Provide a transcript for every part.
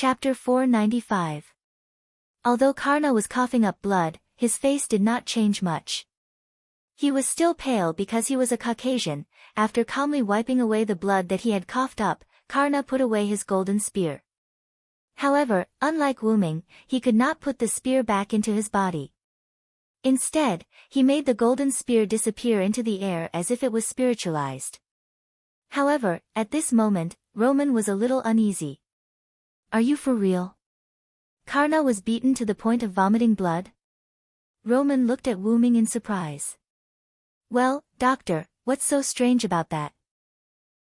Chapter 495. Although Karna was coughing up blood, his face did not change much. He was still pale because he was a Caucasian. After calmly wiping away the blood that he had coughed up, Karna put away his golden spear. However, unlike Wyrm, he could not put the spear back into his body. Instead, he made the golden spear disappear into the air as if it was spiritualized. However, at this moment, Roman was a little uneasy. "Are you for real? Karna was beaten to the point of vomiting blood?" Roman looked at Wyrm in surprise. "Well, doctor, what's so strange about that?"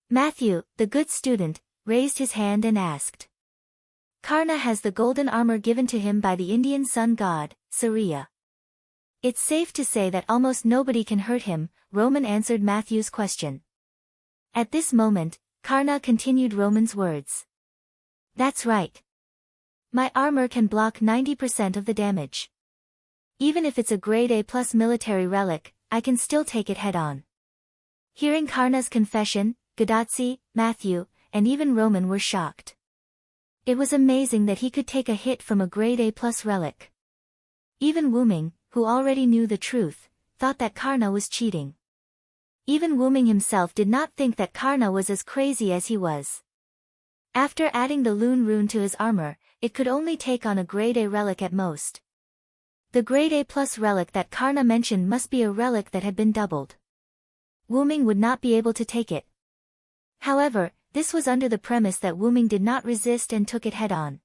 Matthew, the good student, raised his hand and asked. "Karna has the golden armor given to him by the Indian sun god, Surya. It's safe to say that almost nobody can hurt him," Roman answered Matthew's question. At this moment, Karna continued Roman's words. "That's right. My armor can block 90% of the damage. Even if it's a grade A+ military relic, I can still take it head-on." Hearing Karna's confession, Gadotsi, Matthew, and even Roman were shocked. It was amazing that he could take a hit from a grade A+ relic. Even Wyrm, who already knew the truth, thought that Karna was cheating. Even Wyrm himself did not think that Karna was as crazy as he was. After adding the Loon rune to his armor, it could only take on a grade A relic at most. The grade A+ relic that Karna mentioned must be a relic that had been doubled. Wyrm would not be able to take it. However, this was under the premise that Wyrm did not resist and took it head-on.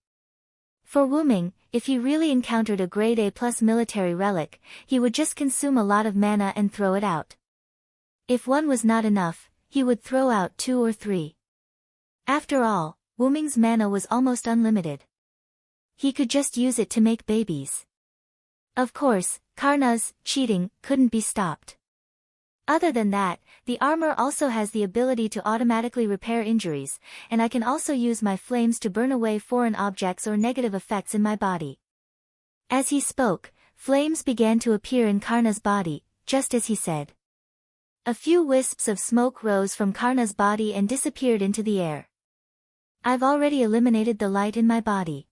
For Wyrm, if he really encountered a grade A+ military relic, he would just consume a lot of mana and throw it out. If one was not enough, he would throw out 2 or 3. After all, Wyrm's mana was almost unlimited. He could just use it to make babies. Of course, Karna's cheating couldn't be stopped. Other than that, the armor also has the ability to automatically repair injuries, and I can also use my flames to burn away foreign objects or negative effects in my body. As he spoke, flames began to appear in Karna's body, just as he said. A few wisps of smoke rose from Karna's body and disappeared into the air. "I've already eliminated the light in my body.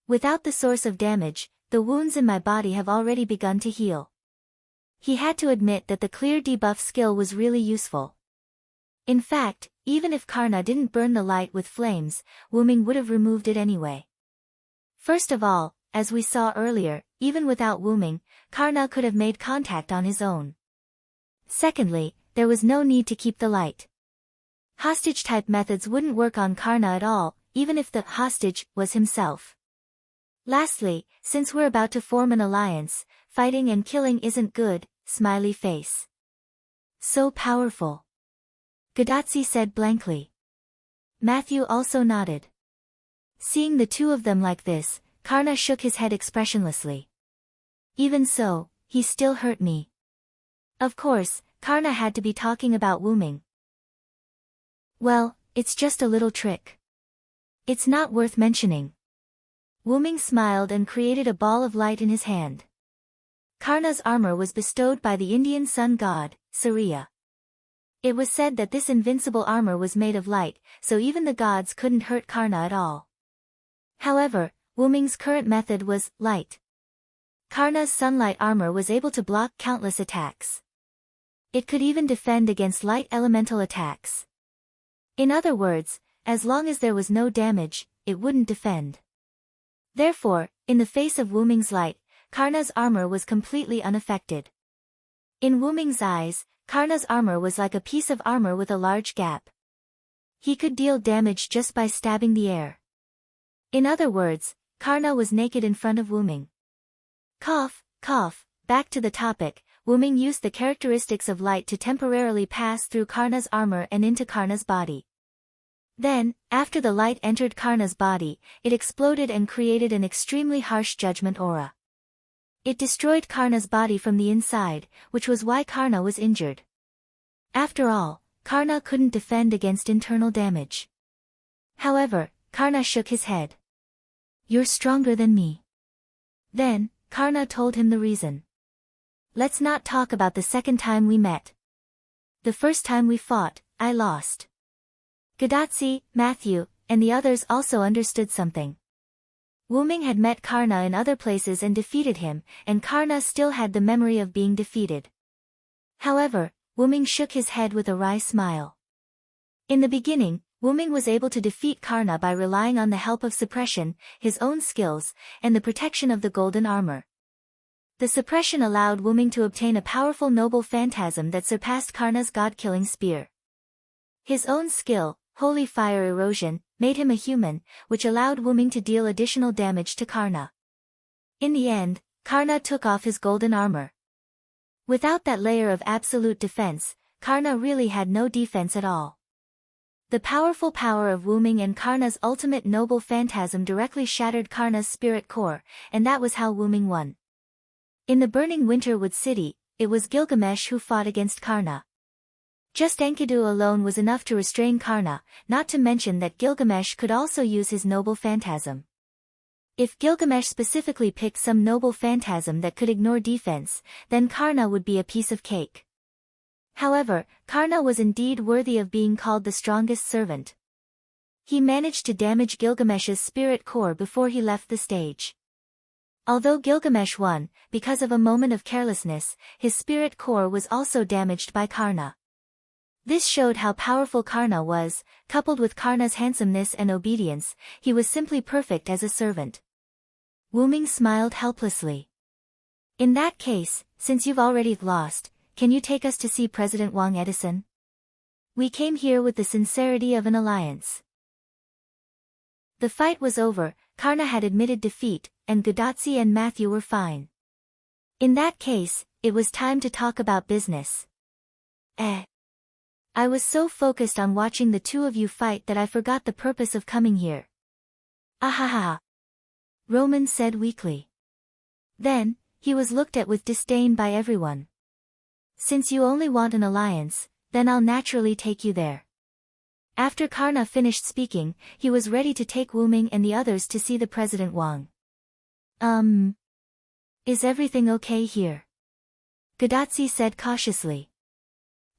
Without the source of damage, the wounds in my body have already begun to heal." He had to admit that the clear debuff skill was really useful. In fact, even if Karna didn't burn the light with flames, Wyrm would have removed it anyway. First of all, as we saw earlier, even without Wyrm, Karna could have made contact on his own. Secondly, there was no need to keep the light. Hostage-type methods wouldn't work on Karna at all, even if the hostage was himself. Lastly, since we're about to form an alliance, fighting and killing isn't good, smiley face. "So powerful," Gadotsi said blankly. Matthew also nodded. Seeing the two of them like this, Karna shook his head expressionlessly. "Even so, he still hurt me." Of course, Karna had to be talking about Wyrm. "Well, it's just a little trick. It's not worth mentioning." Wyrm smiled and created a ball of light in his hand. Karna's armor was bestowed by the Indian sun god, Surya. It was said that this invincible armor was made of light, so even the gods couldn't hurt Karna at all. However, Wyrm's current method was light. Karna's sunlight armor was able to block countless attacks. It could even defend against light elemental attacks. In other words, as long as there was no damage, it wouldn't defend. Therefore, in the face of Wyrm's light, Karna's armor was completely unaffected. In Wyrm's eyes, Karna's armor was like a piece of armor with a large gap. He could deal damage just by stabbing the air. In other words, Karna was naked in front of Wyrm. Cough, cough, back to the topic, Wyrm used the characteristics of light to temporarily pass through Karna's armor and into Karna's body. Then, after the light entered Karna's body, it exploded and created an extremely harsh judgment aura. It destroyed Karna's body from the inside, which was why Karna was injured. After all, Karna couldn't defend against internal damage. However, Karna shook his head. "You're stronger than me." Then, Karna told him the reason. "Let's not talk about the second time we met. The first time we fought, I lost." Gadotsi, Matthew, and the others also understood something. Wyrm had met Karna in other places and defeated him, and Karna still had the memory of being defeated. However, Wyrm shook his head with a wry smile. In the beginning, Wyrm was able to defeat Karna by relying on the help of suppression, his own skills, and the protection of the golden armor. The suppression allowed Wyrm to obtain a powerful noble phantasm that surpassed Karna's god-killing spear. His own skill, holy fire erosion, made him a human, which allowed Wyrm to deal additional damage to Karna. In the end, Karna took off his golden armor. Without that layer of absolute defense, Karna really had no defense at all. The powerful power of Wyrm and Karna's ultimate noble phantasm directly shattered Karna's spirit core, and that was how Wyrm won. In the burning Winterwood City, it was Gilgamesh who fought against Karna. Just Enkidu alone was enough to restrain Karna, not to mention that Gilgamesh could also use his noble phantasm. If Gilgamesh specifically picked some noble phantasm that could ignore defense, then Karna would be a piece of cake. However, Karna was indeed worthy of being called the strongest servant. He managed to damage Gilgamesh's spirit core before he left the stage. Although Gilgamesh won, because of a moment of carelessness, his spirit core was also damaged by Karna. This showed how powerful Karna was, coupled with Karna's handsomeness and obedience, he was simply perfect as a servant. Wyrm smiled helplessly. In that case, since you've already lost, can you take us to see President Wang Edison? We came here with the sincerity of an alliance. The fight was over, Karna had admitted defeat, and Gudatsi and Matthew were fine. In that case, it was time to talk about business. I was so focused on watching the two of you fight that I forgot the purpose of coming here. Ahaha. Roman said weakly. Then, he was looked at with disdain by everyone. Since you only want an alliance, then I'll naturally take you there. After Karna finished speaking, he was ready to take Wyrm and the others to see the President Wang. Is everything okay here? Gudatsi said cautiously.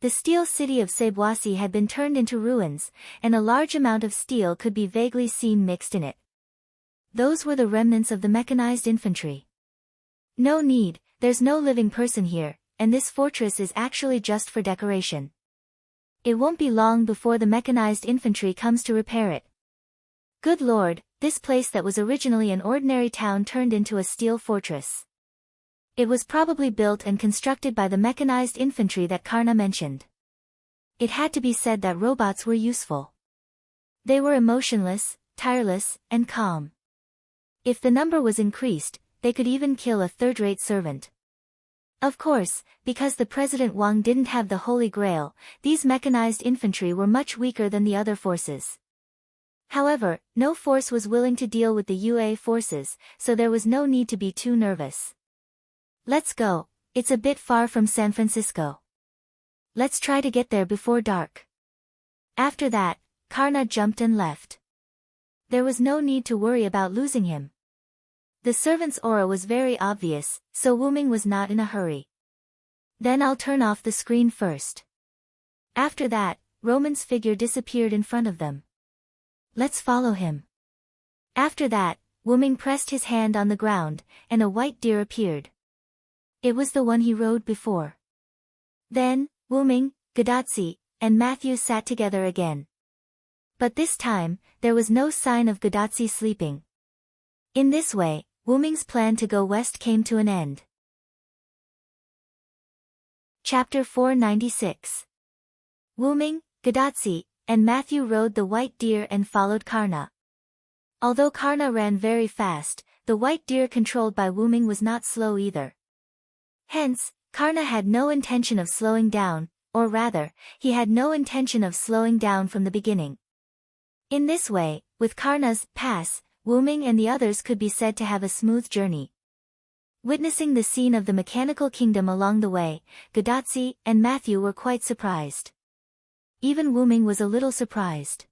The steel city of Cebuasi had been turned into ruins, and a large amount of steel could be vaguely seen mixed in it. Those were the remnants of the mechanized infantry. No need, there's no living person here, and this fortress is actually just for decoration. It won't be long before the mechanized infantry comes to repair it. Good lord, this place that was originally an ordinary town turned into a steel fortress. It was probably built and constructed by the mechanized infantry that Karna mentioned. It had to be said that robots were useful. They were emotionless, tireless, and calm. If the number was increased, they could even kill a third-rate servant. Of course, because the President Wang didn't have the Holy Grail, these mechanized infantry were much weaker than the other forces. However, no force was willing to deal with the UA forces, so there was no need to be too nervous. Let's go, it's a bit far from San Francisco. Let's try to get there before dark. After that, Karna jumped and left. There was no need to worry about losing him. The servant's aura was very obvious, so Wyrm was not in a hurry. Then I'll turn off the screen first. After that, Roman's figure disappeared in front of them. Let's follow him. After that, Wyrm pressed his hand on the ground, and a white deer appeared. It was the one he rode before. Then, Wyrm, Gudatsi, and Matthew sat together again. But this time, there was no sign of Gudatsi sleeping. In this way, Wyrm's plan to go west came to an end. Chapter 496. Wyrm, Gudatsi, and Matthew rode the white deer and followed Karna. Although Karna ran very fast, the white deer controlled by Wyrm was not slow either. Hence, Karna had no intention of slowing down, or rather, he had no intention of slowing down from the beginning. In this way, with Karna's pass, Wyrm and the others could be said to have a smooth journey. Witnessing the scene of the mechanical kingdom along the way, Gudatsi and Matthew were quite surprised. Even Wyrm was a little surprised.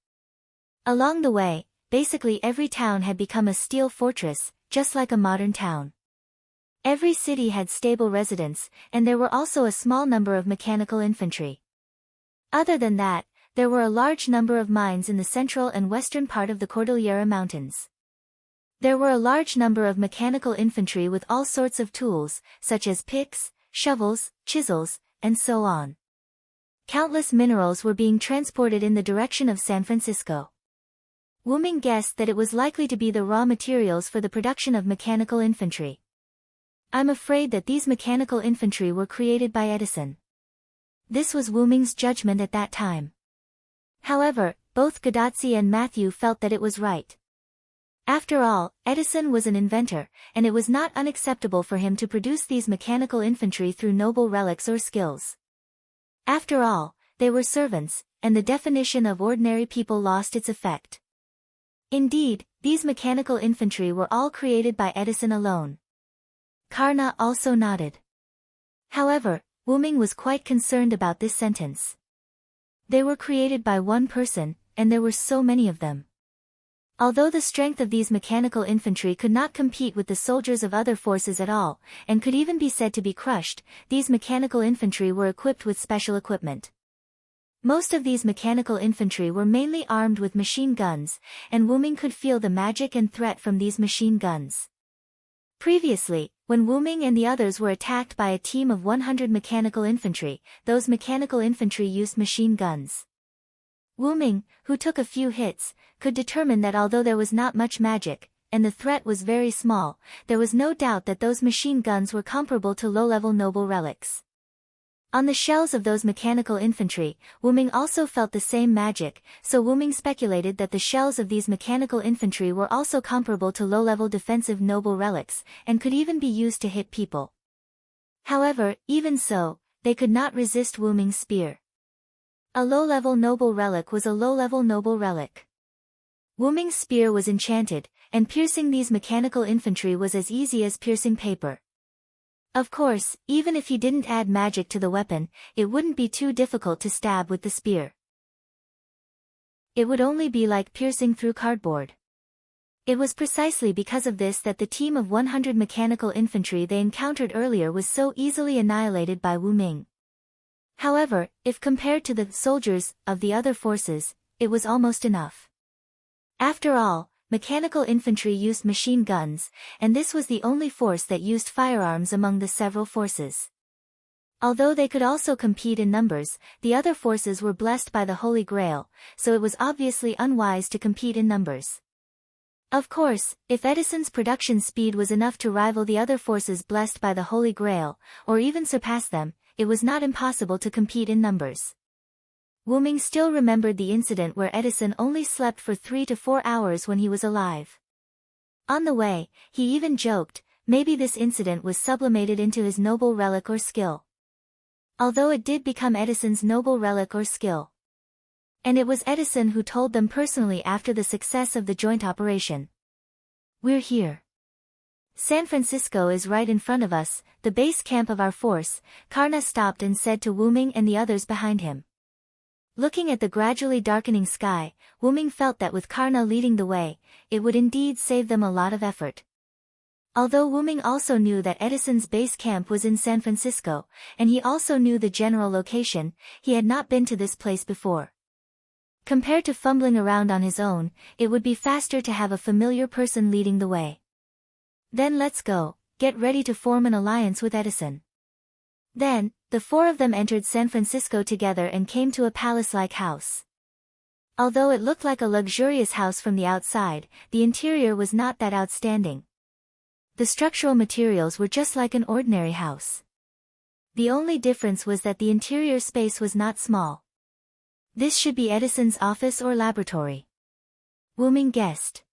Along the way, basically every town had become a steel fortress, just like a modern town. Every city had stable residents, and there were also a small number of mechanical infantry. Other than that, there were a large number of mines in the central and western part of the Cordillera Mountains. There were a large number of mechanical infantry with all sorts of tools, such as picks, shovels, chisels, and so on. Countless minerals were being transported in the direction of San Francisco. Wyrm guessed that it was likely to be the raw materials for the production of mechanical infantry. I'm afraid that these mechanical infantry were created by Edison. This was Wyrm's judgment at that time. However, both Gadotsi and Matthew felt that it was right. After all, Edison was an inventor, and it was not unacceptable for him to produce these mechanical infantry through noble relics or skills. After all, they were servants, and the definition of ordinary people lost its effect. Indeed, these mechanical infantry were all created by Edison alone. Karna also nodded. However, Wyrm was quite concerned about this sentence. They were created by one person, and there were so many of them. Although the strength of these mechanical infantry could not compete with the soldiers of other forces at all, and could even be said to be crushed, these mechanical infantry were equipped with special equipment. Most of these mechanical infantry were mainly armed with machine guns, and Wyrm could feel the magic and threat from these machine guns. Previously, when Wyrm and the others were attacked by a team of 100 mechanical infantry, those mechanical infantry used machine guns. Wyrm, who took a few hits, could determine that although there was not much magic, and the threat was very small, there was no doubt that those machine guns were comparable to low-level noble relics. On the shells of those mechanical infantry, Wyrm also felt the same magic, so Wyrm speculated that the shells of these mechanical infantry were also comparable to low-level defensive noble relics, and could even be used to hit people. However, even so, they could not resist Wyrm's spear. A low-level noble relic was a low-level noble relic. Wyrm's spear was enchanted, and piercing these mechanical infantry was as easy as piercing paper. Of course, even if he didn't add magic to the weapon, it wouldn't be too difficult to stab with the spear. It would only be like piercing through cardboard. It was precisely because of this that the team of 100 mechanical infantry they encountered earlier was so easily annihilated by Wyrm. However, if compared to the soldiers of the other forces, it was almost enough. After all, mechanical infantry used machine guns, and this was the only force that used firearms among the several forces. Although they could also compete in numbers, the other forces were blessed by the Holy Grail, so it was obviously unwise to compete in numbers. Of course, if Edison's production speed was enough to rival the other forces blessed by the Holy Grail, or even surpass them, it was not impossible to compete in numbers. Wyrm still remembered the incident where Edison only slept for 3 to 4 hours when he was alive. On the way, he even joked, maybe this incident was sublimated into his noble relic or skill. Although it did become Edison's noble relic or skill. And it was Edison who told them personally after the success of the joint operation. We're here. San Francisco is right in front of us, the base camp of our force, Karna stopped and said to Wyrm and the others behind him. Looking at the gradually darkening sky, Wyrm felt that with Karna leading the way, it would indeed save them a lot of effort. Although Wyrm also knew that Edison's base camp was in San Francisco, and he also knew the general location, he had not been to this place before. Compared to fumbling around on his own, it would be faster to have a familiar person leading the way. Then let's go, get ready to form an alliance with Edison. Then, the four of them entered San Francisco together and came to a palace-like house. Although it looked like a luxurious house from the outside, the interior was not that outstanding. The structural materials were just like an ordinary house. The only difference was that the interior space was not small. This should be Edison's office or laboratory. Wyrm guessed.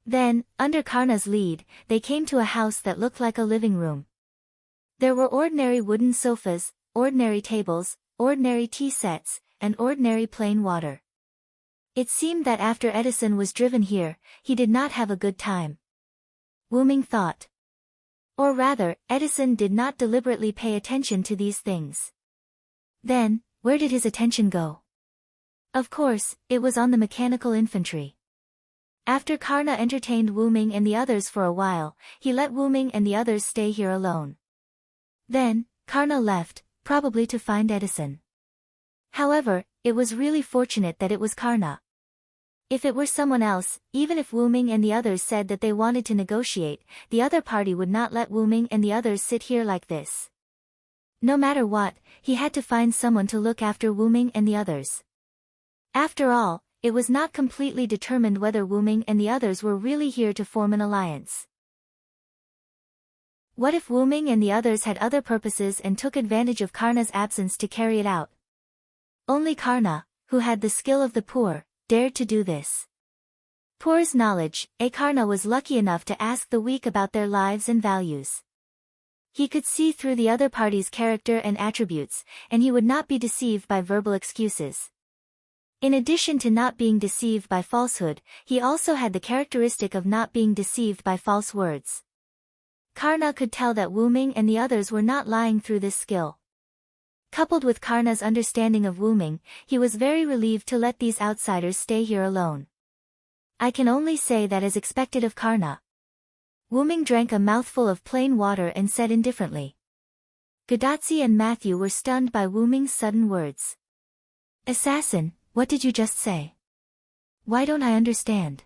Then, under Karna's lead, they came to a house that looked like a living room. There were ordinary wooden sofas, ordinary tables, ordinary tea sets, and ordinary plain water. It seemed that after Edison was driven here, he did not have a good time. Wyrm thought. Or rather, Edison did not deliberately pay attention to these things. Then, where did his attention go? Of course, it was on the mechanical infantry. After Karna entertained Wyrm and the others for a while, he let Wyrm and the others stay here alone. Then, Karna left, probably to find Edison. However, it was really fortunate that it was Karna. If it were someone else, even if Wu Ming and the others said that they wanted to negotiate, the other party would not let Wu Ming and the others sit here like this. No matter what, he had to find someone to look after Wu Ming and the others. After all, it was not completely determined whether Wu Ming and the others were really here to form an alliance. What if Wu Ming and the others had other purposes and took advantage of Karna's absence to carry it out? Only Karna, who had the skill of the poor, dared to do this. Poor's knowledge, Karna was lucky enough to ask the weak about their lives and values. He could see through the other party's character and attributes, and he would not be deceived by verbal excuses. In addition to not being deceived by falsehood, he also had the characteristic of not being deceived by false words. Karna could tell that Wu Ming and the others were not lying through this skill. Coupled with Karna's understanding of Wu Ming, he was very relieved to let these outsiders stay here alone. I can only say that as expected of Karna. Wu Ming drank a mouthful of plain water and said indifferently. Gudatzi and Matthew were stunned by Wu Ming's sudden words. Assassin, what did you just say? Why don't I understand?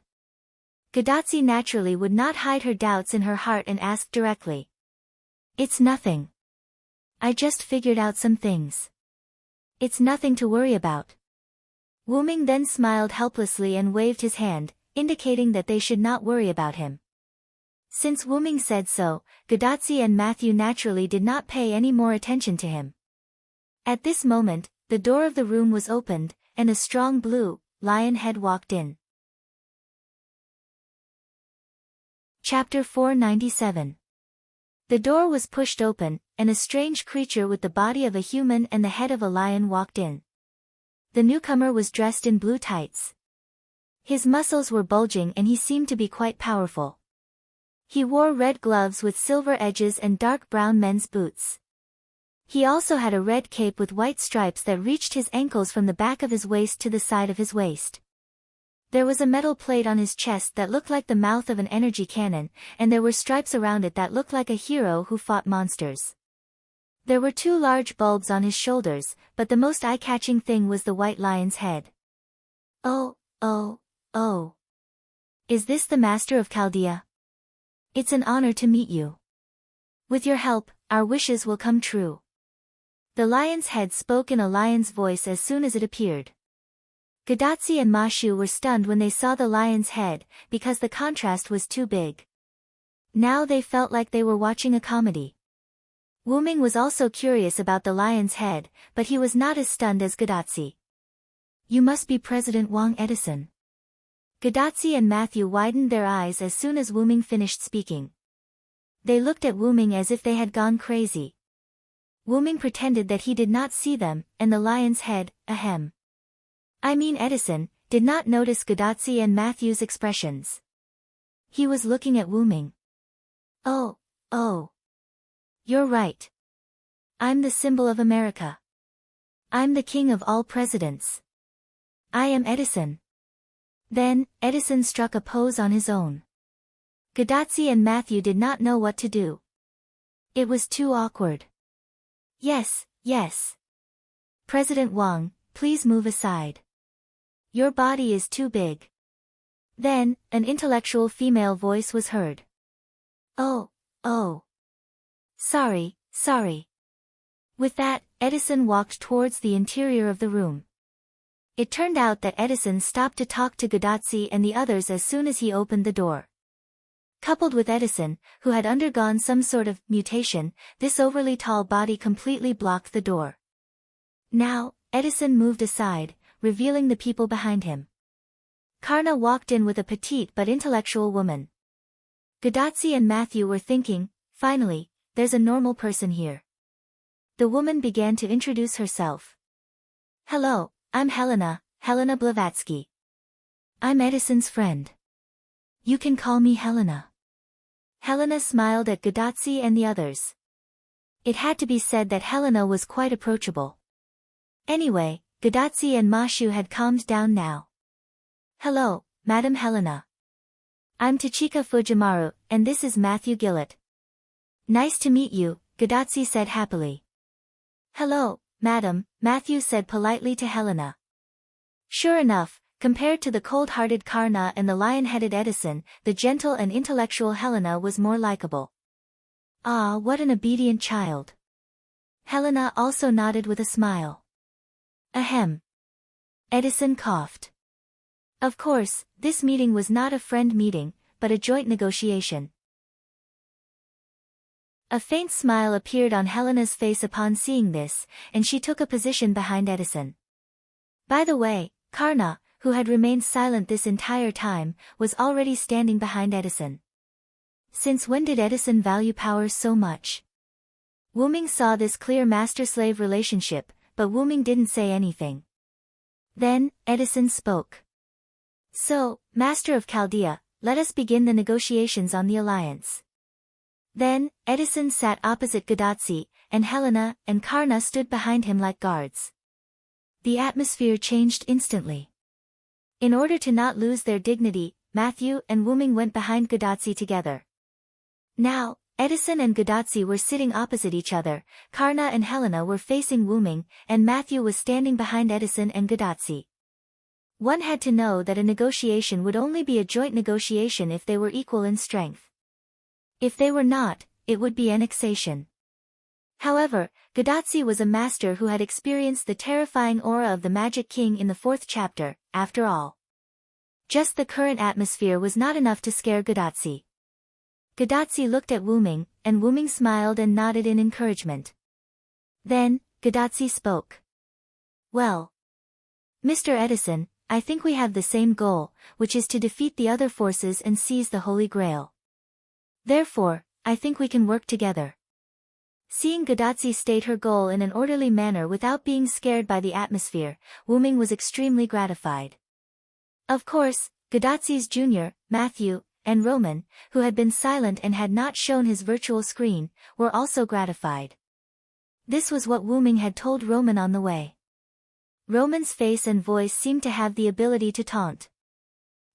Gudatzi naturally would not hide her doubts in her heart and asked directly. It's nothing. I just figured out some things. It's nothing to worry about. Wu Ming then smiled helplessly and waved his hand, indicating that they should not worry about him. Since Wu Ming said so, Gudatzi and Matthew naturally did not pay any more attention to him. At this moment, the door of the room was opened, and a strong blue lion head walked in. Chapter 497. The door was pushed open, and a strange creature with the body of a human and the head of a lion walked in. The newcomer was dressed in blue tights. His muscles were bulging and he seemed to be quite powerful. He wore red gloves with silver edges and dark brown men's boots. He also had a red cape with white stripes that reached his ankles from the back of his waist to the side of his waist. There was a metal plate on his chest that looked like the mouth of an energy cannon, and there were stripes around it that looked like a hero who fought monsters. There were 2 large bulbs on his shoulders, but the most eye-catching thing was the white lion's head. Oh. Is this the master of Chaldea? It's an honor to meet you. With your help, our wishes will come true. The lion's head spoke in a lion's voice as soon as it appeared. Gudatzi and Mashu were stunned when they saw the lion's head, because the contrast was too big. Now they felt like they were watching a comedy. Wu Ming was also curious about the lion's head, but he was not as stunned as Gudatzi. You must be President Wang Edison. Gudatzi and Matthew widened their eyes as soon as Wu Ming finished speaking. They looked at Wu Ming as if they had gone crazy. Wu Ming pretended that he did not see them, and the lion's head, Edison, did not notice Gudatzi and Matthew's expressions. He was looking at Wu Ming. Oh. You're right. I'm the symbol of America. I'm the king of all presidents. I am Edison. Then, Edison struck a pose on his own. Gudatzi and Matthew did not know what to do. It was too awkward. Yes. President Wang, please move aside. Your body is too big. Then, an intellectual female voice was heard. Oh. Sorry. With that, Edison walked towards the interior of the room. It turned out that Edison stopped to talk to Gudatzi and the others as soon as he opened the door. Coupled with Edison, who had undergone some sort of mutation, this overly tall body completely blocked the door. Now, Edison moved aside, revealing the people behind him. Karna walked in with a petite but intellectual woman. Gudatzi and Matthew were thinking, finally, there's a normal person here. The woman began to introduce herself. Hello, I'm Helena Blavatsky. I'm Edison's friend. You can call me Helena. Helena smiled at Gudatzi and the others. It had to be said that Helena was quite approachable. Anyway, Gudatzi and Mashu had calmed down now. Hello, Madam Helena. I'm Tachika Fujimaru, and this is Matthew Gillett. Nice to meet you, Gudatzi said happily. Hello, madam, Matthew said politely to Helena. Sure enough, compared to the cold-hearted Karna and the lion-headed Edison, the gentle and intellectual Helena was more likable. Ah, what an obedient child. Helena also nodded with a smile. Ahem. Edison coughed. Of course, this meeting was not a friend meeting, but a joint negotiation. A faint smile appeared on Helena's face upon seeing this, and she took a position behind Edison. By the way, Karna, who had remained silent this entire time, was already standing behind Edison. Since when did Edison value power so much? Wuming saw this clear master-slave relationship, but Wuming didn't say anything. Then, Edison spoke. So, Master of Chaldea, let us begin the negotiations on the alliance. Then, Edison sat opposite Gadotsi, and Helena and Karna stood behind him like guards. The atmosphere changed instantly. In order to not lose their dignity, Matthew and Wuming went behind Gadotsi together. Now, Edison and Gadotsi were sitting opposite each other, Karna and Helena were facing Wuming, and Matthew was standing behind Edison and Gadotsi. One had to know that a negotiation would only be a joint negotiation if they were equal in strength. If they were not, it would be annexation. However, Gadotsi was a master who had experienced the terrifying aura of the Magic King in the 4th chapter, after all. Just the current atmosphere was not enough to scare Gadotsi. Gadotsi looked at Wuming, and Wuming smiled and nodded in encouragement. Then, Gadotsi spoke. Well, Mr. Edison, I think we have the same goal, which is to defeat the other forces and seize the Holy Grail. Therefore, I think we can work together. Seeing Gadotsi state her goal in an orderly manner without being scared by the atmosphere, Wuming was extremely gratified. Of course, Gadotsi's junior, Matthew, and Roman, who had been silent and had not shown his virtual screen, were also gratified. This was what Wuming had told Roman on the way. Roman's face and voice seemed to have the ability to taunt.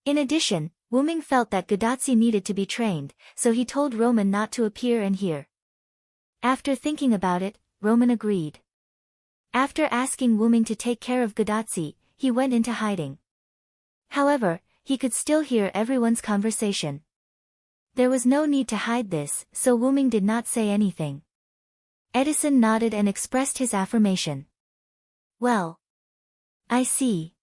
In addition, Wuming felt that Gadotsi needed to be trained, so he told Roman not to appear and hear. After thinking about it, Roman agreed. After asking Wuming to take care of Gadotsi, he went into hiding. However, he could still hear everyone's conversation. There was no need to hide this, so Wuming did not say anything. Edison nodded and expressed his affirmation. Well, I see.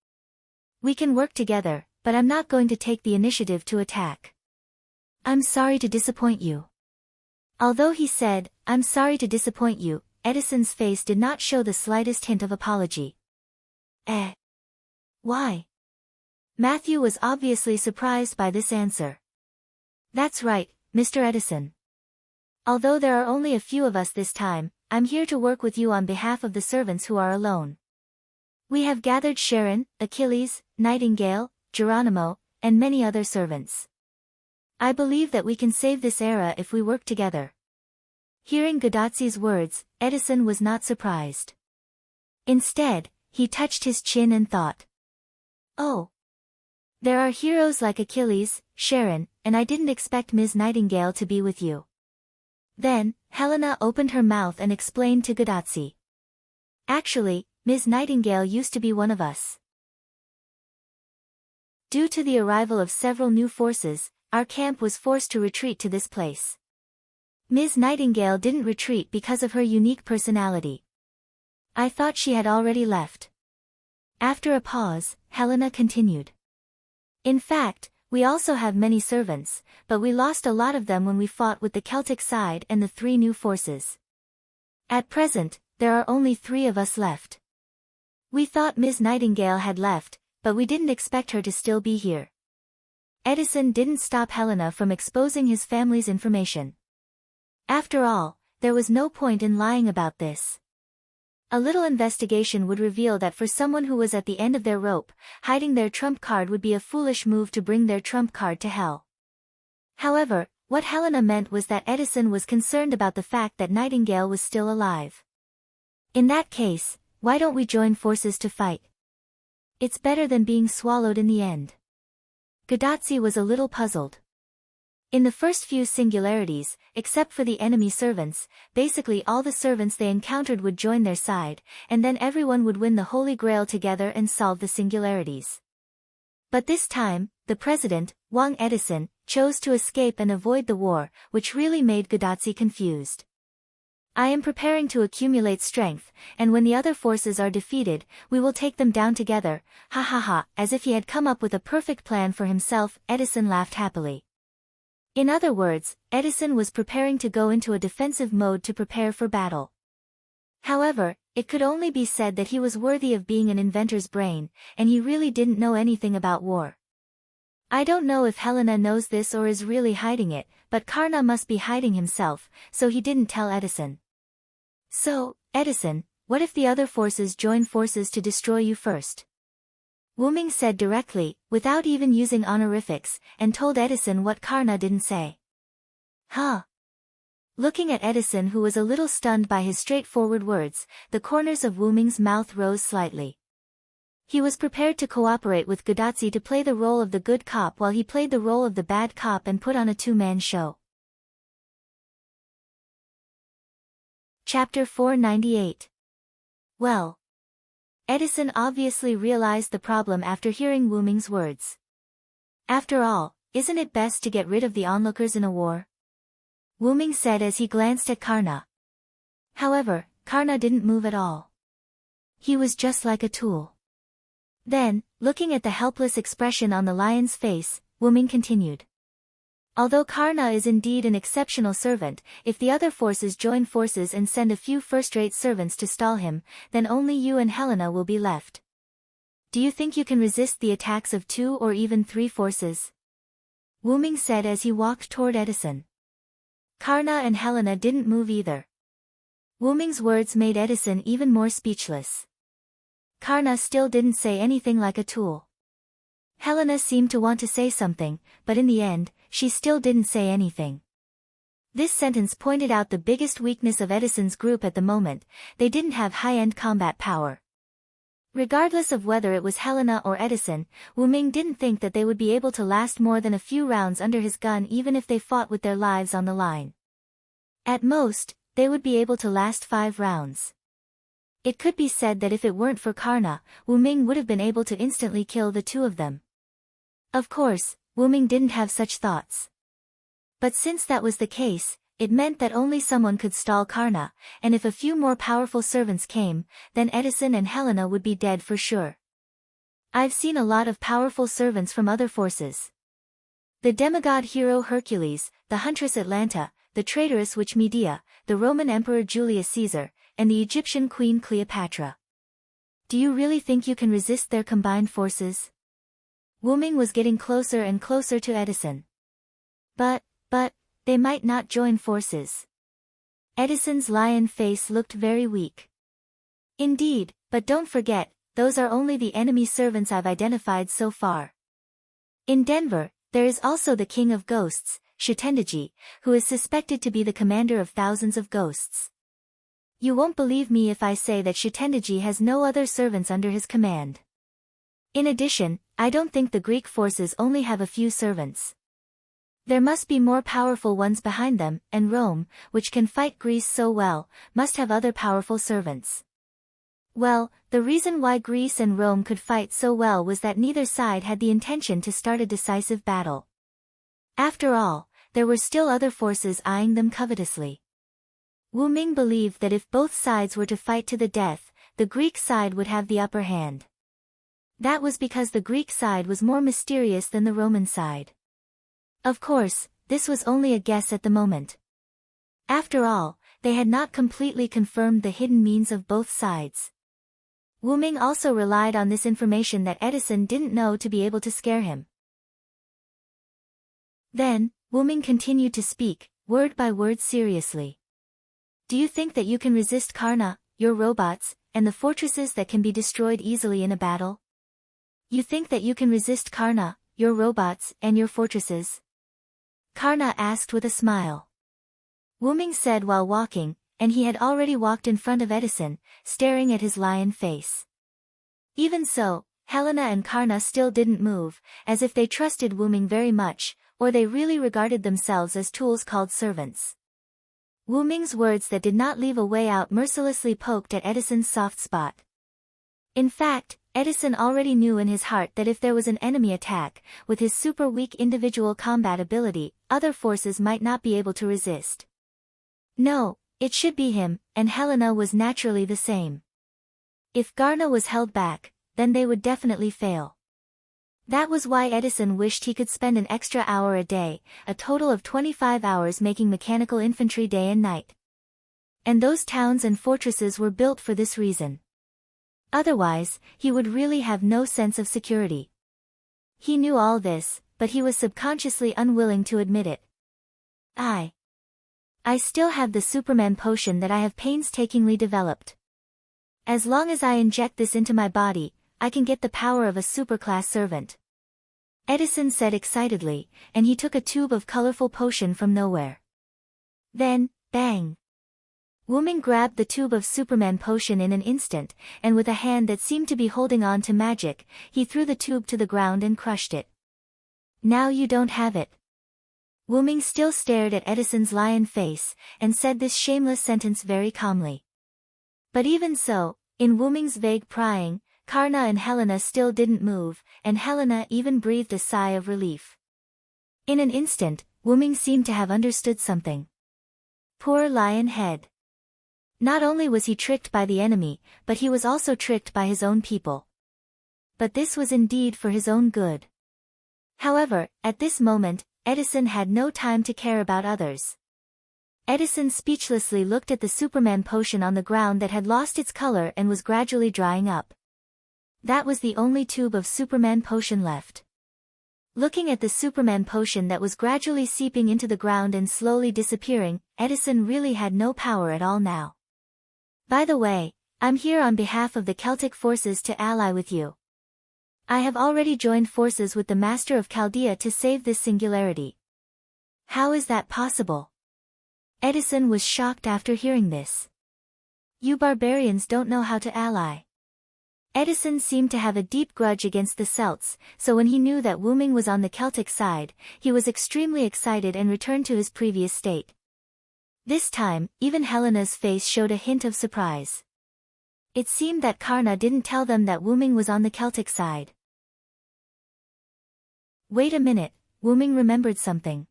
We can work together, but I'm not going to take the initiative to attack. I'm sorry to disappoint you. Although he said, I'm sorry to disappoint you, Edison's face did not show the slightest hint of apology. Why? Matthew was obviously surprised by this answer. That's right, Mr. Edison. Although there are only a few of us this time, I'm here to work with you on behalf of the servants who are alone. We have gathered Sharon, Achilles, Nightingale, Geronimo, and many other servants. I believe that we can save this era if we work together. Hearing Gadotsi's words, Edison was not surprised. Instead, he touched his chin and thought. Oh. There are heroes like Achilles, Sharon, and I didn't expect Ms. Nightingale to be with you. Then, Helena opened her mouth and explained to Gadotsi. Actually, Ms. Nightingale used to be one of us. Due to the arrival of several new forces, our camp was forced to retreat to this place. Ms. Nightingale didn't retreat because of her unique personality. I thought she had already left. After a pause, Helena continued. In fact, we also have many servants, but we lost a lot of them when we fought with the Celtic side and the 3 new forces. At present, there are only 3 of us left. We thought Ms. Nightingale had left, but we didn't expect her to still be here. Edison didn't stop Helena from exposing his family's information. After all, there was no point in lying about this. A little investigation would reveal that for someone who was at the end of their rope, hiding their trump card would be a foolish move to bring their trump card to hell. However, what Helena meant was that Edison was concerned about the fact that Nightingale was still alive. In that case, why don't we join forces to fight? It's better than being swallowed in the end. Gadotsi was a little puzzled. In the first few singularities, except for the enemy servants, basically all the servants they encountered would join their side, and then everyone would win the Holy Grail together and solve the singularities. But this time, the president, Wang Edison, chose to escape and avoid the war, which really made Gudatsi confused. I am preparing to accumulate strength, and when the other forces are defeated, we will take them down together, ha ha ha, as if he had come up with a perfect plan for himself, Edison laughed happily. In other words, Edison was preparing to go into a defensive mode to prepare for battle. However, it could only be said that he was worthy of being an inventor's brain, and he really didn't know anything about war. I don't know if Helena knows this or is really hiding it, but Karna must be hiding himself, so he didn't tell Edison. So, Edison, what if the other forces join forces to destroy you first? Wuming said directly, without even using honorifics, and told Edison what Karna didn't say. Huh? Looking at Edison, who was a little stunned by his straightforward words, the corners of Wuming's mouth rose slightly. He was prepared to cooperate with Gudatsi to play the role of the good cop while he played the role of the bad cop and put on a two-man show. Chapter 498. Well. Edison obviously realized the problem after hearing Wuming's words. After all, isn't it best to get rid of the onlookers in a war? Wuming said as he glanced at Karna. However, Karna didn't move at all. He was just like a tool. Then, looking at the helpless expression on the lion's face, Wuming continued. Although Karna is indeed an exceptional servant, if the other forces join forces and send a few first-rate servants to stall him, then only you and Helena will be left. Do you think you can resist the attacks of 2 or even 3 forces? Wuming said as he walked toward Edison. Karna and Helena didn't move either. Wuming's words made Edison even more speechless. Karna still didn't say anything like a tool. Helena seemed to want to say something, but in the end, she still didn't say anything. This sentence pointed out the biggest weakness of Edison's group at the moment: they didn't have high-end combat power. Regardless of whether it was Helena or Edison, Wuming didn't think that they would be able to last more than a few rounds under his gun even if they fought with their lives on the line. At most, they would be able to last 5 rounds. It could be said that if it weren't for Karna, Wuming would have been able to instantly kill the 2 of them. Of course, Wuming didn't have such thoughts. But since that was the case, it meant that only someone could stall Karna, and if a few more powerful servants came, then Edison and Helena would be dead for sure. I've seen a lot of powerful servants from other forces. The demigod hero Hercules, the huntress Atlanta, the traitorous witch Medea, the Roman Emperor Julius Caesar, and the Egyptian Queen Cleopatra. Do you really think you can resist their combined forces? Wuming was getting closer and closer to Edison. But, they might not join forces. Edison's lion face looked very weak. Indeed, but don't forget, those are only the enemy servants I've identified so far. In Denver, there is also the king of ghosts, Shitendaji, who is suspected to be the commander of thousands of ghosts. You won't believe me if I say that Shitendaji has no other servants under his command. In addition, I don't think the Greek forces only have a few servants. There must be more powerful ones behind them, and Rome, which can fight Greece so well, must have other powerful servants. Well, the reason why Greece and Rome could fight so well was that neither side had the intention to start a decisive battle. After all, there were still other forces eyeing them covetously. Wuming believed that if both sides were to fight to the death, the Greek side would have the upper hand. That was because the Greek side was more mysterious than the Roman side. Of course, this was only a guess at the moment. After all, they had not completely confirmed the hidden means of both sides. Wuming also relied on this information that Edison didn't know to be able to scare him. Then, Wuming continued to speak, word by word seriously. Do you think that you can resist Karna, your robots, and the fortresses that can be destroyed easily in a battle? You think that you can resist Karna, your robots, and your fortresses? Karna asked with a smile. Wuming said while walking, and he had already walked in front of Edison, staring at his lion face. Even so, Helena and Karna still didn't move, as if they trusted Wuming very much, or they really regarded themselves as tools called servants. Wu Ming's words that did not leave a way out mercilessly poked at Edison's soft spot. In fact, Edison already knew in his heart that if there was an enemy attack, with his super weak individual combat ability, other forces might not be able to resist. No, it should be him, and Helena was naturally the same. If Garna was held back, then they would definitely fail. That was why Edison wished he could spend an extra hour a day, a total of 25 hours making mechanical infantry day and night. And those towns and fortresses were built for this reason. Otherwise, he would really have no sense of security. He knew all this, but he was subconsciously unwilling to admit it. I still have the Superman potion that I have painstakingly developed. As long as I inject this into my body, I can get the power of a superclass servant. Edison said excitedly, and he took a tube of colorful potion from nowhere. Then, bang! Wu Ming grabbed the tube of Superman potion in an instant, and with a hand that seemed to be holding on to magic, he threw the tube to the ground and crushed it. Now you don't have it. Wu Ming still stared at Edison's lion face, and said this shameless sentence very calmly. But even so, in Wu Ming's vague prying, Karna and Helena still didn't move, and Helena even breathed a sigh of relief. In an instant, Wu Ming seemed to have understood something. Poor lion head. Not only was he tricked by the enemy, but he was also tricked by his own people. But this was indeed for his own good. However, at this moment, Edison had no time to care about others. Edison speechlessly looked at the Superman potion on the ground that had lost its color and was gradually drying up. That was the only tube of Superman potion left. Looking at the Superman potion that was gradually seeping into the ground and slowly disappearing, Edison really had no power at all now. By the way, I'm here on behalf of the Celtic forces to ally with you. I have already joined forces with the Master of Chaldea to save this singularity. How is that possible? Edison was shocked after hearing this. You barbarians don't know how to ally. Edison seemed to have a deep grudge against the Celts, so when he knew that Wu Ming was on the Celtic side, he was extremely excited and returned to his previous state. This time, even Helena's face showed a hint of surprise. It seemed that Karna didn't tell them that Wu Ming was on the Celtic side. Wait a minute, Wu Ming remembered something.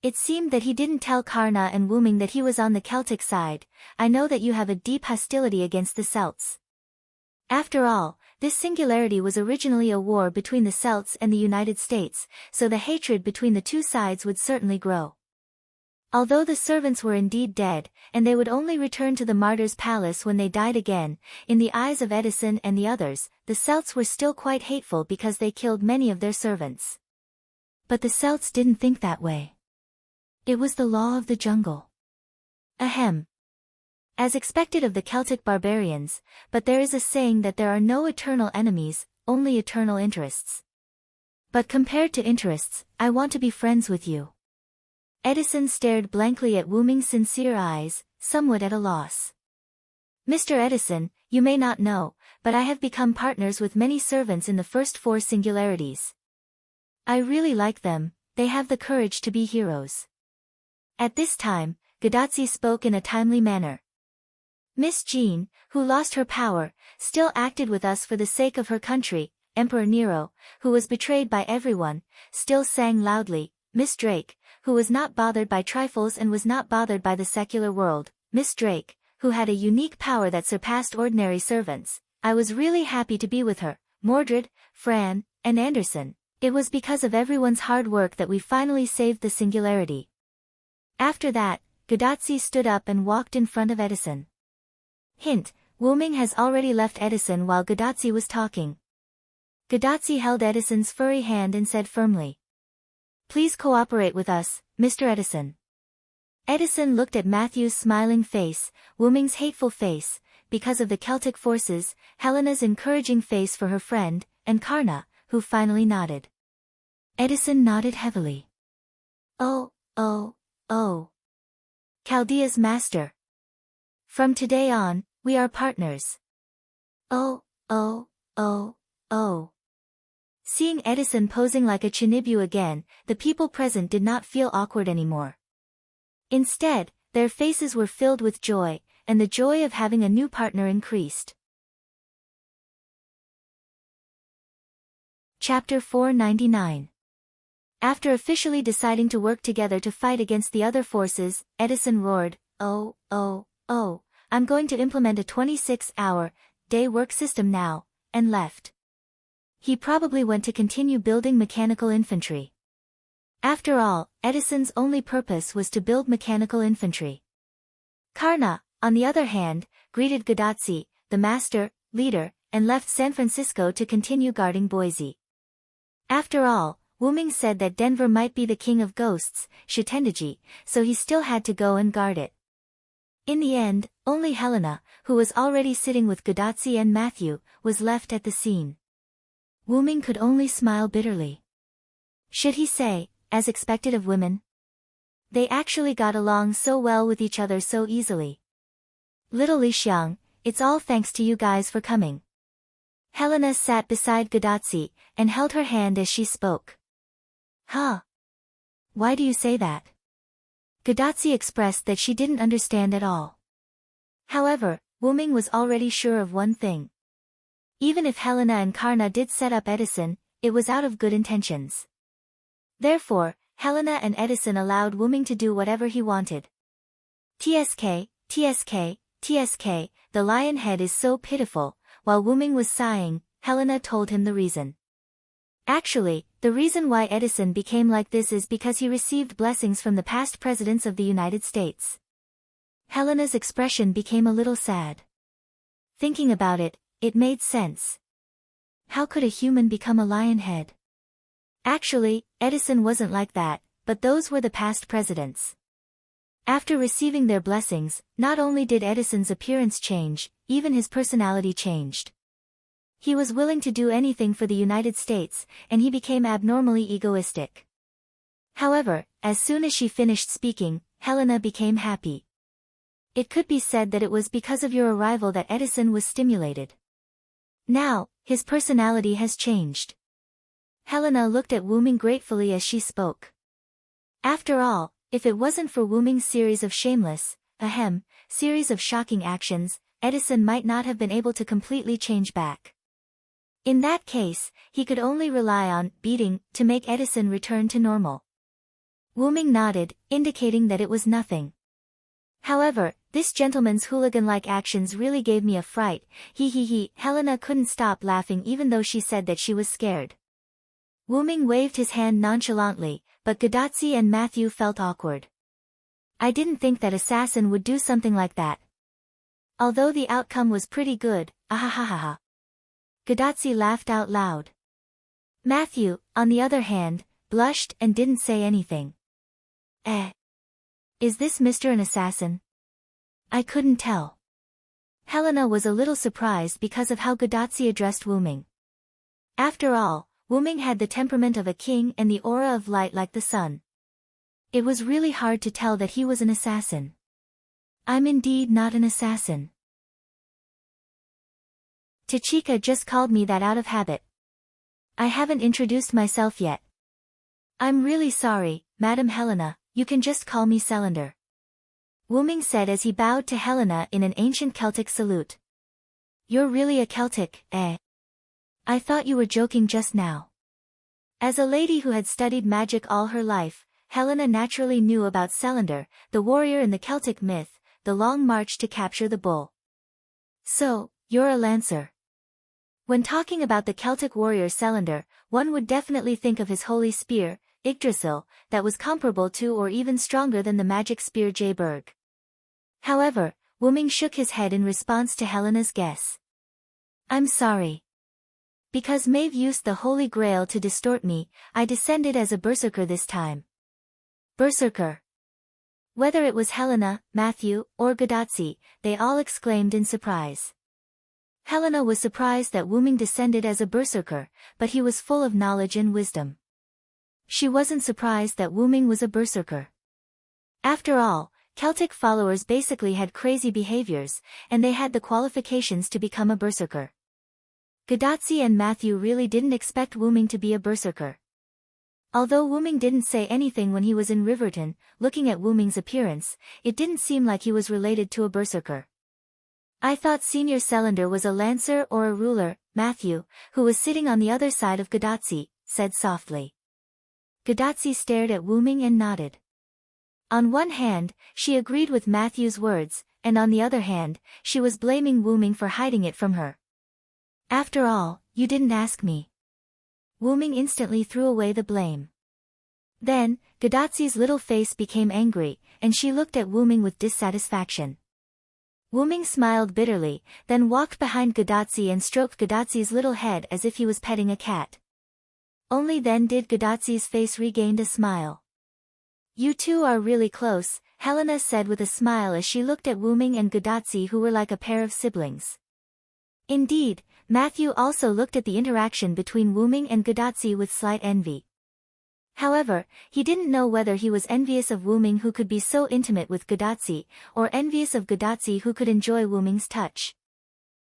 It seemed that he didn't tell Karna and Wu Ming that he was on the Celtic side. I know that you have a deep hostility against the Celts. After all, this singularity was originally a war between the Celts and the United States, so the hatred between the two sides would certainly grow. Although the servants were indeed dead, and they would only return to the martyr's palace when they died again, in the eyes of Edison and the others, the Celts were still quite hateful because they killed many of their servants. But the Celts didn't think that way. It was the law of the jungle. Ahem. As expected of the Celtic barbarians, but there is a saying that there are no eternal enemies, only eternal interests. But compared to interests, I want to be friends with you. Edison stared blankly at Wu Ming's sincere eyes, somewhat at a loss. Mr. Edison, you may not know, but I have become partners with many servants in the first 4 singularities. I really like them, they have the courage to be heroes. At this time, Gadazzi spoke in a timely manner. Miss Jean, who lost her power, still acted with us for the sake of her country. Emperor Nero, who was betrayed by everyone, still sang loudly. Miss Drake, who was not bothered by trifles and was not bothered by the secular world. Miss Drake, who had a unique power that surpassed ordinary servants. I was really happy to be with her. Mordred, Fran, and Anderson. It was because of everyone's hard work that we finally saved the singularity. After that, Gadazzi stood up and walked in front of Edison. Hint, Wu Ming has already left Edison while Gadazzi was talking. Gadazzi held Edison's furry hand and said firmly, "Please cooperate with us, Mr. Edison." Edison looked at Matthew's smiling face, Wu Ming's hateful face, because of the Celtic forces, Helena's encouraging face for her friend, and Karna, who finally nodded. Edison nodded heavily. Oh. Chaldea's master. From today on, we are partners. Oh. Seeing Edison posing like a Chinibu again, the people present did not feel awkward anymore. Instead, their faces were filled with joy, and the joy of having a new partner increased. Chapter 499. After officially deciding to work together to fight against the other forces, Edison roared, "Oh, oh, oh, I'm going to implement a 26-hour-day work system now," and left. He probably went to continue building mechanical infantry. After all, Edison's only purpose was to build mechanical infantry. Karna, on the other hand, greeted Gadotsi, the master, leader, and left San Francisco to continue guarding Boise. After all, Wuming said that Denver might be the king of ghosts, Shitendaji, so he still had to go and guard it. In the end, only Helena, who was already sitting with Gadotsi and Matthew, was left at the scene. Wuming could only smile bitterly. Should he say, as expected of women? They actually got along so well with each other so easily. Little Li Xiang, it's all thanks to you guys for coming. Helena sat beside Gadotsi, and held her hand as she spoke. Huh? Why do you say that? Gadotsi expressed that she didn't understand at all. However, Wuming was already sure of one thing. Even if Helena and Karna did set up Edison, it was out of good intentions. Therefore, Helena and Edison allowed Wuming to do whatever he wanted. "TSK, TSK, TSK, the lion head is so pitiful." While Wuming was sighing, Helena told him the reason. Actually, the reason why Edison became like this is because he received blessings from the past presidents of the United States. Helena's expression became a little sad. Thinking about it, it made sense. How could a human become a lion head? Actually, Edison wasn't like that, but those were the past presidents. After receiving their blessings, not only did Edison's appearance change, even his personality changed. He was willing to do anything for the United States, and he became abnormally egoistic. However, as soon as she finished speaking, Helena became happy. It could be said that it was because of your arrival that Edison was stimulated. Now, his personality has changed. Helena looked at Wuming gratefully as she spoke. After all, if it wasn't for Wuming's series of series of shocking actions, Edison might not have been able to completely change back. In that case, he could only rely on beating to make Edison return to normal. Wuming nodded, indicating that it was nothing. However, this gentleman's hooligan-like actions really gave me a fright, he. Helena couldn't stop laughing even though she said that she was scared. Wuming waved his hand nonchalantly, but Gadotsi and Matthew felt awkward. I didn't think that assassin would do something like that. Although the outcome was pretty good, ahahaha. Gadotsi laughed out loud. Matthew, on the other hand, blushed and didn't say anything. Is this Mr. an assassin? I couldn't tell. Helena was a little surprised because of how Gadotsi addressed Wuming. After all, Wuming had the temperament of a king and the aura of light like the sun. It was really hard to tell that he was an assassin. I'm indeed not an assassin. Tachika just called me that out of habit. I haven't introduced myself yet. I'm really sorry, Madam Helena, you can just call me Celander. Wuming said as he bowed to Helena in an ancient Celtic salute. You're really a Celtic, eh? I thought you were joking just now. As a lady who had studied magic all her life, Helena naturally knew about Celander, the warrior in the Celtic myth, the long march to capture the bull. So, you're a lancer. When talking about the Celtic warrior Celander, one would definitely think of his holy spear, Yggdrasil, that was comparable to or even stronger than the magic spear Jayberg. However, Wuming shook his head in response to Helena's guess. I'm sorry. Because Maeve used the Holy Grail to distort me, I descended as a berserker this time. Berserker. Whether it was Helena, Matthew, or Gadotsi, they all exclaimed in surprise. Helena was surprised that Wuming descended as a berserker, but he was full of knowledge and wisdom. She wasn't surprised that Wuming was a berserker. After all, Celtic followers basically had crazy behaviors, and they had the qualifications to become a berserker. Gadazi and Matthew really didn't expect Wuming to be a berserker. Although Wuming didn't say anything when he was in Riverton, looking at Wuming's appearance, it didn't seem like he was related to a berserker. I thought Senior Celander was a lancer or a ruler, Matthew, who was sitting on the other side of Gadazi, said softly. Gadazi stared at Wuming and nodded. On one hand, she agreed with Matthew's words, and on the other hand, she was blaming Wuming for hiding it from her. After all, you didn't ask me. Wuming instantly threw away the blame. Then, Gadazi's little face became angry, and she looked at Wuming with dissatisfaction. Wuming smiled bitterly, then walked behind Gadazi and stroked Gadazi's little head as if he was petting a cat. Only then did Gadazi's face regain a smile. You two are really close, Helena said with a smile as she looked at Wuming and Gadazi, who were like a pair of siblings. Indeed, Matthew also looked at the interaction between Wuming and Gadazi with slight envy. However, he didn't know whether he was envious of Wuming, who could be so intimate with Gadazi, or envious of Gadazi, who could enjoy Wuming's touch.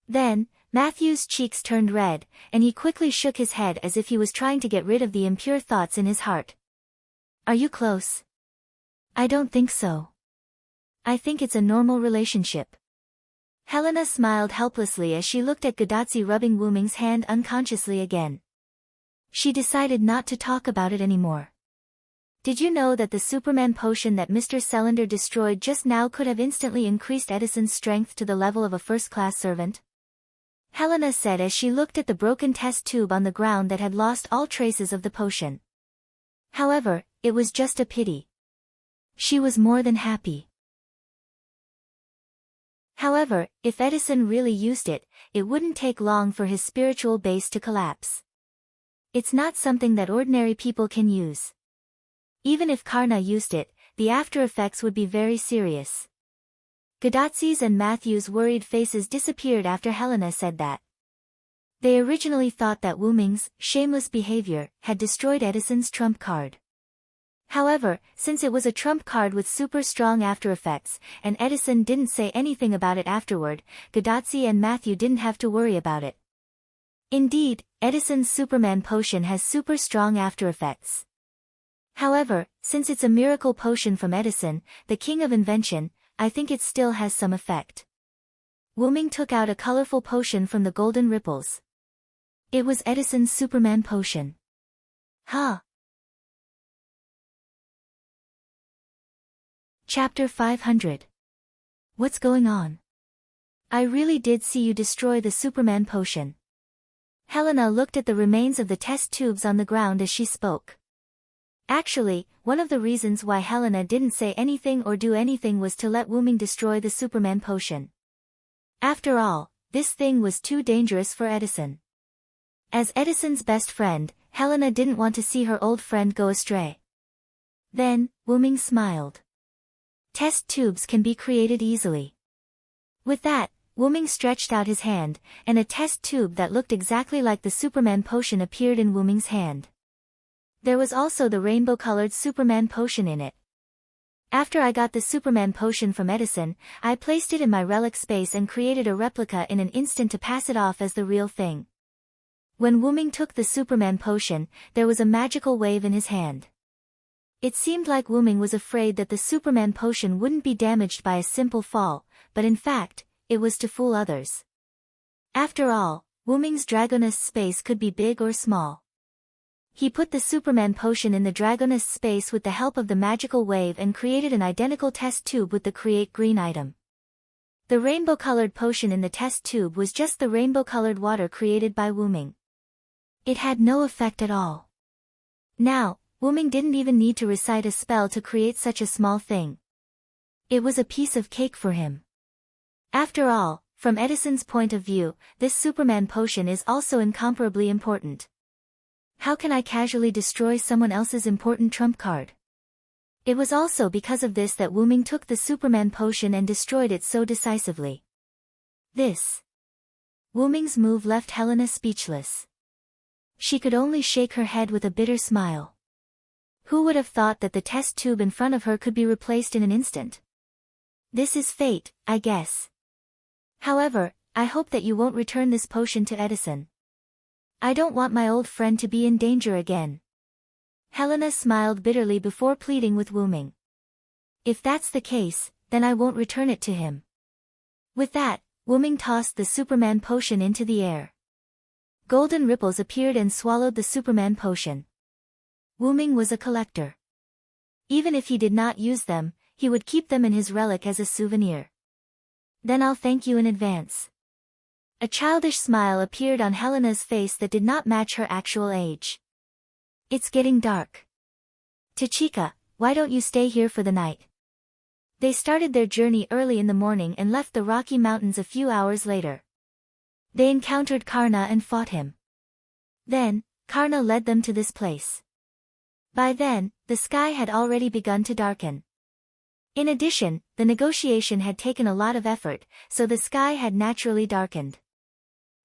Then, Matthew's cheeks turned red, and he quickly shook his head as if he was trying to get rid of the impure thoughts in his heart. Are you close? I don't think so. I think it's a normal relationship. Helena smiled helplessly as she looked at Gadazi rubbing Wuming's hand unconsciously again. She decided not to talk about it anymore. Did you know that the Superman potion that Mr. Celander destroyed just now could have instantly increased Edison's strength to the level of a first-class servant? Helena said as she looked at the broken test tube on the ground that had lost all traces of the potion. However, it was just a pity. She was more than happy. However, if Edison really used it, it wouldn't take long for his spiritual base to collapse. It's not something that ordinary people can use. Even if Karna used it, the after effects would be very serious. Gadazi's and Matthew's worried faces disappeared after Helena said that. They originally thought that Wuming's shameless behavior had destroyed Edison's trump card. However, since it was a trump card with super strong after effects, and Edison didn't say anything about it afterward, Gadazi and Matthew didn't have to worry about it. Indeed, Edison's Superman potion has super strong after effects. However, since it's a miracle potion from Edison, the king of invention, I think it still has some effect. Wuming took out a colorful potion from the golden ripples. It was Edison's Superman potion. Huh? Chapter 500. What's going on? I really did see you destroy the Superman potion. Helena looked at the remains of the test tubes on the ground as she spoke. Actually, one of the reasons why Helena didn't say anything or do anything was to let Wuming destroy the Superman potion. After all, this thing was too dangerous for Edison. As Edison's best friend, Helena didn't want to see her old friend go astray. Then, Wuming smiled. Test tubes can be created easily. With that, Wuming stretched out his hand, and a test tube that looked exactly like the Superman potion appeared in Wuming's hand. There was also the rainbow-colored Superman potion in it. After I got the Superman potion from Edison, I placed it in my relic space and created a replica in an instant to pass it off as the real thing. When Wuming took the Superman potion, there was a magical wave in his hand. It seemed like Wuming was afraid that the Superman potion wouldn't be damaged by a simple fall, but in fact, it was to fool others. After all, Wuming's Dragoness space could be big or small. He put the Superman potion in the Dragoness space with the help of the magical wave and created an identical test tube with the Create Green item. The rainbow-colored potion in the test tube was just the rainbow-colored water created by Wuming. It had no effect at all. Now, Wuming didn't even need to recite a spell to create such a small thing. It was a piece of cake for him. After all, from Edison's point of view, this Superman potion is also incomparably important. How can I casually destroy someone else's important trump card? It was also because of this that Wuming took the Superman potion and destroyed it so decisively. Wuming's move left Helena speechless. She could only shake her head with a bitter smile. Who would have thought that the test tube in front of her could be replaced in an instant? This is fate, I guess. However, I hope that you won't return this potion to Edison. I don't want my old friend to be in danger again. Helena smiled bitterly before pleading with Wuming. If that's the case, then I won't return it to him. With that, Wuming tossed the Superman potion into the air. Golden ripples appeared and swallowed the Superman potion. Wuming was a collector. Even if he did not use them, he would keep them in his relic as a souvenir. Then I'll thank you in advance. A childish smile appeared on Helena's face that did not match her actual age. It's getting dark. Tachika, why don't you stay here for the night? They started their journey early in the morning and left the Rocky Mountains a few hours later. They encountered Karna and fought him. Then, Karna led them to this place. By then, the sky had already begun to darken. In addition, the negotiation had taken a lot of effort, so the sky had naturally darkened.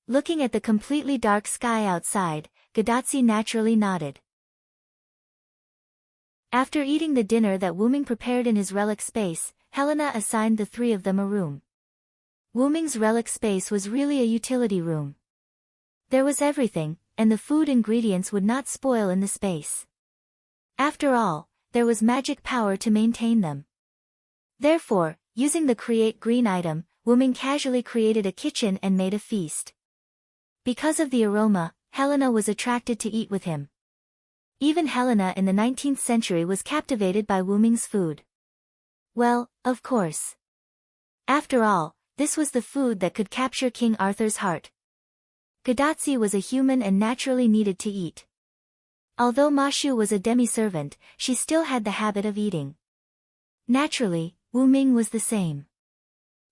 Looking at the completely dark sky outside, Gadatsi naturally nodded. After eating the dinner that Wuming prepared in his relic space, Helena assigned the three of them a room. Wuming's relic space was really a utility room. There was everything, and the food ingredients would not spoil in the space. After all, there was magic power to maintain them. Therefore, using the Create Green item, Wuming casually created a kitchen and made a feast. Because of the aroma, Helena was attracted to eat with him. Even Helena in the 19th century was captivated by Wuming's food. Well, of course. After all, this was the food that could capture King Arthur's heart. Gadatsi was a human and naturally needed to eat. Although Mashu was a demi-servant, she still had the habit of eating. Naturally, Wuming was the same.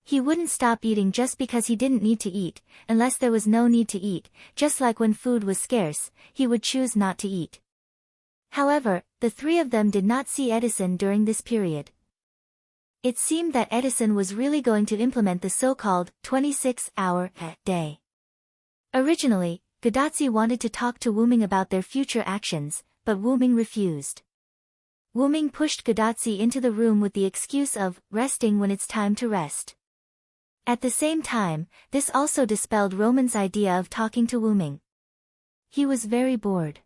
He wouldn't stop eating just because he didn't need to eat, unless there was no need to eat, just like when food was scarce, he would choose not to eat. However, the three of them did not see Edison during this period. It seemed that Edison was really going to implement the so-called 26-hour day. Originally, Gadatsi wanted to talk to Wuming about their future actions, but Wuming refused. Wuming pushed Gadatsi into the room with the excuse of resting when it's time to rest. At the same time, this also dispelled Roman's idea of talking to Wuming. He was very bored.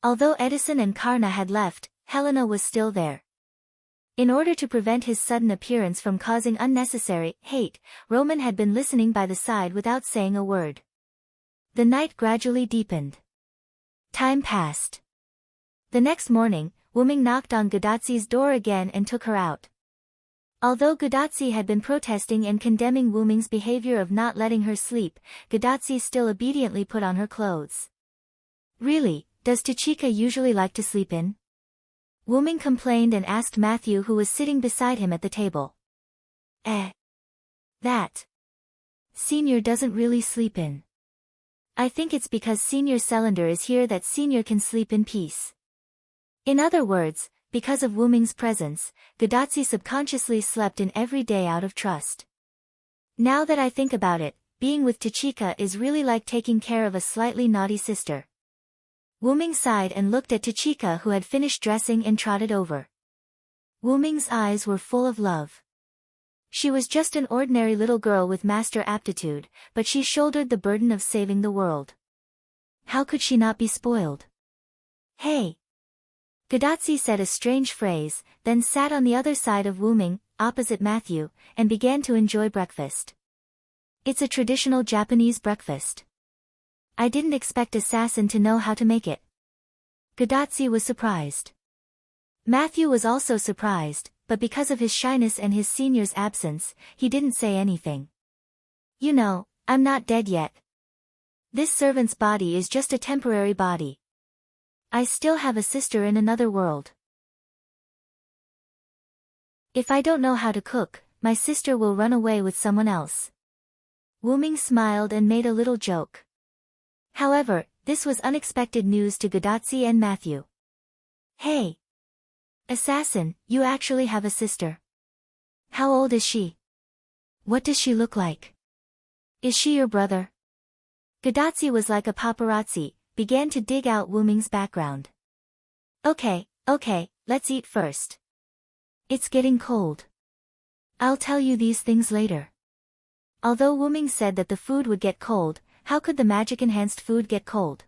Although Edison and Karna had left, Helena was still there. In order to prevent his sudden appearance from causing unnecessary hate, Roman had been listening by the side without saying a word. The night gradually deepened. Time passed. The next morning, Wuming knocked on Gadatsi's door again and took her out. Although Gadatsi had been protesting and condemning Wuming's behavior of not letting her sleep, Gadatsi still obediently put on her clothes. Really, does Tachika usually like to sleep in? Wuming complained and asked Matthew, who was sitting beside him at the table. That Senior doesn't really sleep in. I think it's because Senior Cylinder is here that Senior can sleep in peace. In other words, because of Wuming's presence, Gadatsi subconsciously slept in every day out of trust. Now that I think about it, being with Tachika is really like taking care of a slightly naughty sister. Wuming sighed and looked at Tachika, who had finished dressing and trotted over. Wuming's eyes were full of love. She was just an ordinary little girl with master aptitude, but she shouldered the burden of saving the world. How could she not be spoiled? Hey! Gadatsi said a strange phrase, then sat on the other side of Wuming, opposite Matthew, and began to enjoy breakfast. It's a traditional Japanese breakfast. I didn't expect Assassin to know how to make it. Gadatsi was surprised. Matthew was also surprised, but because of his shyness and his senior's absence, he didn't say anything. You know, I'm not dead yet. This servant's body is just a temporary body. I still have a sister in another world. If I don't know how to cook, my sister will run away with someone else. Wuming smiled and made a little joke. However, this was unexpected news to Gadatsi and Matthew. Hey! Assassin, you actually have a sister. How old is she? What does she look like? Is she your brother? Gadatsi was like a paparazzi, began to dig out Wuming's background. Okay, let's eat first. It's getting cold. I'll tell you these things later. Although Wuming said that the food would get cold, how could the magic-enhanced food get cold?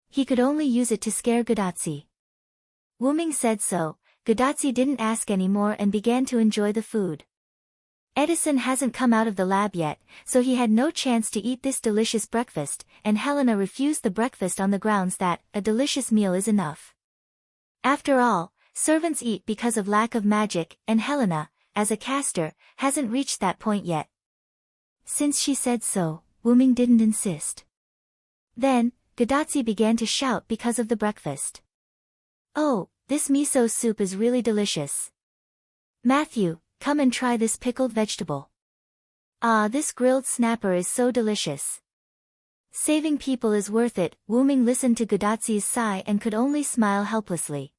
He could only use it to scare Godatsi. Wuming said so. Godatsi didn't ask anymore and began to enjoy the food. Edison hasn't come out of the lab yet, so he had no chance to eat this delicious breakfast, and Helena refused the breakfast on the grounds that a delicious meal is enough. After all, servants eat because of lack of magic, and Helena, as a caster, hasn't reached that point yet. Since she said so, Wuming didn't insist. Then, Godatsi began to shout because of the breakfast. "Oh, this miso soup is really delicious. Matthew, come and try this pickled vegetable. Ah, this grilled snapper is so delicious. Saving people is worth it." Wuming listened to Godatsi's sigh and could only smile helplessly.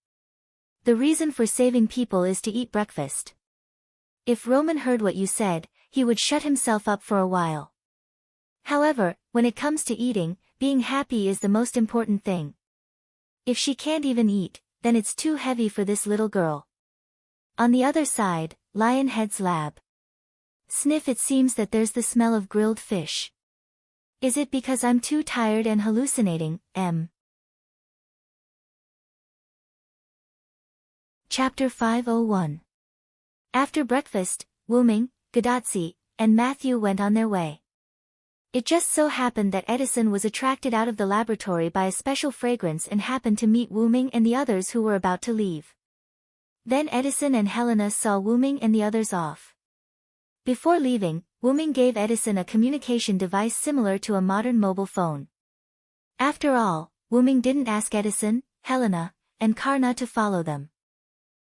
The reason for saving people is to eat breakfast. If Roman heard what you said, he would shut himself up for a while. However, when it comes to eating, being happy is the most important thing. If she can't even eat, then it's too heavy for this little girl. On the other side, Lionhead's lab. Sniff, it seems that there's the smell of grilled fish. Is it because I'm too tired and hallucinating, M? Chapter 501. After breakfast, Wuming, Godatsi, and Matthew went on their way. It just so happened that Edison was attracted out of the laboratory by a special fragrance and happened to meet Wuming and the others who were about to leave. Then Edison and Helena saw Wuming and the others off. Before leaving, Wuming gave Edison a communication device similar to a modern mobile phone. After all, Wuming didn't ask Edison, Helena, and Karna to follow them.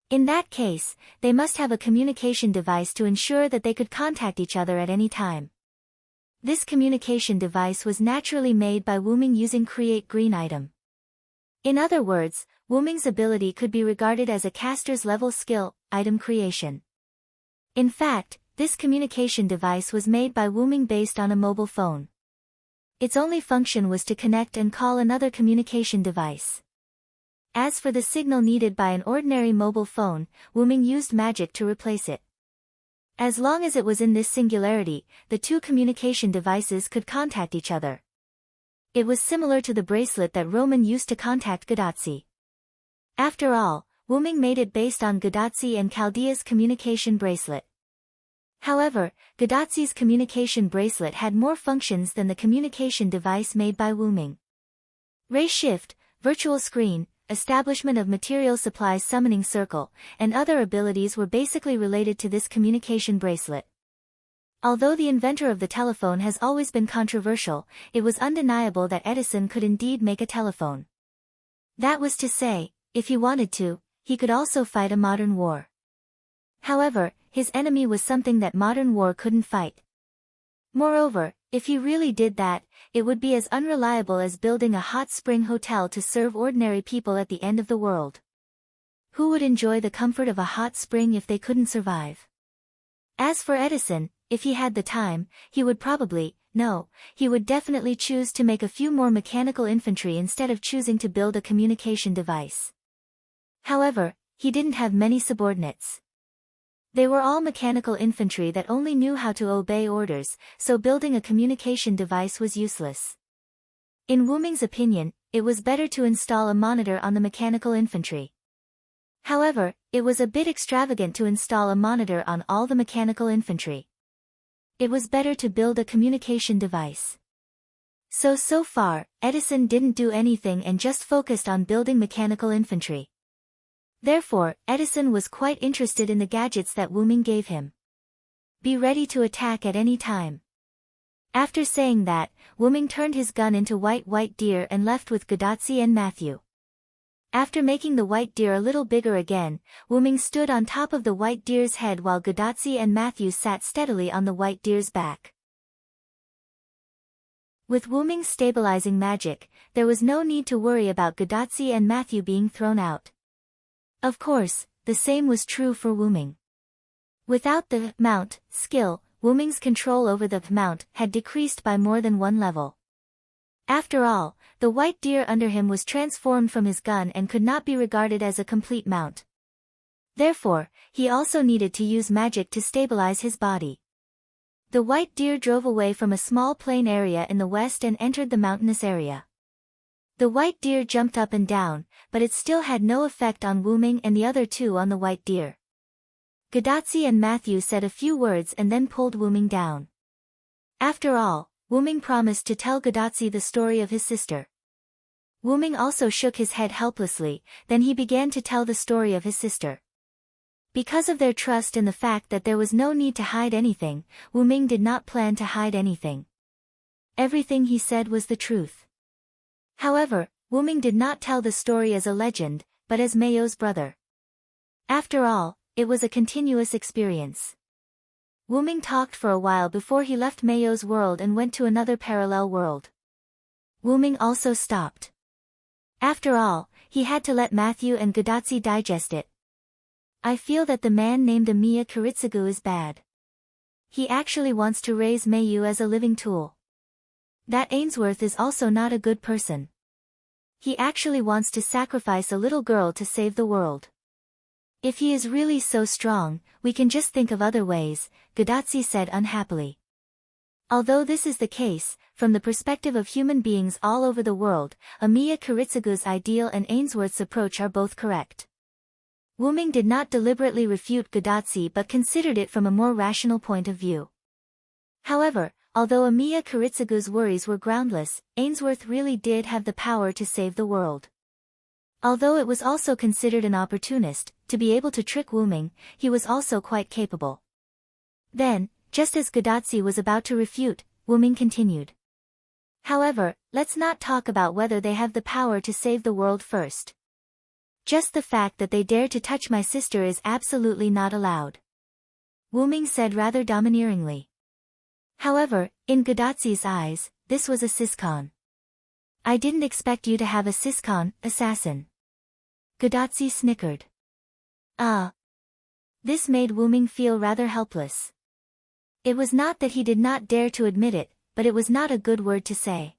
In that case, they must have a communication device to ensure that they could contact each other at any time. This communication device was naturally made by Wuming using Create Green item. In other words, Wuming's ability could be regarded as a caster's level skill, item creation. In fact, this communication device was made by Wuming based on a mobile phone. Its only function was to connect and call another communication device. As for the signal needed by an ordinary mobile phone, Wuming used magic to replace it. As long as it was in this singularity, the two communication devices could contact each other. It was similar to the bracelet that Roman used to contact Godatsi. After all, Wuming made it based on Godatsi and Chaldea's communication bracelet. However, Godatsi's communication bracelet had more functions than the communication device made by Wuming. Ray shift, virtual screen, establishment of material supplies, summoning circle, and other abilities were basically related to this communication bracelet. Although the inventor of the telephone has always been controversial, it was undeniable that Edison could indeed make a telephone. That was to say, if he wanted to, he could also fight a modern war. However, his enemy was something that modern war couldn't fight. Moreover, if he really did that, it would be as unreliable as building a hot spring hotel to serve ordinary people at the end of the world. Who would enjoy the comfort of a hot spring if they couldn't survive? As for Edison, if he had the time, he would he would definitely choose to make a few more mechanical infantry instead of choosing to build a communication device. However, he didn't have many subordinates. They were all mechanical infantry that only knew how to obey orders, so building a communication device was useless. In Wuming's opinion, it was better to install a monitor on the mechanical infantry. However, it was a bit extravagant to install a monitor on all the mechanical infantry. It was better to build a communication device. So far, Edison didn't do anything and just focused on building mechanical infantry. Therefore, Edison was quite interested in the gadgets that Wuming gave him. Be ready to attack at any time. After saying that, Wuming turned his gun into white deer and left with Godatsi and Matthew. After making the white deer a little bigger again, Wuming stood on top of the white deer's head while Godatsi and Matthew sat steadily on the white deer's back. With Wuming's stabilizing magic, there was no need to worry about Godatsi and Matthew being thrown out. Of course, the same was true for Wuming. Without the mount skill, Wuming's control over the mount had decreased by more than one level. After all, the white deer under him was transformed from his gun and could not be regarded as a complete mount. Therefore, he also needed to use magic to stabilize his body. The white deer drove away from a small plain area in the west and entered the mountainous area. The white deer jumped up and down, but it still had no effect on Wuming and the other two on the white deer. Gadotsi and Matthew said a few words and then pulled Wuming down. After all, Wuming promised to tell Gadotsi the story of his sister. Wuming also shook his head helplessly, then he began to tell the story of his sister. Because of their trust and the fact that there was no need to hide anything, Wuming did not plan to hide anything. Everything he said was the truth. However, Wuming did not tell the story as a legend, but as Mayo's brother. After all, it was a continuous experience. Wuming talked for a while before he left Mayo's world and went to another parallel world. Wuming also stopped. After all, he had to let Matthew and Gadotsi digest it. I feel that the man named Amiya Kiritsugu is bad. He actually wants to raise Mayu as a living tool. That Ainsworth is also not a good person. He actually wants to sacrifice a little girl to save the world. If he is really so strong, we can just think of other ways, Gadotsi said unhappily. Although this is the case, from the perspective of human beings all over the world, Amiya Kiritsugu's ideal and Ainsworth's approach are both correct. Wuming did not deliberately refute Gadotsi but considered it from a more rational point of view. However, although Amiya Kiritsugu's worries were groundless, Ainsworth really did have the power to save the world. Although it was also considered an opportunist, to be able to trick Wuming, he was also quite capable. Then, just as Gadotsi was about to refute, Wuming continued. However, let's not talk about whether they have the power to save the world first. Just the fact that they dare to touch my sister is absolutely not allowed. Wuming said rather domineeringly. However, in Gadotsi's eyes, this was a siscon. I didn't expect you to have a siscon, assassin. Gadotsi snickered. This made Wuming feel rather helpless. It was not that he did not dare to admit it, but it was not a good word to say.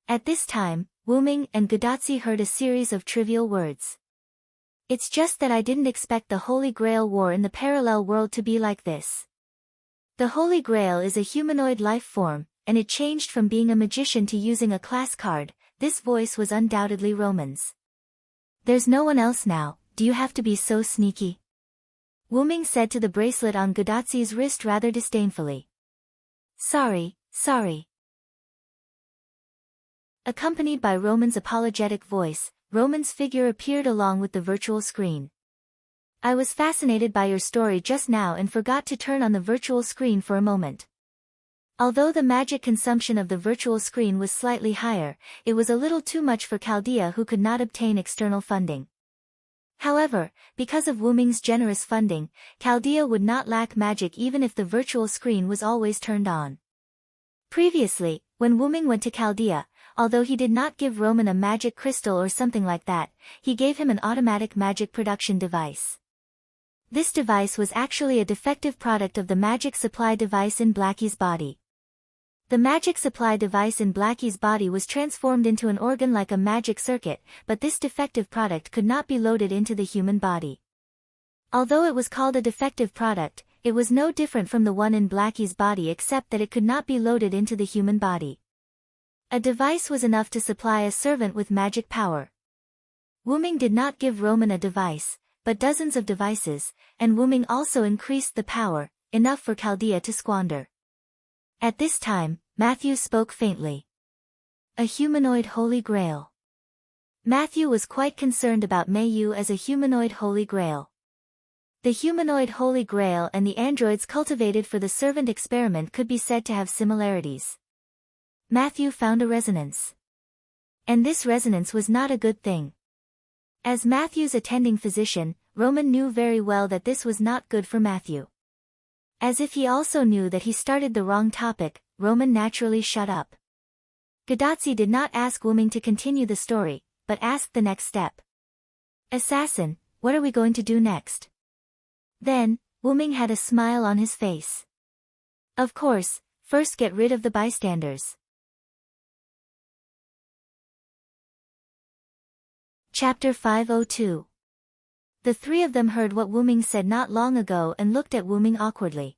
At this time, Wuming and Gadotsi heard a series of trivial words. It's just that I didn't expect the Holy Grail war in the parallel world to be like this. The Holy Grail is a humanoid life form, and it changed from being a magician to using a class card. This voice was undoubtedly Roman's. There's no one else now, do you have to be so sneaky? Wuming said to the bracelet on Gadotsi's wrist rather disdainfully. Sorry. Accompanied by Roman's apologetic voice, Roman's figure appeared along with the virtual screen. I was fascinated by your story just now and forgot to turn on the virtual screen for a moment. Although the magic consumption of the virtual screen was slightly higher, it was a little too much for Chaldea, who could not obtain external funding. However, because of Wuming's generous funding, Chaldea would not lack magic even if the virtual screen was always turned on. Previously, when Wuming went to Chaldea, although he did not give Roman a magic crystal or something like that, he gave him an automatic magic production device. This device was actually a defective product of the magic supply device in Blackie's body. The magic supply device in Blackie's body was transformed into an organ like a magic circuit, but this defective product could not be loaded into the human body. Although it was called a defective product, it was no different from the one in Blackie's body except that it could not be loaded into the human body. A device was enough to supply a servant with magic power. Wuming did not give Roman a device, but dozens of devices, and Wuming also increased the power, enough for Chaldea to squander. At this time, Matthew spoke faintly. A humanoid Holy Grail. Matthew was quite concerned about Mayu as a humanoid Holy Grail. The humanoid Holy Grail and the androids cultivated for the servant experiment could be said to have similarities. Matthew found a resonance. And this resonance was not a good thing. As Matthew's attending physician, Roman knew very well that this was not good for Matthew. As if he also knew that he started the wrong topic, Roman naturally shut up. Gadotsi did not ask Wuming to continue the story, but asked the next step. Assassin, what are we going to do next? Then, Wuming had a smile on his face. Of course, first get rid of the bystanders. Chapter 502. The three of them heard what Wuming said not long ago and looked at Wuming awkwardly.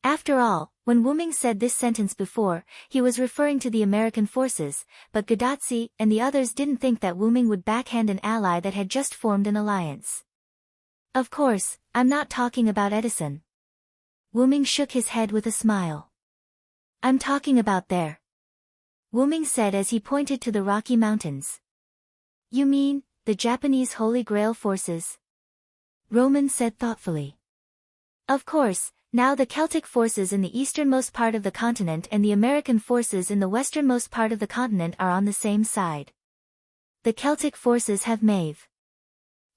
After all, When Wuming said this sentence before, he was referring to the American forces, but Gadotsi and the others didn't think that Wuming would backhand an ally that had just formed an alliance. Of course, I'm not talking about Edison. Wuming shook his head with a smile. I'm talking about there. Wuming said as he pointed to the Rocky Mountains. You mean, the Japanese Holy Grail forces? Roman said thoughtfully. Of course, now the Celtic forces in the easternmost part of the continent and the American forces in the westernmost part of the continent are on the same side. The Celtic forces have Maeve.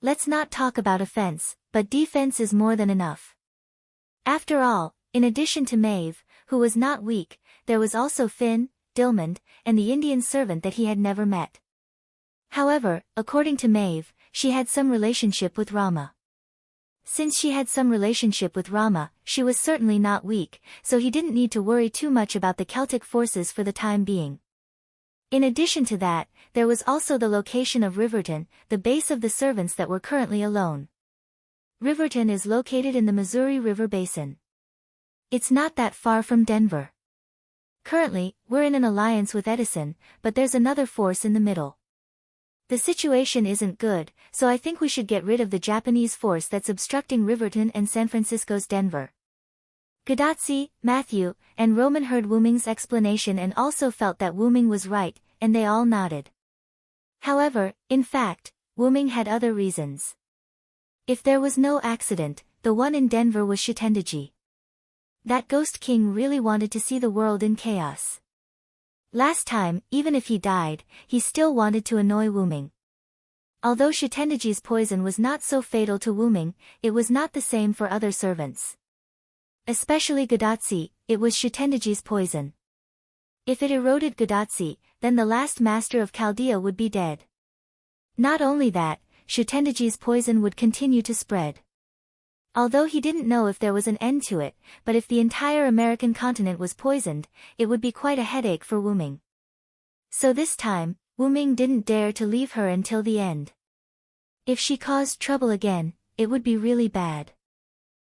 Let's not talk about offense, but defense is more than enough. After all, in addition to Maeve, who was not weak, there was also Finn, Dilmund, and the Indian servant that he had never met. However, according to Maeve, she had some relationship with Rama. Since she had some relationship with Rama, she was certainly not weak, so he didn't need to worry too much about the Celtic forces for the time being. In addition to that, there was also the location of Riverton, the base of the servants that were currently alone. Riverton is located in the Missouri River Basin. It's not that far from Denver. Currently, we're in an alliance with Edison, but there's another force in the middle. The situation isn't good, so I think we should get rid of the Japanese force that's obstructing Riverton and San Francisco's Denver. Gadotsi, Matthew, and Roman heard Wuming's explanation and also felt that Wuming was right, and they all nodded. However, in fact, Wuming had other reasons. If there was no accident, the one in Denver was Shitendaji. That Ghost King really wanted to see the world in chaos. Last time, even if he died, he still wanted to annoy Wuming. Although Shitendaji's poison was not so fatal to Wuming, it was not the same for other servants. Especially Gadotsi, it was Shitendaji's poison. If it eroded Gadotsi, then the last master of Chaldea would be dead. Not only that, Shitendaji's poison would continue to spread. Although he didn't know if there was an end to it, but if the entire American continent was poisoned, it would be quite a headache for Wuming. So this time, Wuming didn't dare to leave her until the end. If she caused trouble again, it would be really bad.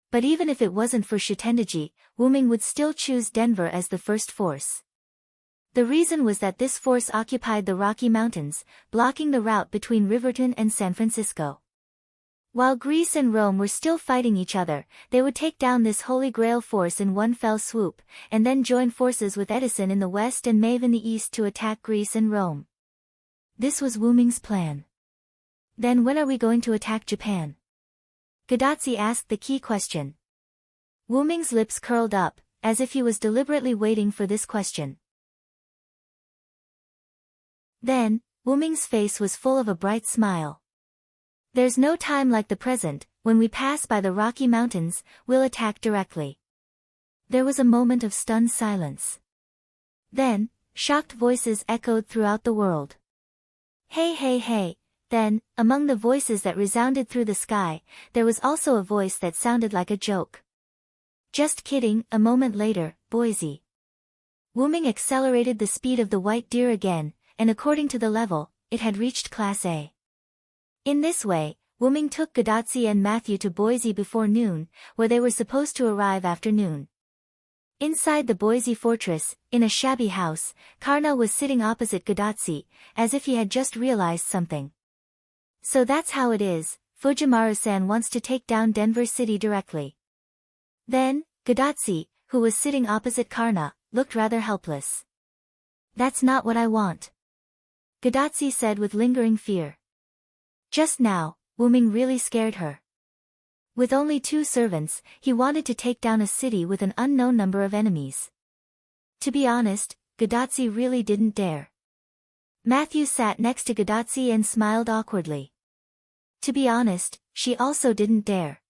But even if it wasn't for Shitendaji, Wuming would still choose Denver as the first force. The reason was that this force occupied the Rocky Mountains, blocking the route between Riverton and San Francisco. While Greece and Rome were still fighting each other, they would take down this Holy Grail force in one fell swoop, and then join forces with Edison in the west and Maeve in the east to attack Greece and Rome. This was Wuming's plan. Then when are we going to attack Japan? Gadotsi asked the key question. Wuming's lips curled up, as if he was deliberately waiting for this question. Then, Wuming's face was full of a bright smile. There's no time like the present, when we pass by the Rocky Mountains, we'll attack directly. There was a moment of stunned silence. Then, shocked voices echoed throughout the world. Hey hey hey, then, among the voices that resounded through the sky, there was also a voice that sounded like a joke. Just kidding, a moment later, Boise. Wuming accelerated the speed of the white deer again, and according to the level, it had reached Class A. In this way, Wuming took Gadotsi and Matthew to Boise before noon, where they were supposed to arrive after noon. Inside the Boise fortress, in a shabby house, Karna was sitting opposite Gadotsi, as if he had just realized something. So that's how it is, Fujimaru-san wants to take down Denver City directly. Then, Gadotsi, who was sitting opposite Karna, looked rather helpless. That's not what I want. Gadotsi said with lingering fear. Just now, Wuming really scared her. With only 2 servants, he wanted to take down a city with an unknown number of enemies. To be honest, Gadotsi really didn't dare. Matthew sat next to Gadotsi and smiled awkwardly. To be honest, she also didn't dare.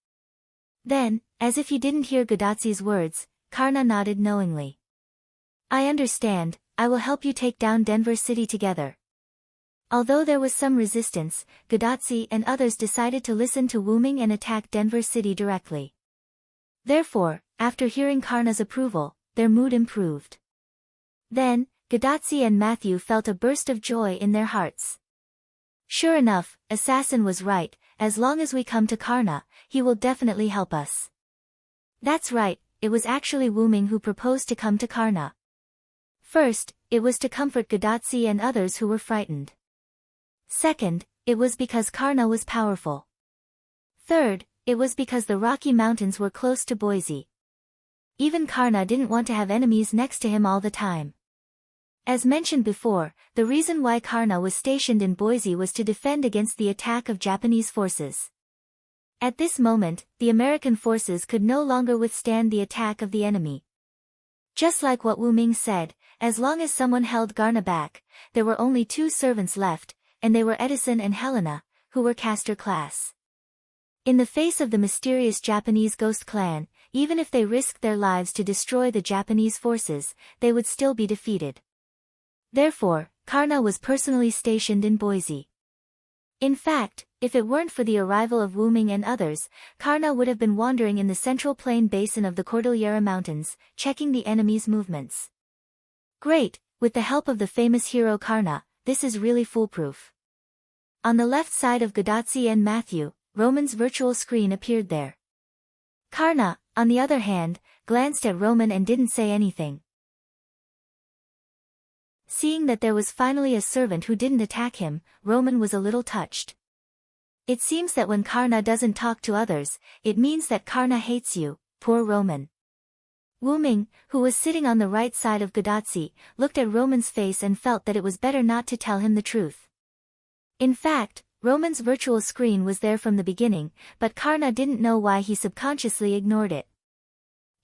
Then, as if he didn't hear Gadotsi's words, Karna nodded knowingly. I understand, I will help you take down Denver City together. Although there was some resistance, Gadotsi and others decided to listen to Wuming and attack Denver City directly. Therefore, after hearing Karna's approval, their mood improved. Then, Gadotsi and Matthew felt a burst of joy in their hearts. Sure enough, Assassin was right, as long as we come to Karna, he will definitely help us. That's right, it was actually Wuming who proposed to come to Karna. First, it was to comfort Gadotsi and others who were frightened. Second, it was because Karna was powerful. Third, it was because the Rocky Mountains were close to Boise. Even Karna didn't want to have enemies next to him all the time. As mentioned before, the reason why Karna was stationed in Boise was to defend against the attack of Japanese forces. At this moment, the American forces could no longer withstand the attack of the enemy. Just like what Wuming said, as long as someone held Karna back, there were only 2 servants left, and they were Edison and Helena, who were caster class. In the face of the mysterious Japanese ghost clan, even if they risked their lives to destroy the Japanese forces, they would still be defeated. Therefore, Karna was personally stationed in Boise. In fact, if it weren't for the arrival of Wuming and others, Karna would have been wandering in the central plain basin of the Cordillera Mountains, checking the enemy's movements. Great, with the help of the famous hero Karna, this is really foolproof. On the left side of Gadotsi and Matthew, Roman's virtual screen appeared there. Karna, on the other hand, glanced at Roman and didn't say anything. Seeing that there was finally a servant who didn't attack him, Roman was a little touched. It seems that when Karna doesn't talk to others, it means that Karna hates you, poor Roman. Wuming, who was sitting on the right side of Gadotsi, looked at Roman's face and felt that it was better not to tell him the truth. In fact, Roman's virtual screen was there from the beginning, but Karna didn't know why he subconsciously ignored it.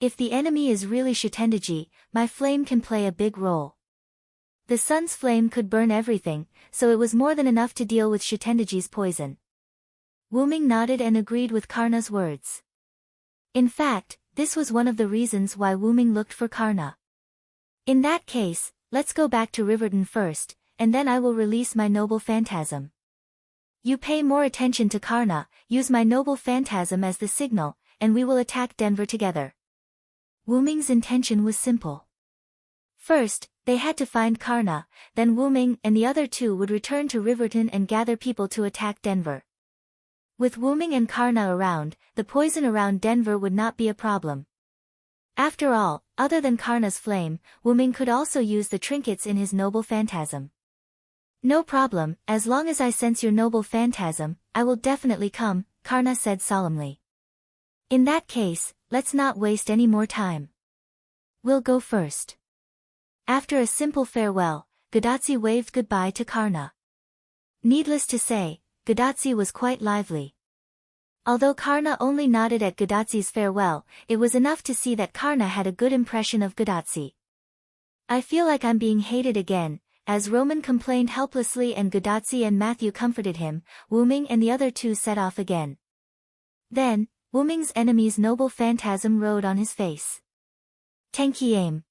If the enemy is really Shitendaji, my flame can play a big role. The sun's flame could burn everything, so it was more than enough to deal with Shitendaji's poison. Wuming nodded and agreed with Karna's words. In fact, this was one of the reasons why Wuming looked for Karna. In that case, let's go back to Riverton first, and then I will release my noble phantasm. You pay more attention to Karna, use my noble phantasm as the signal, and we will attack Denver together. Wuming's intention was simple. First, they had to find Karna, then Wuming and the other 2 would return to Riverton and gather people to attack Denver. With Wuming and Karna around, the poison around Denver would not be a problem. After all, other than Karna's flame, Wuming could also use the trinkets in his noble phantasm. No problem, as long as I sense your noble phantasm, I will definitely come, Karna said solemnly. In that case, let's not waste any more time. We'll go first. After a simple farewell, Gadotsi waved goodbye to Karna. Needless to say, Gadotsi was quite lively. Although Karna only nodded at Gadotsi's farewell, it was enough to see that Karna had a good impression of Gadotsi. I feel like I'm being hated again, as Roman complained helplessly and Gadotsi and Matthew comforted him, Wuming and the other 2 set off again. Then, Wuming's enemy's noble phantasm rode on his face. Tenki aim.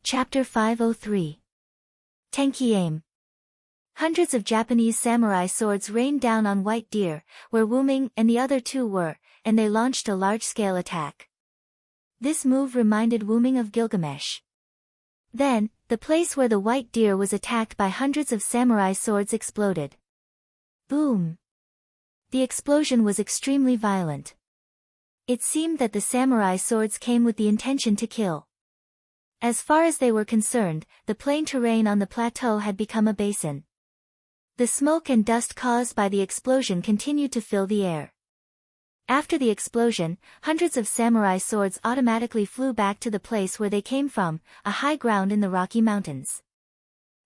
Chapter 503. Tenki aim. Hundreds of Japanese samurai swords rained down on White Deer, where Wuming and the other 2 were, and they launched a large-scale attack. This move reminded Wuming of Gilgamesh. Then, the place where the White Deer was attacked by hundreds of samurai swords exploded. Boom! The explosion was extremely violent. It seemed that the samurai swords came with the intention to kill. As far as they were concerned, the plain terrain on the plateau had become a basin. The smoke and dust caused by the explosion continued to fill the air. After the explosion, hundreds of samurai swords automatically flew back to the place where they came from, a high ground in the Rocky Mountains.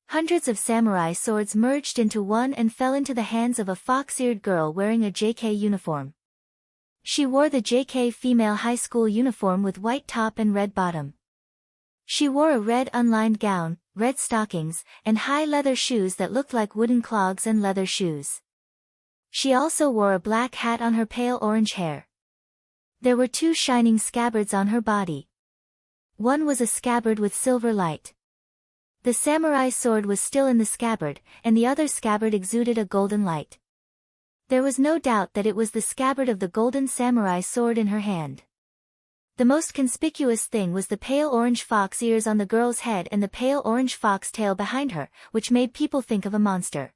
Hundreds of samurai swords merged into one and fell into the hands of a fox-eared girl wearing a JK uniform. She wore the JK female high school uniform with white top and red bottom. She wore a red unlined gown, red stockings, and high leather shoes that looked like wooden clogs and leather shoes. She also wore a black hat on her pale orange hair. There were 2 shining scabbards on her body. One was a scabbard with silver light. The samurai sword was still in the scabbard, and the other scabbard exuded a golden light. There was no doubt that it was the scabbard of the golden samurai sword in her hand. The most conspicuous thing was the pale orange fox ears on the girl's head and the pale orange fox tail behind her, which made people think of a monster.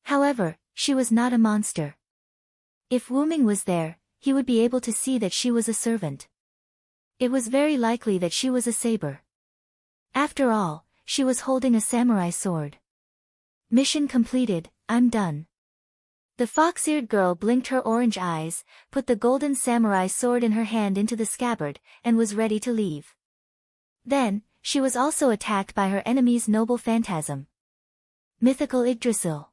However, she was not a monster. If Wuming was there, he would be able to see that she was a servant. It was very likely that she was a saber. After all, she was holding a samurai sword. Mission completed, I'm done. The fox-eared girl blinked her orange eyes, put the golden samurai sword in her hand into the scabbard, and was ready to leave. Then, she was also attacked by her enemy's noble phantasm. Mythical Yggdrasil.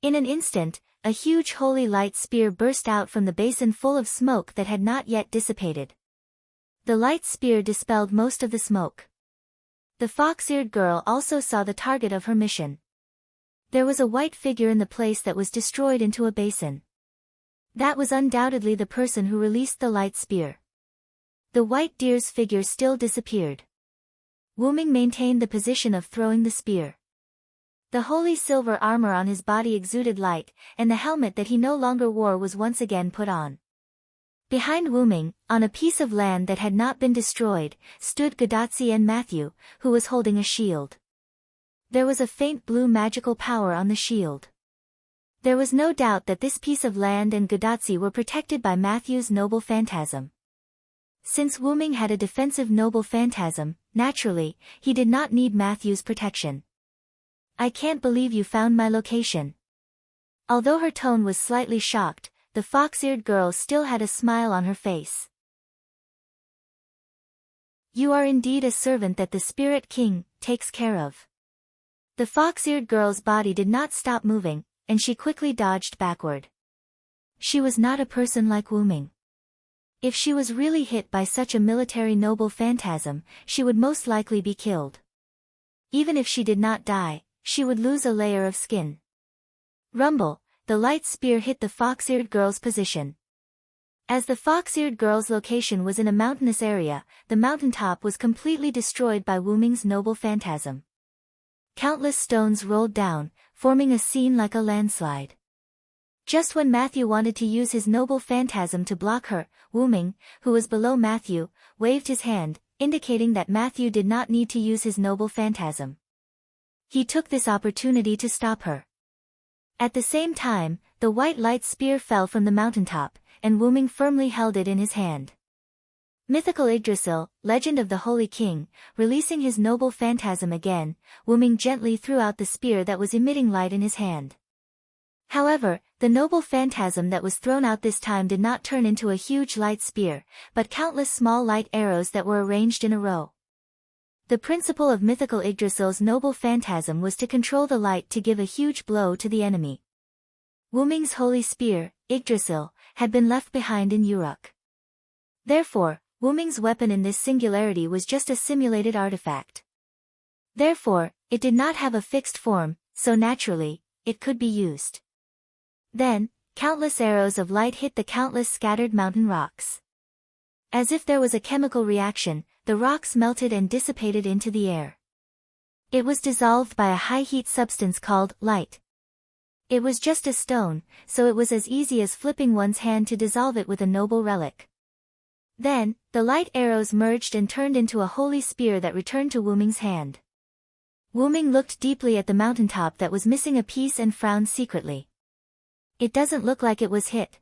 In an instant, a huge holy light spear burst out from the basin full of smoke that had not yet dissipated. The light spear dispelled most of the smoke. The fox-eared girl also saw the target of her mission. There was a white figure in the place that was destroyed into a basin. That was undoubtedly the person who released the light spear. The white deer's figure still disappeared. Wuming maintained the position of throwing the spear. The holy silver armor on his body exuded light, and the helmet that he no longer wore was once again put on. Behind Wuming, on a piece of land that had not been destroyed, stood Gadatsi and Matthew, who was holding a shield. There was a faint blue magical power on the shield. There was no doubt that this piece of land and Gadatsi were protected by Matthew's noble phantasm. Since Wuming had a defensive noble phantasm, naturally, he did not need Matthew's protection. I can't believe you found my location. Although her tone was slightly shocked, the fox-eared girl still had a smile on her face. You are indeed a servant that the Spirit King takes care of. The fox-eared girl's body did not stop moving, and she quickly dodged backward. She was not a person like Wuming. If she was really hit by such a military noble phantasm, she would most likely be killed. Even if she did not die, she would lose a layer of skin. Rumble, the light spear hit the fox-eared girl's position. As the fox-eared girl's location was in a mountainous area, the mountaintop was completely destroyed by Wuming's noble phantasm. Countless stones rolled down, forming a scene like a landslide. Just when Matthew wanted to use his noble phantasm to block her, Wuming, who was below Matthew, waved his hand, indicating that Matthew did not need to use his noble phantasm. He took this opportunity to stop her. At the same time, the white light spear fell from the mountaintop, and Wuming firmly held it in his hand. Mythical Yggdrasil, legend of the Holy King, releasing his noble phantasm again, Wuming gently threw out the spear that was emitting light in his hand. However, the noble phantasm that was thrown out this time did not turn into a huge light spear, but countless small light arrows that were arranged in a row. The principle of mythical Yggdrasil's noble phantasm was to control the light to give a huge blow to the enemy. Wuming's holy spear, Yggdrasil, had been left behind in Uruk. Therefore, Wuming's weapon in this singularity was just a simulated artifact. Therefore, it did not have a fixed form, so naturally, it could be used. Then, countless arrows of light hit the countless scattered mountain rocks. As if there was a chemical reaction, the rocks melted and dissipated into the air. It was dissolved by a high-heat substance called light. It was just a stone, so it was as easy as flipping one's hand to dissolve it with a noble relic. Then, the light arrows merged and turned into a holy spear that returned to Wuming's hand. Wuming looked deeply at the mountaintop that was missing a piece and frowned secretly. It doesn't look like it was hit.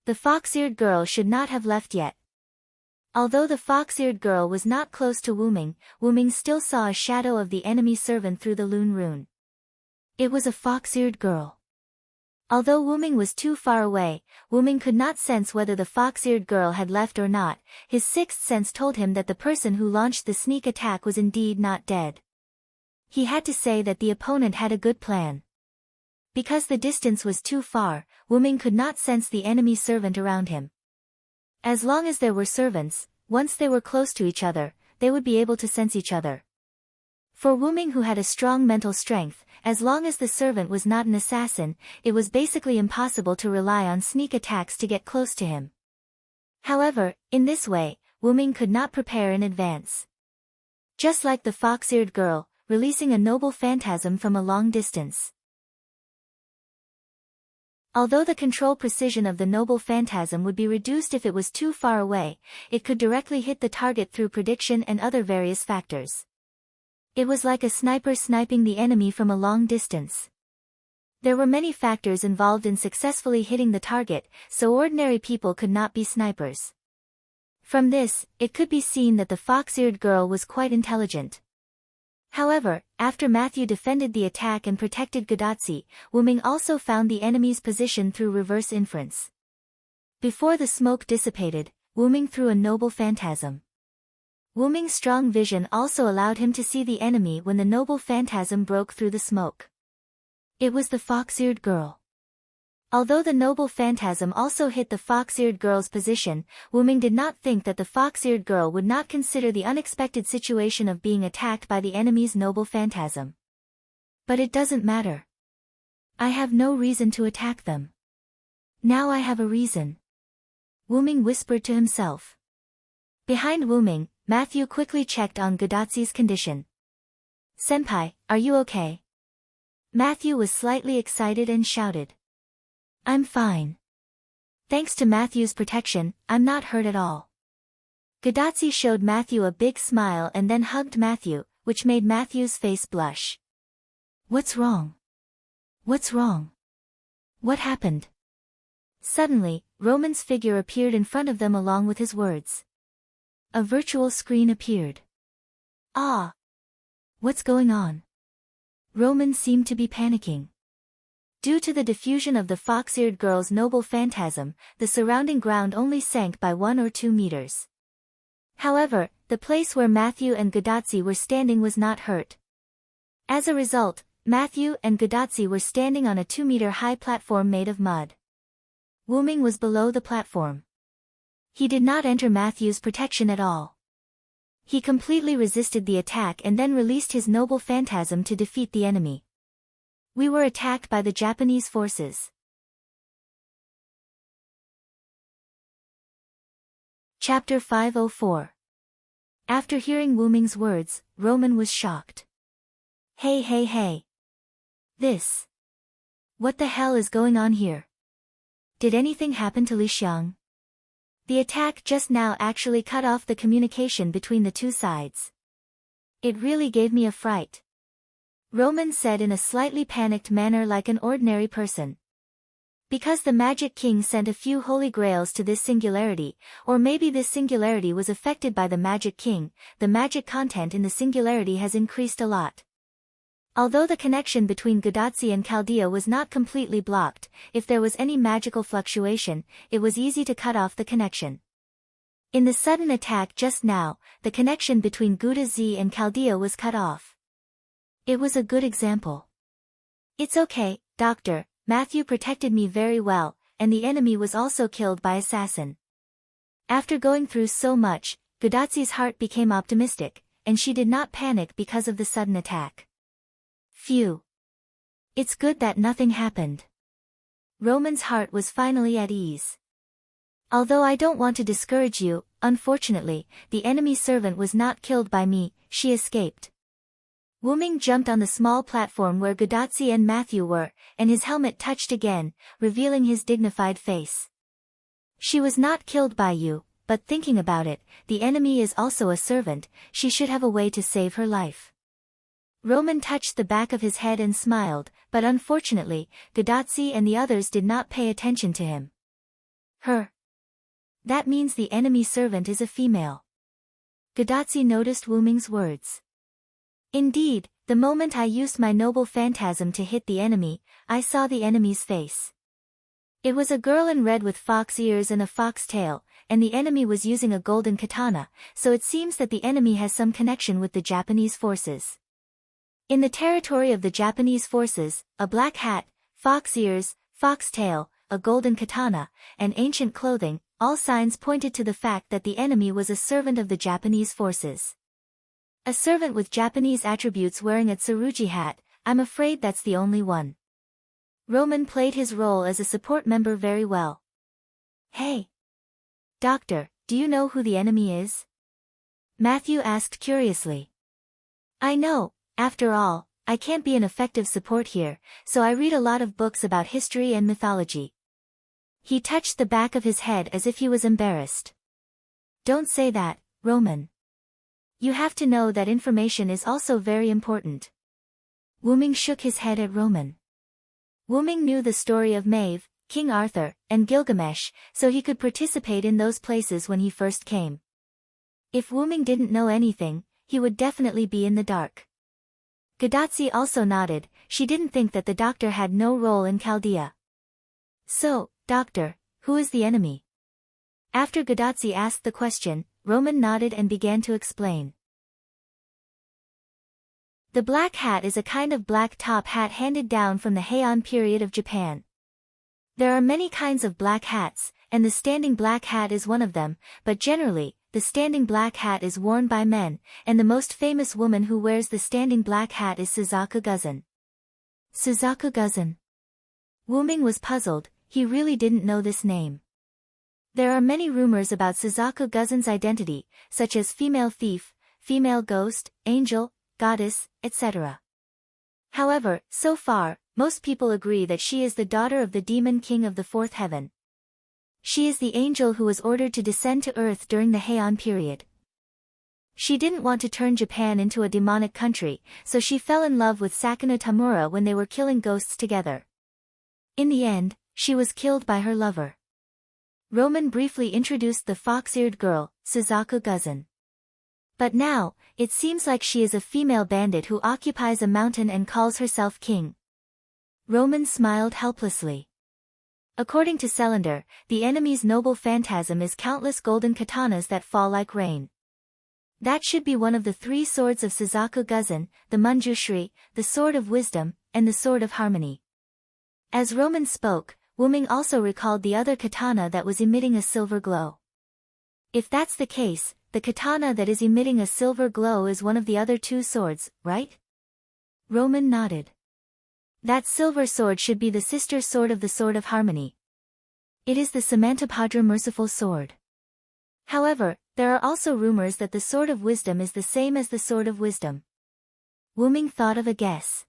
The fox-eared girl should not have left yet. Although the fox-eared girl was not close to Wuming, Wuming still saw a shadow of the enemy servant through the Lune rune. It was a fox-eared girl. Although Wuming was too far away, Wuming could not sense whether the fox-eared girl had left or not. His sixth sense told him that the person who launched the sneak attack was indeed not dead. He had to say that the opponent had a good plan. Because the distance was too far, Wuming could not sense the enemy servant around him. As long as there were servants, once they were close to each other, they would be able to sense each other. For Wuming, who had a strong mental strength, as long as the servant was not an assassin, it was basically impossible to rely on sneak attacks to get close to him. However, in this way, Wuming could not prepare in advance. Just like the fox-eared girl, releasing a noble phantasm from a long distance. Although the control precision of the noble phantasm would be reduced if it was too far away, it could directly hit the target through prediction and other various factors. It was like a sniper sniping the enemy from a long distance. There were many factors involved in successfully hitting the target, so ordinary people could not be snipers. From this, it could be seen that the fox-eared girl was quite intelligent. However, after Matthew defended the attack and protected Godatsi, Wyrm also found the enemy's position through reverse inference. Before the smoke dissipated, Wyrm threw a noble phantasm. Wyrm's strong vision also allowed him to see the enemy when the noble phantasm broke through the smoke. It was the fox-eared girl. Although the noble phantasm also hit the fox-eared girl's position, Wyrm did not think that the fox-eared girl would not consider the unexpected situation of being attacked by the enemy's noble phantasm. But it doesn't matter. I have no reason to attack them. Now I have a reason. Wyrm whispered to himself. Behind Wyrm, Matthew quickly checked on Godatsi's condition. "Senpai, are you okay?" Matthew was slightly excited and shouted. "I'm fine. Thanks to Matthew's protection, I'm not hurt at all." Godatsi showed Matthew a big smile and then hugged Matthew, which made Matthew's face blush. "What's wrong? What's wrong? What happened?" Suddenly, Roman's figure appeared in front of them along with his words. A virtual screen appeared. "Ah! What's going on?" Roman seemed to be panicking. Due to the diffusion of the fox-eared girl's noble phantasm, the surrounding ground only sank by 1 or 2 meters. However, the place where Matthew and Godatsi were standing was not hurt. As a result, Matthew and Godatsi were standing on a 2-meter-high platform made of mud. Wyrm was below the platform. He did not enter Matthew's protection at all. He completely resisted the attack and then released his noble phantasm to defeat the enemy. We were attacked by the Japanese forces. Chapter 504. After hearing Wyrm's words, Roman was shocked. Hey. This. What the hell is going on here? Did anything happen to Li Xiang? The attack just now actually cut off the communication between the two sides. It really gave me a fright. Roman said in a slightly panicked manner like an ordinary person. Because the Magic King sent a few holy grails to this singularity, or maybe this singularity was affected by the Magic King, the magic content in the singularity has increased a lot. Although the connection between Godatsi and Chaldea was not completely blocked, if there was any magical fluctuation, it was easy to cut off the connection. In the sudden attack just now, the connection between Godatsi and Chaldea was cut off. It was a good example. It's okay, Doctor, Matthew protected me very well, and the enemy was also killed by assassin. After going through so much, Godatsi's heart became optimistic, and she did not panic because of the sudden attack. Phew. It's good that nothing happened. Roman's heart was finally at ease. Although I don't want to discourage you, unfortunately, the enemy servant was not killed by me, she escaped. Wyrm jumped on the small platform where Godatsi and Matthew were, and his helmet touched again, revealing his dignified face. She was not killed by you, but thinking about it, the enemy is also a servant, she should have a way to save her life. Roman touched the back of his head and smiled, but unfortunately, Godatsi and the others did not pay attention to him. Her. That means the enemy servant is a female. Godatsi noticed Wyrm's words. Indeed, the moment I used my noble phantasm to hit the enemy, I saw the enemy's face. It was a girl in red with fox ears and a fox tail, and the enemy was using a golden katana, so it seems that the enemy has some connection with the Japanese forces. In the territory of the Japanese forces, a black hat, fox ears, fox tail, a golden katana, and ancient clothing, all signs pointed to the fact that the enemy was a servant of the Japanese forces. A servant with Japanese attributes wearing a tsurugi hat, I'm afraid that's the only one. Roman played his role as a support member very well. Hey! Doctor, do you know who the enemy is? Matthew asked curiously. I know, after all, I can't be an effective support here, so I read a lot of books about history and mythology. He touched the back of his head as if he was embarrassed. Don't say that, Roman. You have to know that information is also very important. Wyrm shook his head at Roman. Wuming knew the story of Maeve, King Arthur, and Gilgamesh, so he could participate in those places when he first came. If Wuming didn't know anything, he would definitely be in the dark. Gadatsi also nodded. She didn't think that the doctor had no role in Chaldea. So, doctor, who is the enemy? After Gadatsi asked the question, Roman nodded and began to explain. The black hat is a kind of black top hat handed down from the Heian period of Japan. There are many kinds of black hats, and the standing black hat is one of them, but generally, the standing black hat is worn by men, and the most famous woman who wears the standing black hat is Suzaku Guzan. Suzaku Guzan. Wuming was puzzled. He really didn't know this name. There are many rumors about Suzaku Guzan's identity, such as female thief, female ghost, angel, goddess, etc. However, so far, most people agree that she is the daughter of the demon king of the fourth heaven. She is the angel who was ordered to descend to earth during the Heian period. She didn't want to turn Japan into a demonic country, so she fell in love with Sakano Tamura when they were killing ghosts together. In the end, she was killed by her lover. Roman briefly introduced the fox-eared girl, Suzaku Guzan. But now, it seems like she is a female bandit who occupies a mountain and calls herself king. Roman smiled helplessly. According to Selander, the enemy's noble phantasm is countless golden katanas that fall like rain. That should be one of the three swords of Suzaku Guzan, the Manjushri, the Sword of Wisdom, and the Sword of Harmony. As Roman spoke, Wuming also recalled the other katana that was emitting a silver glow. If that's the case, the katana that is emitting a silver glow is one of the other two swords, right? Roman nodded. That silver sword should be the sister sword of the Sword of Harmony. It is the Samantabhadra Merciful Sword. However, there are also rumors that the Sword of Wisdom is the same as the Sword of Wisdom. Wuming thought of a guess.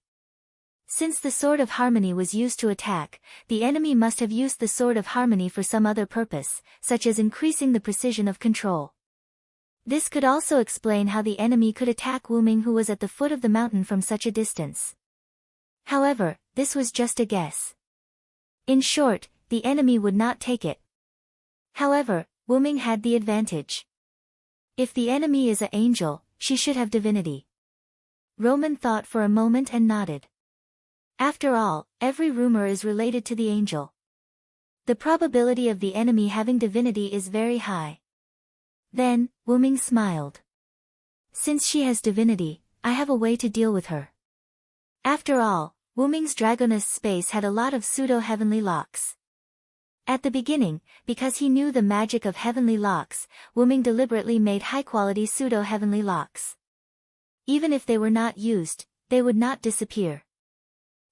Since the Sword of Harmony was used to attack, the enemy must have used the Sword of Harmony for some other purpose, such as increasing the precision of control. This could also explain how the enemy could attack Wuming, who was at the foot of the mountain from such a distance. However, this was just a guess. In short, the enemy would not take it. However, Wuming had the advantage. If the enemy is an angel, she should have divinity. Roman thought for a moment and nodded. After all, every rumor is related to the angel. The probability of the enemy having divinity is very high. Then, Wuming smiled. Since she has divinity, I have a way to deal with her. After all, Wuming's Dragoness space had a lot of pseudo-heavenly locks. At the beginning, because he knew the magic of heavenly locks, Wuming deliberately made high-quality pseudo-heavenly locks. Even if they were not used, they would not disappear.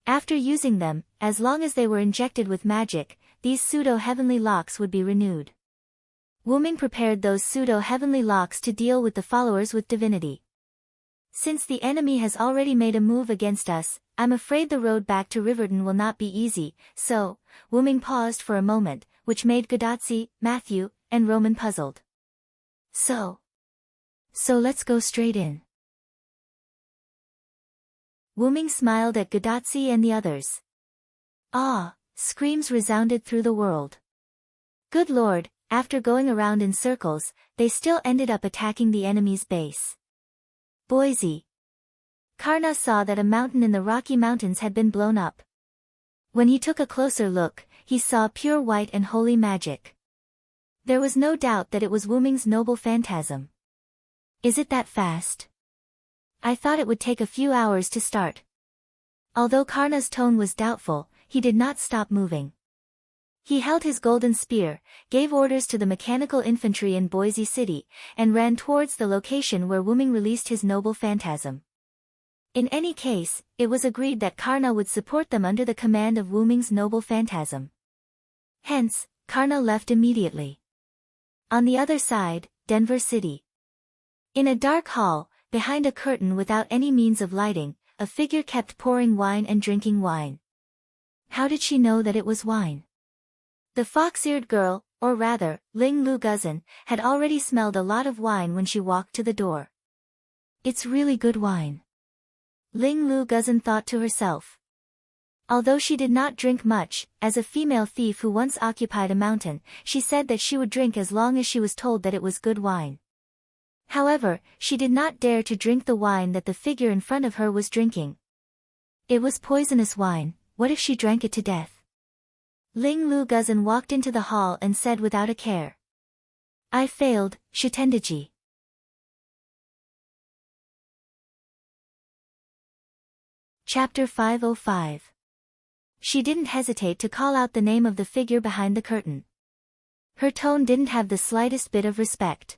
After using them, as long as they were injected with magic, these pseudo-heavenly locks would be renewed. Wuming prepared those pseudo-heavenly locks to deal with the followers with divinity. Since the enemy has already made a move against us, I'm afraid the road back to Riverdon will not be easy, so, Wuming paused for a moment, which made Gadatsi, Matthew, and Roman puzzled. So let's go straight in. Wuming smiled at Gadatsi and the others. Ah! Screams resounded through the world. Good lord, after going around in circles, they still ended up attacking the enemy's base. Boise. Karna saw that a mountain in the Rocky Mountains had been blown up. When he took a closer look, he saw pure white and holy magic. There was no doubt that it was Wuming's noble phantasm. Is it that fast? I thought it would take a few hours to start. Although Karna's tone was doubtful, he did not stop moving. He held his golden spear, gave orders to the mechanical infantry in Boise City, and ran towards the location where Wuming released his noble phantasm. In any case, it was agreed that Karna would support them under the command of Wuming's noble phantasm. Hence, Karna left immediately. On the other side, Denver City. In a dark hall, behind a curtain without any means of lighting, a figure kept pouring wine and drinking wine. How did she know that it was wine? The fox-eared girl, or rather, Ling Lu Guzan, had already smelled a lot of wine when she walked to the door. It's really good wine. Ling Lu Guzan thought to herself. Although she did not drink much, as a female thief who once occupied a mountain, she said that she would drink as long as she was told that it was good wine. However, she did not dare to drink the wine that the figure in front of her was drinking. It was poisonous wine. What if she drank it to death? Ling Lu Guzan walked into the hall and said without a care. I failed, Shitendaji. Chapter 505. She didn't hesitate to call out the name of the figure behind the curtain. Her tone didn't have the slightest bit of respect.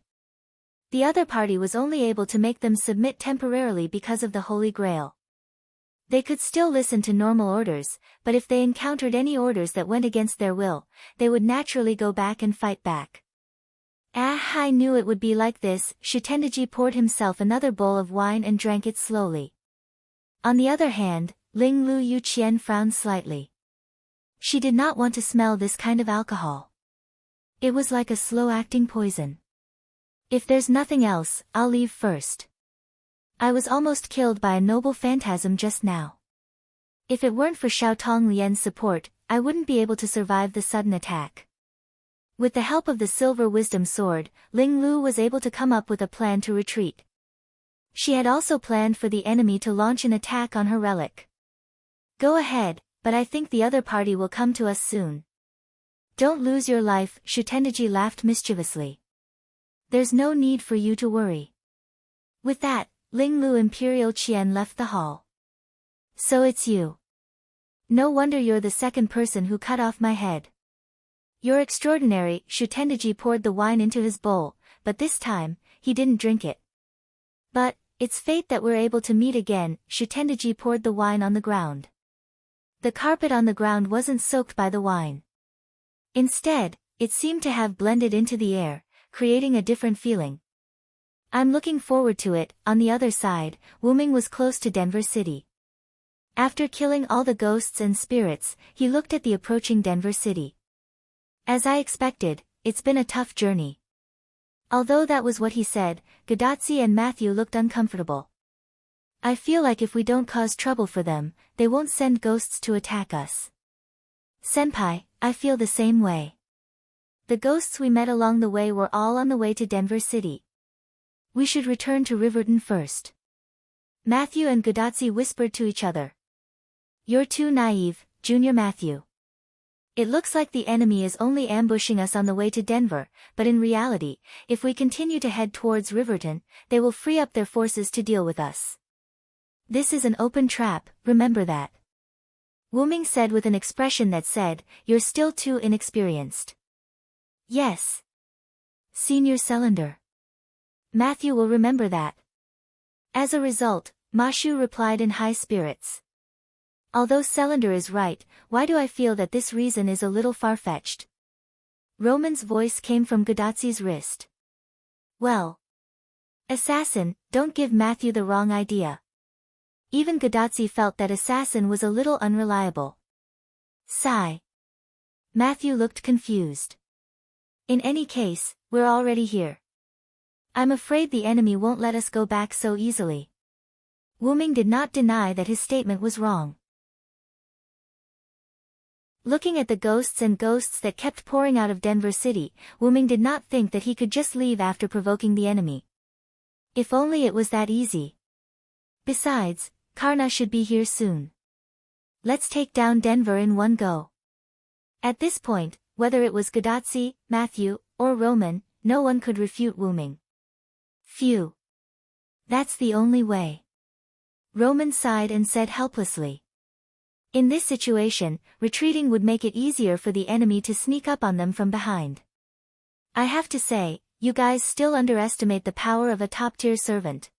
The other party was only able to make them submit temporarily because of the Holy Grail. They could still listen to normal orders, but if they encountered any orders that went against their will, they would naturally go back and fight back. I knew it would be like this. Shitendaji poured himself another bowl of wine and drank it slowly. On the other hand, Ling Lu Yuqian frowned slightly. She did not want to smell this kind of alcohol. It was like a slow-acting poison. If there's nothing else, I'll leave first. I was almost killed by a noble phantasm just now. If it weren't for Xiaotong Lian's support, I wouldn't be able to survive the sudden attack. With the help of the silver wisdom sword, Ling Lu was able to come up with a plan to retreat. She had also planned for the enemy to launch an attack on her relic. Go ahead, but I think the other party will come to us soon. Don't lose your life, Shitendaji laughed mischievously. There's no need for you to worry. With that, Ling Lu Imperial Qian left the hall. So it's you. No wonder you're the second person who cut off my head. You're extraordinary. Shitendaji poured the wine into his bowl, but this time, he didn't drink it. But, it's fate that we're able to meet again. Shitendaji poured the wine on the ground. The carpet on the ground wasn't soaked by the wine. Instead, it seemed to have blended into the air, creating a different feeling. I'm looking forward to it. On the other side, Wuming was close to Denver City. After killing all the ghosts and spirits, he looked at the approaching Denver City. As I expected, it's been a tough journey. Although that was what he said, Gadatsi and Matthew looked uncomfortable. I feel like if we don't cause trouble for them, they won't send ghosts to attack us. Senpai, I feel the same way. The ghosts we met along the way were all on the way to Denver City. We should return to Riverton first. Matthew and Gadatsi whispered to each other. You're too naive, Junior Matthew. It looks like the enemy is only ambushing us on the way to Denver, but in reality, if we continue to head towards Riverton, they will free up their forces to deal with us. This is an open trap, remember that. Wuming said with an expression that said, you're still too inexperienced. Yes. Senior Cylinder. Matthew will remember that. As a result, Mashu replied in high spirits. Although Cylinder is right, why do I feel that this reason is a little far-fetched? Roman's voice came from Gadatsi's wrist. Well. Assassin, don't give Matthew the wrong idea. Even Gadatsi felt that Assassin was a little unreliable. Sigh. Matthew looked confused. In any case, we're already here. I'm afraid the enemy won't let us go back so easily. Wuming did not deny that his statement was wrong. Looking at the ghosts that kept pouring out of Denver City, Wuming did not think that he could just leave after provoking the enemy. If only it was that easy. Besides, Karna should be here soon. Let's take down Denver in one go. At this point, whether it was Gadatsi, Matthew, or Roman, no one could refute Wuming. Phew. That's the only way. Roman sighed and said helplessly. In this situation, retreating would make it easier for the enemy to sneak up on them from behind. I have to say, you guys still underestimate the power of a top-tier servant.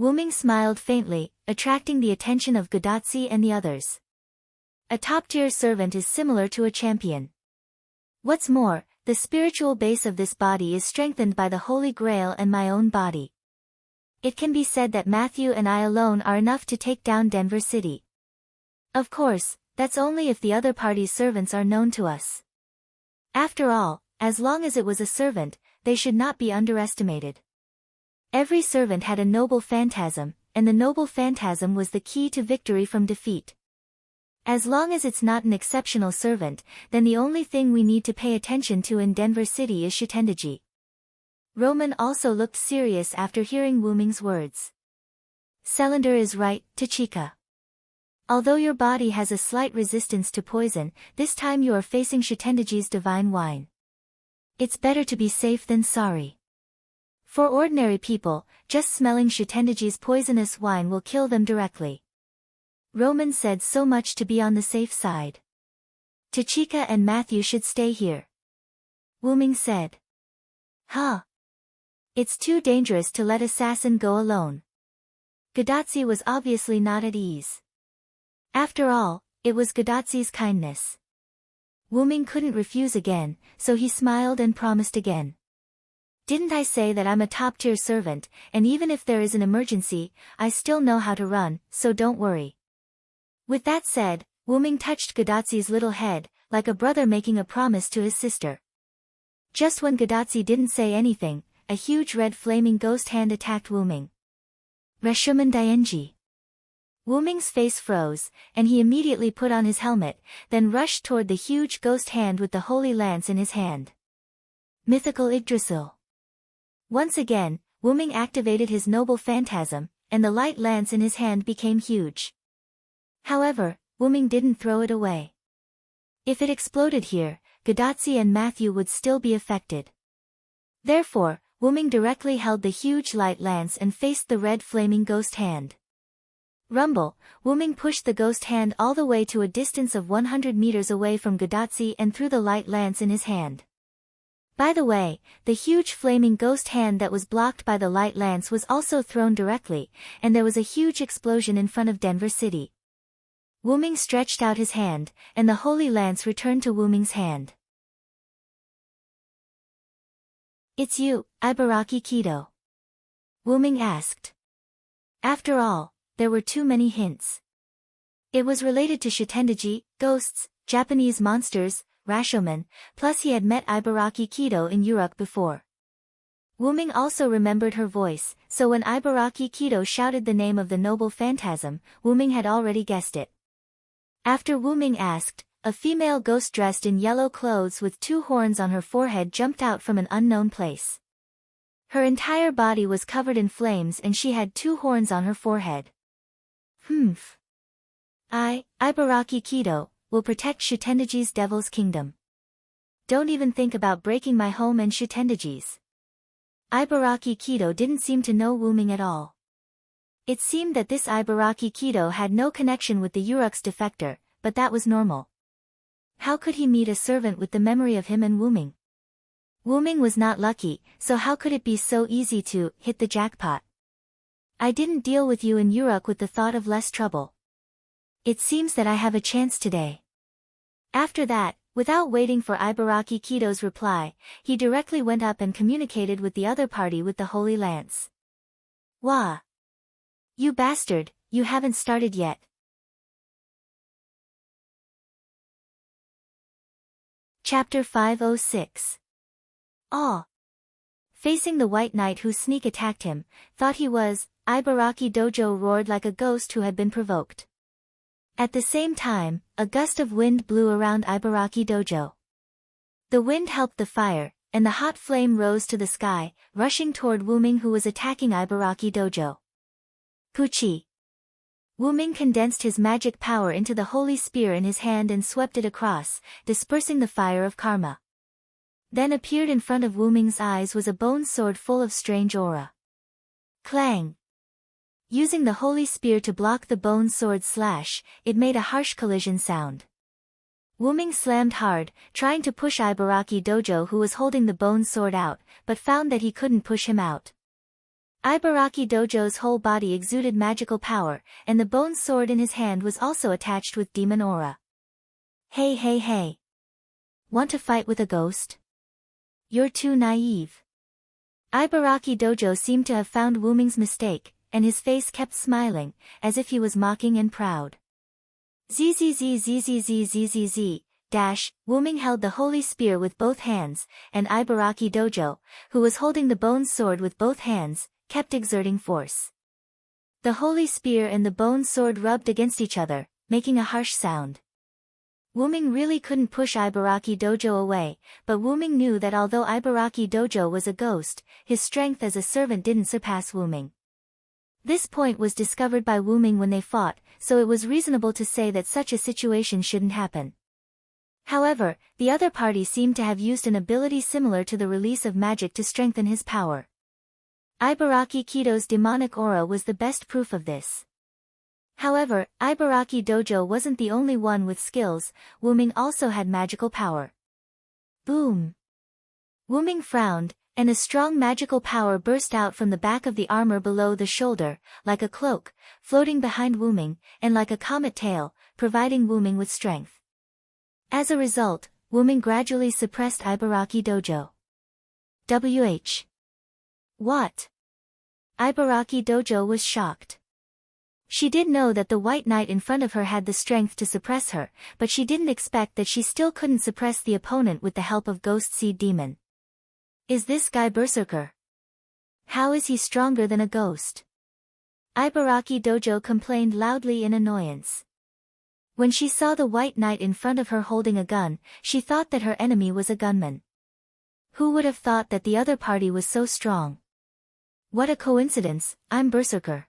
Wuming smiled faintly, attracting the attention of Gadatsi and the others. A top-tier servant is similar to a champion. What's more, the spiritual base of this body is strengthened by the Holy Grail and my own body. It can be said that Matthew and I alone are enough to take down Denver City. Of course, that's only if the other party's servants are known to us. After all, as long as it was a servant, they should not be underestimated. Every servant had a noble phantasm, and the noble phantasm was the key to victory from defeat. As long as it's not an exceptional servant, then the only thing we need to pay attention to in Denver City is Shitendaji. Roman also looked serious after hearing Wu Ming's words. Selander is right, Tachika. Although your body has a slight resistance to poison, this time you are facing Shitendaji's divine wine. It's better to be safe than sorry. For ordinary people, just smelling Shitendaji's poisonous wine will kill them directly. Roman said so much to be on the safe side. Tachika and Matthew should stay here. Wu Ming said. Huh. It's too dangerous to let assassin go alone. Gadatsi was obviously not at ease. After all, it was Gadatzi's kindness. Wu Ming couldn't refuse again, so he smiled and promised again. Didn't I say that I'm a top-tier servant, and even if there is an emergency, I still know how to run, so don't worry. With that said, Wu Ming touched Gadatzi's little head, like a brother making a promise to his sister. Just when Gadatzi didn't say anything, a huge red flaming ghost hand attacked Wu Ming. Reshuman Dienji. Wu Ming's face froze, and he immediately put on his helmet, then rushed toward the huge ghost hand with the holy lance in his hand. Mythical Yggdrasil. Once again, Wu Ming activated his noble phantasm, and the light lance in his hand became huge. However, Wu Ming didn't throw it away. If it exploded here, Gadatzi and Matthew would still be affected. Therefore, Wu Ming directly held the huge light lance and faced the red flaming ghost hand. Rumble, Wu Ming pushed the ghost hand all the way to a distance of 100 meters away from Gadatzi and threw the light lance in his hand. By the way, the huge flaming ghost hand that was blocked by the light lance was also thrown directly, and there was a huge explosion in front of Denver City. Wu Ming stretched out his hand, and the holy lance returned to Wu Ming's hand. It's you, Ibaraki Kido. Wu Ming asked. After all, there were too many hints. It was related to Shitendaji, ghosts, Japanese monsters, Rashomon, plus he had met Ibaraki Kido in Uruk before. Wu Ming also remembered her voice, so when Ibaraki Kido shouted the name of the noble phantasm, Wu Ming had already guessed it. After Wu Ming asked, a female ghost dressed in yellow clothes with 2 horns on her forehead jumped out from an unknown place. Her entire body was covered in flames and she had 2 horns on her forehead. Humph. Ibaraki Kido, will protect Shitendaji's Devil's Kingdom. Don't even think about breaking my home and Shitendaji's. Ibaraki Kido didn't seem to know Wu Ming at all. It seemed that this Ibaraki Kido had no connection with the Uruk's defector, but that was normal. How could he meet a servant with the memory of him and Wu Ming? Wu Ming was not lucky, so how could it be so easy to hit the jackpot? I didn't deal with you in Uruk with the thought of less trouble. It seems that I have a chance today. After that, without waiting for Ibaraki Kido's reply, he directly went up and communicated with the other party with the Holy Lance. Wah! You bastard, you haven't started yet. Chapter 506. Aw! Facing the White Knight who sneak attacked him, thought he was, Ibaraki Dojo roared like a ghost who had been provoked. At the same time, a gust of wind blew around Ibaraki Dojo. The wind helped the fire, and the hot flame rose to the sky, rushing toward Wu Ming who was attacking Ibaraki Dojo. Puchi! Wu Ming condensed his magic power into the holy spear in his hand and swept it across, dispersing the fire of karma. Then appeared in front of Wu Ming's eyes was a bone sword full of strange aura. Clang! Using the holy spear to block the bone sword's slash, it made a harsh collision sound. Wu Ming slammed hard, trying to push Ibaraki Dojo who was holding the bone sword out, but found that he couldn't push him out. Ibaraki Dojo's whole body exuded magical power, and the bone sword in his hand was also attached with demon aura. Hey hey hey! Want to fight with a ghost? You're too naive. Ibaraki Dojo seemed to have found Wu Ming's mistake, and his face kept smiling, as if he was mocking and proud. Zzzzzzzzzzzzz, Wu Ming held the holy spear with both hands, and Ibaraki Dojo, who was holding the bone sword with both hands, kept exerting force. The holy spear and the bone sword rubbed against each other, making a harsh sound. Wuming really couldn't push Ibaraki Dojo away, but Wuming knew that although Ibaraki Dojo was a ghost, his strength as a servant didn't surpass Wuming. This point was discovered by Wuming when they fought, so it was reasonable to say that such a situation shouldn't happen. However, the other party seemed to have used an ability similar to the release of magic to strengthen his power. Ibaraki Kido's demonic aura was the best proof of this. However, Ibaraki Dojo wasn't the only one with skills. Wuming also had magical power. Boom! Wuming frowned, and a strong magical power burst out from the back of the armor below the shoulder, like a cloak, floating behind Wuming, and like a comet tail, providing Wuming with strength. As a result, Wuming gradually suppressed Ibaraki Dojo. What? Ibaraki Dojo was shocked. She did know that the White Knight in front of her had the strength to suppress her, but she didn't expect that she still couldn't suppress the opponent with the help of Ghost Seed Demon. Is this guy Berserker? How is he stronger than a ghost? Ibaraki Dojo complained loudly in annoyance. When she saw the White Knight in front of her holding a gun, she thought that her enemy was a gunman. Who would have thought that the other party was so strong? What a coincidence, I'm Berserker.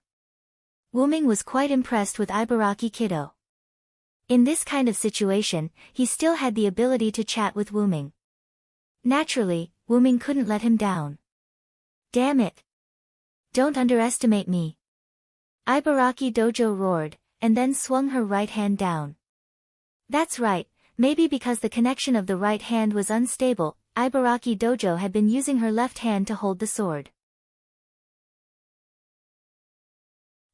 Wuming was quite impressed with Ibaraki Kido. In this kind of situation, he still had the ability to chat with Wuming. Naturally, Wuming couldn't let him down. Damn it! Don't underestimate me! Ibaraki Dojo roared, and then swung her right hand down. That's right, maybe because the connection of the right hand was unstable, Ibaraki Dojo had been using her left hand to hold the sword.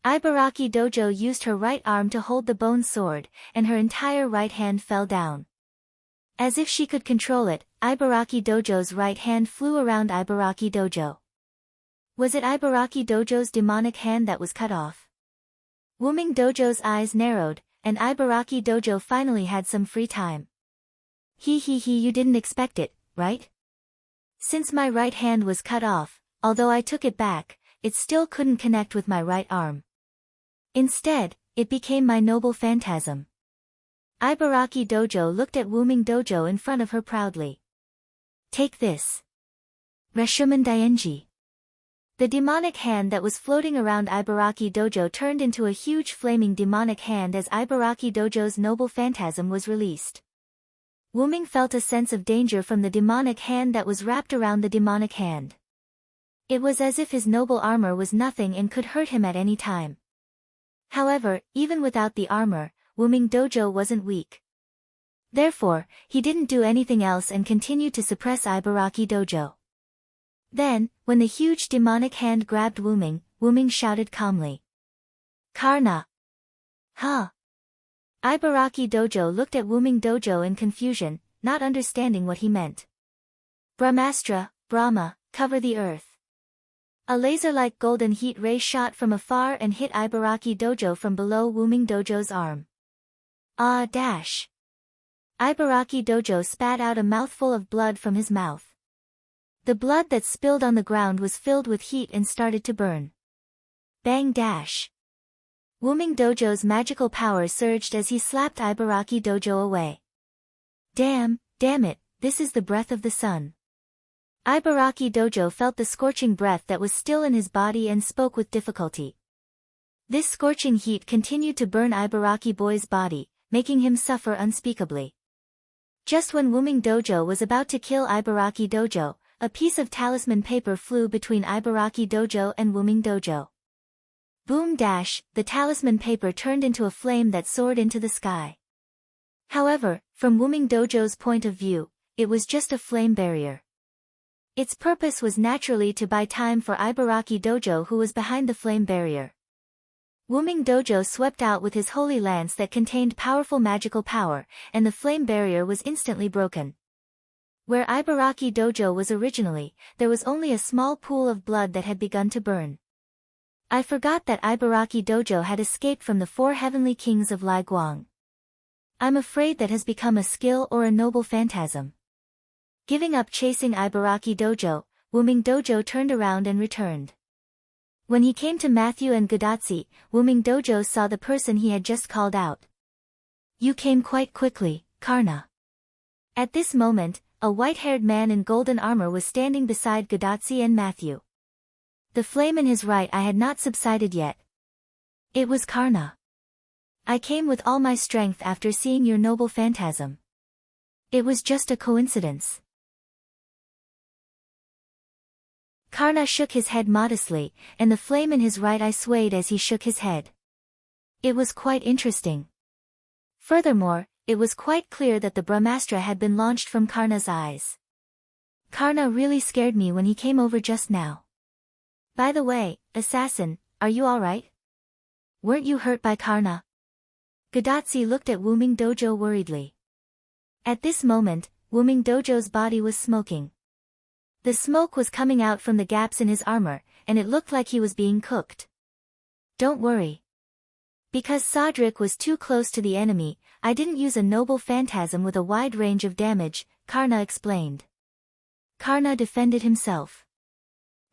Ibaraki Dojo used her right arm to hold the bone sword, and her entire right hand fell down. As if she could control it, Ibaraki Dojo's right hand flew around Ibaraki Dojo. Was it Ibaraki Dojo's demonic hand that was cut off? Wuming Dojo's eyes narrowed, and Ibaraki Dojo finally had some free time. You didn't expect it, right? Since my right hand was cut off, although I took it back, it still couldn't connect with my right arm. Instead, it became my noble phantasm. Ibaraki Dojo looked at Wuming Dojo in front of her proudly. Take this. Reshuman Daenji. The demonic hand that was floating around Ibaraki Dojo turned into a huge flaming demonic hand as Ibaraki Dojo's noble phantasm was released. Wuming felt a sense of danger from the demonic hand that was wrapped around the demonic hand. It was as if his noble armor was nothing and could hurt him at any time. However, even without the armor, Wuming Dojo wasn't weak. Therefore, he didn't do anything else and continued to suppress Ibaraki Dojo. Then, when the huge demonic hand grabbed Wuming, Wuming shouted calmly. Karna! Huh? Ibaraki Dojo looked at Wuming Dojo in confusion, not understanding what he meant. Brahmastra, Brahma, cover the earth. A laser-like golden heat ray shot from afar and hit Ibaraki Dojo from below Wuming Dojo's arm. Dash! Ibaraki Dojo spat out a mouthful of blood from his mouth. The blood that spilled on the ground was filled with heat and started to burn. Bang dash! Wuming Dojo's magical power surged as he slapped Ibaraki Dojo away. Damn it, this is the breath of the sun. Ibaraki Dojo felt the scorching breath that was still in his body and spoke with difficulty. This scorching heat continued to burn Ibaraki boy's body, making him suffer unspeakably. Just when Wuming Dojo was about to kill Ibaraki Dojo, a piece of talisman paper flew between Ibaraki Dojo and Wuming Dojo. Boom dash, the talisman paper turned into a flame that soared into the sky. However, from Wuming Dojo's point of view, it was just a flame barrier. Its purpose was naturally to buy time for Ibaraki Dojo who was behind the flame barrier. Wuming Dojo swept out with his holy lance that contained powerful magical power, and the flame barrier was instantly broken. Where Ibaraki Dojo was originally, there was only a small pool of blood that had begun to burn. I forgot that Ibaraki Dojo had escaped from the 4 heavenly kings of Lai Guang. I'm afraid that has become a skill or a noble phantasm. Giving up chasing Ibaraki Dojo, Wuming Dojo turned around and returned. When he came to Matthew and Godatsi, Wuming Dojo saw the person he had just called out. You came quite quickly, Karna. At this moment, a white-haired man in golden armor was standing beside Gadazi and Matthew. The flame in his right eye had not subsided yet. It was Karna. I came with all my strength after seeing your noble phantasm. It was just a coincidence. Karna shook his head modestly, and the flame in his right eye swayed as he shook his head. It was quite interesting. Furthermore, it was quite clear that the Brahmastra had been launched from Karna's eyes. Karna really scared me when he came over just now. By the way, assassin, are you alright? Weren't you hurt by Karna? Gadazi looked at Wuming Dojo worriedly. At this moment, Wuming Dojo's body was smoking. The smoke was coming out from the gaps in his armor, and it looked like he was being cooked. Don't worry. Because Sodric was too close to the enemy, I didn't use a noble phantasm with a wide range of damage, Karna explained. Karna defended himself.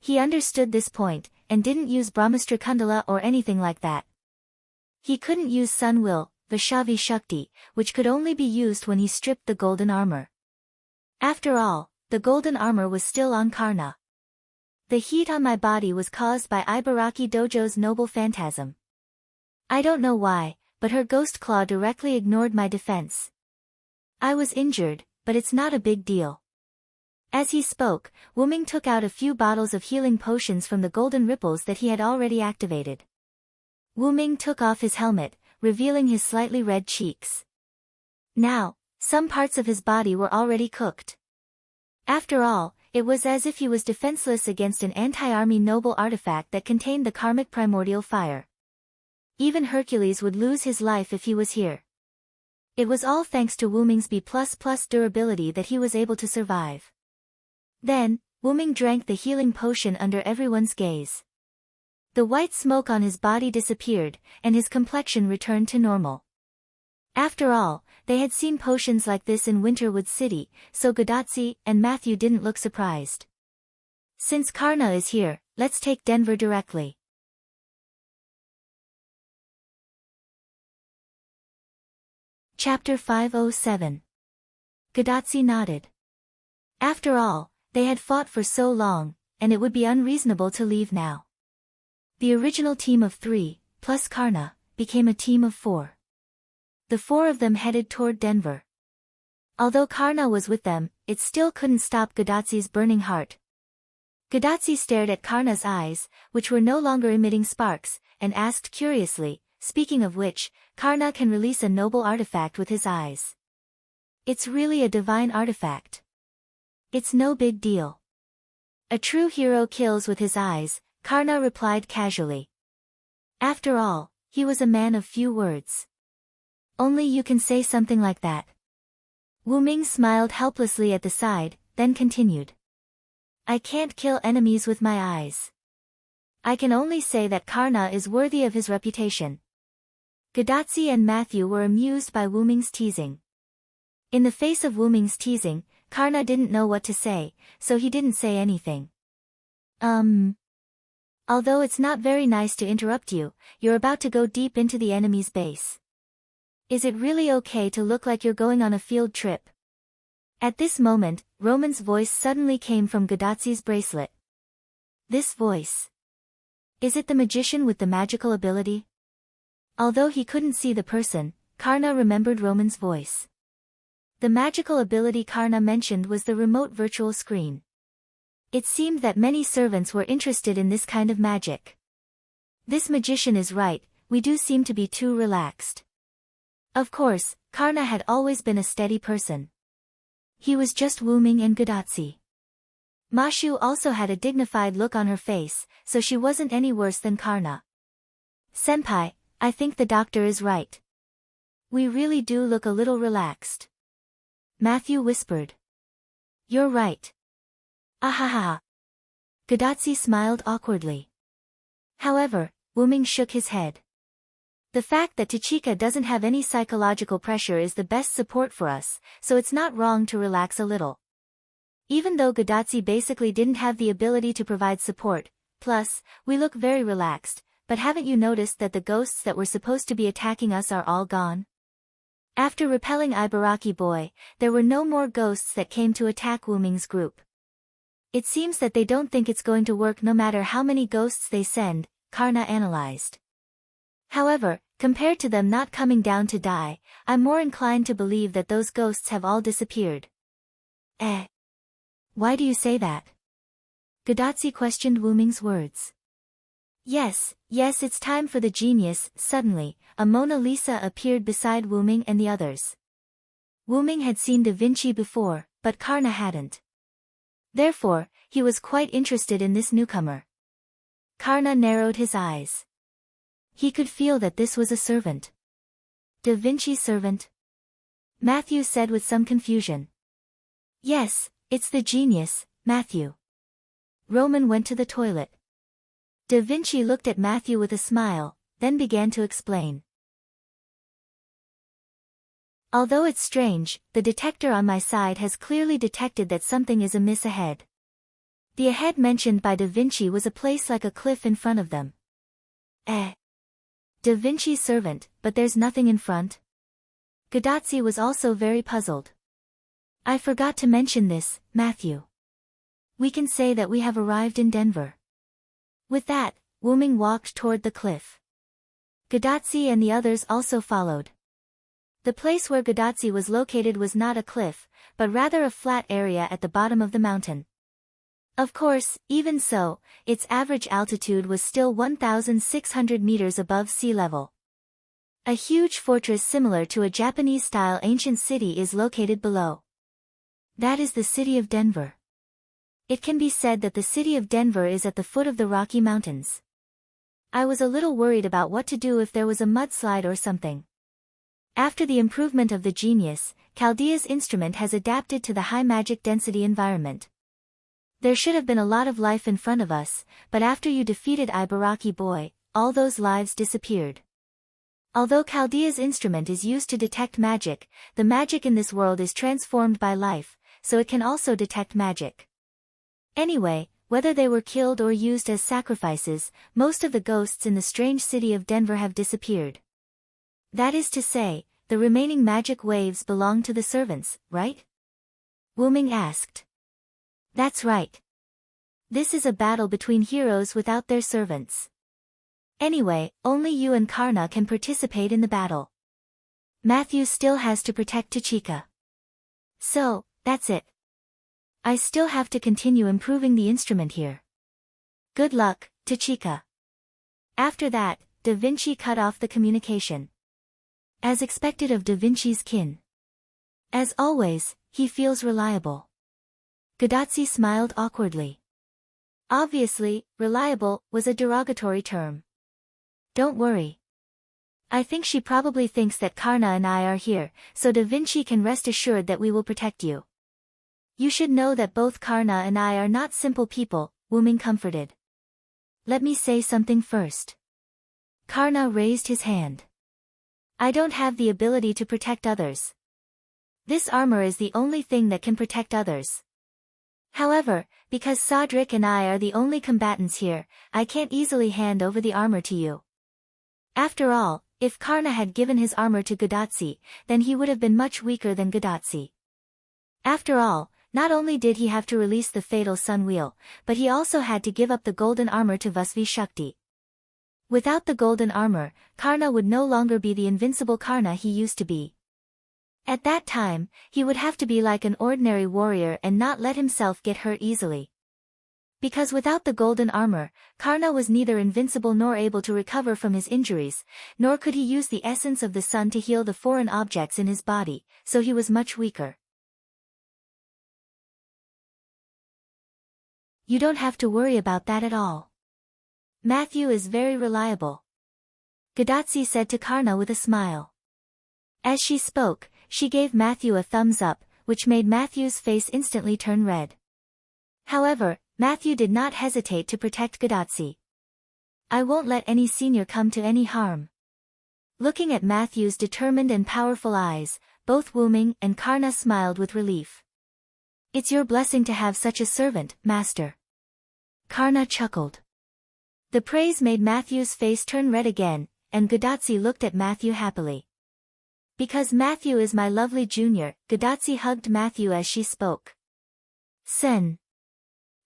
He understood this point, and didn't use Brahmastra Kundala or anything like that. He couldn't use Sun Will, Vaishnavi Shakti, which could only be used when he stripped the golden armor. After all, the golden armor was still on Karna. The heat on my body was caused by Ibaraki Dojo's noble phantasm. I don't know why, but her ghost claw directly ignored my defense. I was injured, but it's not a big deal. As he spoke, Wuming took out a few bottles of healing potions from the golden ripples that he had already activated. Wuming took off his helmet, revealing his slightly red cheeks. Now, some parts of his body were already cooked. After all, it was as if he was defenseless against an anti-army noble artifact that contained the karmic primordial fire. Even Hercules would lose his life if he was here. It was all thanks to Wuming's B++ durability that he was able to survive. Then, Wuming drank the healing potion under everyone's gaze. The white smoke on his body disappeared, and his complexion returned to normal. After all, they had seen potions like this in Winterwood City, so Gadazi and Matthew didn't look surprised. Since Karna is here, let's take Denver directly. Chapter 507. Gadazi nodded. After all, they had fought for so long, and it would be unreasonable to leave now. The original team of 3, plus Karna, became a team of 4. The 4 of them headed toward Denver. Although Karna was with them, it still couldn't stop Gadazi's burning heart. Gadazi stared at Karna's eyes, which were no longer emitting sparks, and asked curiously, speaking of which, Karna can release a noble artifact with his eyes. It's really a divine artifact. It's no big deal. A true hero kills with his eyes, Karna replied casually. After all, he was a man of few words. Only you can say something like that. Wuming smiled helplessly at the side, then continued. I can't kill enemies with my eyes. I can only say that Karna is worthy of his reputation. Gadazi and Matthew were amused by Wuming's teasing. In the face of Wuming's teasing, Karna didn't know what to say, so he didn't say anything. Although it's not very nice to interrupt you, you're about to go deep into the enemy's base. Is it really okay to look like you're going on a field trip? At this moment, Roman's voice suddenly came from Gadazi's bracelet. This voice. Is it the magician with the magical ability? Although he couldn't see the person, Karna remembered Roman's voice. The magical ability Karna mentioned was the remote virtual screen. It seemed that many servants were interested in this kind of magic. This magician is right, we do seem to be too relaxed. Of course, Karna had always been a steady person. He was just Wuming and Gadazi. Mashu also had a dignified look on her face, so she wasn't any worse than Karna. Senpai, I think the doctor is right. We really do look a little relaxed. Matthew whispered. You're right. Ahaha. Gadazi smiled awkwardly. However, Wuming shook his head. The fact that Tachika doesn't have any psychological pressure is the best support for us, so it's not wrong to relax a little. Even though Gadazi basically didn't have the ability to provide support, plus, we look very relaxed, but haven't you noticed that the ghosts that were supposed to be attacking us are all gone? After repelling Ibaraki Boy, there were no more ghosts that came to attack Wu Ming's group. It seems that they don't think it's going to work no matter how many ghosts they send, Karna analyzed. However, compared to them not coming down to die, I'm more inclined to believe that those ghosts have all disappeared. Why do you say that? Godatsu questioned Wu Ming's words. Yes, it's time for the genius. Suddenly, a Mona Lisa appeared beside Wu Ming and the others. Wu Ming had seen Da Vinci before, but Karna hadn't. Therefore, he was quite interested in this newcomer. Karna narrowed his eyes. He could feel that this was a servant. Da Vinci's servant? Matthew said with some confusion. Yes, it's the genius, Matthew. Roman went to the toilet. Da Vinci looked at Matthew with a smile, then began to explain. Although it's strange, the detector on my side has clearly detected that something is amiss ahead. The ahead mentioned by Da Vinci was a place like a cliff in front of them. Da Vinci's servant, but there's nothing in front? Godatsu was also very puzzled. I forgot to mention this, Matthew. We can say that we have arrived in Denver. With that, Wu Ming walked toward the cliff. Godatsu and the others also followed. The place where Godatsu was located was not a cliff, but rather a flat area at the bottom of the mountain. Of course, even so, its average altitude was still 1,600 meters above sea level. A huge fortress similar to a Japanese-style ancient city is located below. That is the city of Denver. It can be said that the city of Denver is at the foot of the Rocky Mountains. I was a little worried about what to do if there was a mudslide or something. After the improvement of the genius, Chaldea's instrument has adapted to the high magic density environment. There should have been a lot of life in front of us, but after you defeated Ibaraki Boy, all those lives disappeared. Although Chaldea's instrument is used to detect magic, the magic in this world is transformed by life, so it can also detect magic. Anyway, whether they were killed or used as sacrifices, most of the ghosts in the strange city of Denver have disappeared. That is to say, the remaining magic waves belong to the servants, right? Wu Ming asked. That's right. This is a battle between heroes without their servants. Anyway, only you and Karna can participate in the battle. Matthew still has to protect Tachika. So, that's it. I still have to continue improving the instrument here. Good luck, Tachika. After that, Da Vinci cut off the communication. As expected of Da Vinci's kin. As always, he feels reliable. Godatsu smiled awkwardly. Obviously, reliable was a derogatory term. Don't worry. I think she probably thinks that Karna and I are here, so Da Vinci can rest assured that we will protect you. You should know that both Karna and I are not simple people, Wu Ming comforted. Let me say something first. Karna raised his hand. I don't have the ability to protect others. This armor is the only thing that can protect others. However, because Sadrik and I are the only combatants here, I can't easily hand over the armor to you. After all, if Karna had given his armor to Godatsu, then he would have been much weaker than Godatsu. After all, not only did he have to release the fatal sun wheel, but he also had to give up the golden armor to Vasvi Shakti. Without the golden armor, Karna would no longer be the invincible Karna he used to be. At that time, he would have to be like an ordinary warrior and not let himself get hurt easily. Because without the golden armor, Karna was neither invincible nor able to recover from his injuries, nor could he use the essence of the sun to heal the foreign objects in his body, so he was much weaker. You don't have to worry about that at all. Matthew is very reliable. Godatsu said to Karna with a smile. As she spoke, she gave Matthew a thumbs up, which made Matthew's face instantly turn red. However, Matthew did not hesitate to protect Godatsu. I won't let any senior come to any harm. Looking at Matthew's determined and powerful eyes, both Wu Ming and Karna smiled with relief. It's your blessing to have such a servant, master. Karna chuckled. The praise made Matthew's face turn red again, and Godatsu looked at Matthew happily. Because Matthew is my lovely junior, Gadatsi hugged Matthew as she spoke.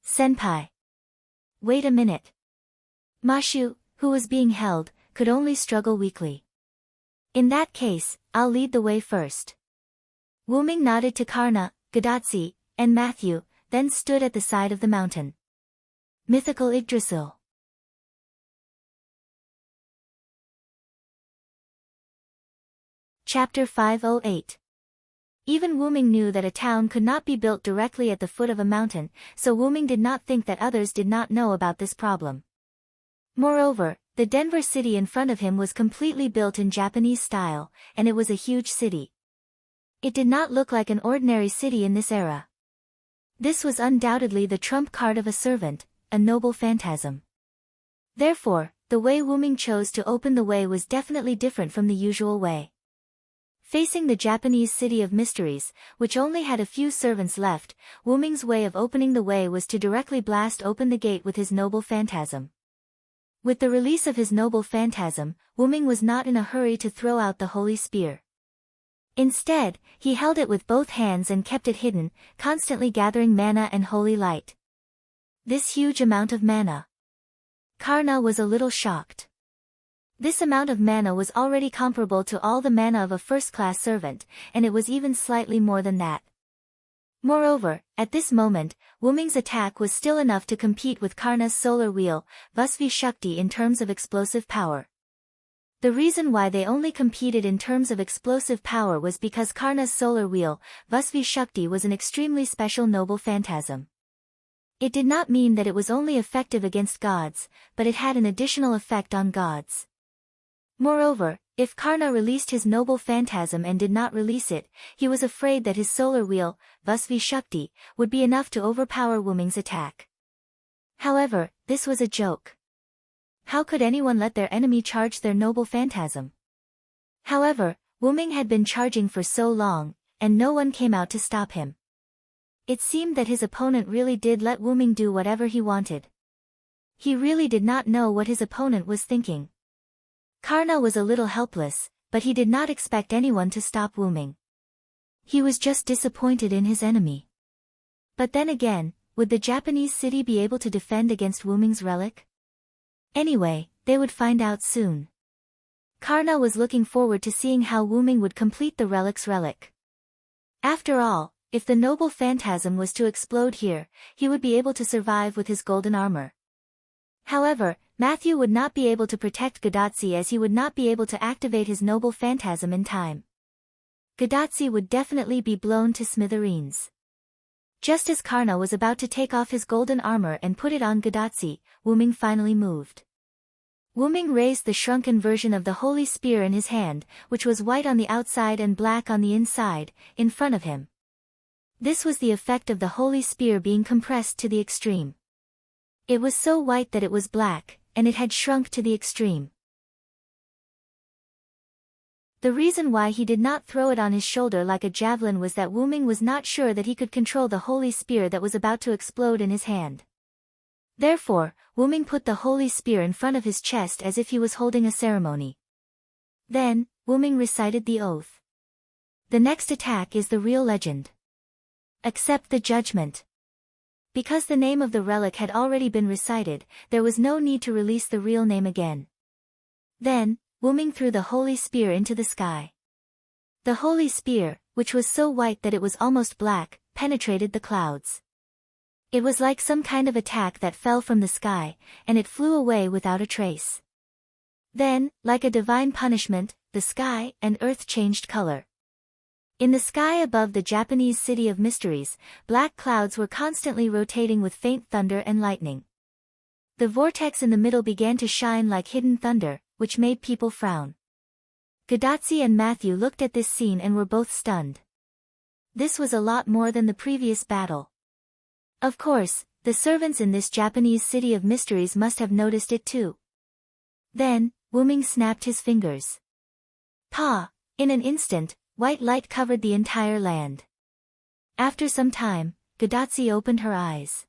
Senpai. Wait a minute. Mashu, who was being held, could only struggle weakly. In that case, I'll lead the way first. Wuming nodded to Karna, Gadatsi, and Matthew, then stood at the side of the mountain. Mythical Yggdrasil. Chapter 508. Even Wuming knew that a town could not be built directly at the foot of a mountain, so Wuming did not think that others did not know about this problem. Moreover, the Denver city in front of him was completely built in Japanese style, and it was a huge city. It did not look like an ordinary city in this era. This was undoubtedly the trump card of a servant, a noble phantasm. Therefore, the way Wuming chose to open the way was definitely different from the usual way. Facing the Japanese city of mysteries, which only had a few servants left, Wuming's way of opening the way was to directly blast open the gate with his noble phantasm. With the release of his noble phantasm, Wuming was not in a hurry to throw out the holy spear. Instead, he held it with both hands and kept it hidden, constantly gathering mana and holy light. This huge amount of mana. Karna was a little shocked. This amount of mana was already comparable to all the mana of a first-class servant, and it was even slightly more than that. Moreover, at this moment, Wuming's attack was still enough to compete with Karna's solar wheel, Vasvi Shakti in terms of explosive power. The reason why they only competed in terms of explosive power was because Karna's solar wheel, Vasvi Shakti, was an extremely special noble phantasm. It did not mean that it was only effective against gods, but it had an additional effect on gods. Moreover, if Karna released his noble phantasm and did not release it, he was afraid that his solar wheel, Vasvi Shakti, would be enough to overpower Wuming's attack. However, this was a joke. How could anyone let their enemy charge their noble phantasm? However, Wuming had been charging for so long, and no one came out to stop him. It seemed that his opponent really did let Wuming do whatever he wanted. He really did not know what his opponent was thinking. Karna was a little helpless, but he did not expect anyone to stop Wuming. He was just disappointed in his enemy. But then again, would the Japanese city be able to defend against Wuming's relic? Anyway, they would find out soon. Karna was looking forward to seeing how Wuming would complete the relic's relic. After all, if the noble phantasm was to explode here, he would be able to survive with his golden armor. However, Matthew would not be able to protect Gadatsi as he would not be able to activate his noble phantasm in time. Gadatsi would definitely be blown to smithereens. Just as Karna was about to take off his golden armor and put it on Gadatsi, Wuming finally moved. Wuming raised the shrunken version of the holy spear in his hand, which was white on the outside and black on the inside, in front of him. This was the effect of the holy spear being compressed to the extreme. It was so white that it was black, and it had shrunk to the extreme. The reason why he did not throw it on his shoulder like a javelin was that Wuming was not sure that he could control the holy spear that was about to explode in his hand. Therefore, Wuming put the holy spear in front of his chest as if he was holding a ceremony. Then, Wuming recited the oath. The next attack is the real legend. Accept the judgment. Because the name of the relic had already been recited, there was no need to release the real name again. Then, Wuming threw the holy spear into the sky. The holy spear, which was so white that it was almost black, penetrated the clouds. It was like some kind of attack that fell from the sky, and it flew away without a trace. Then, like a divine punishment, the sky and earth changed color. In the sky above the Japanese city of mysteries, black clouds were constantly rotating with faint thunder and lightning. The vortex in the middle began to shine like hidden thunder, which made people frown. Gadatsi and Matthew looked at this scene and were both stunned. This was a lot more than the previous battle. Of course, the servants in this Japanese city of mysteries must have noticed it too. Then, Wuming snapped his fingers. Pa! In an instant, white light covered the entire land. After some time, Gadatsi opened her eyes.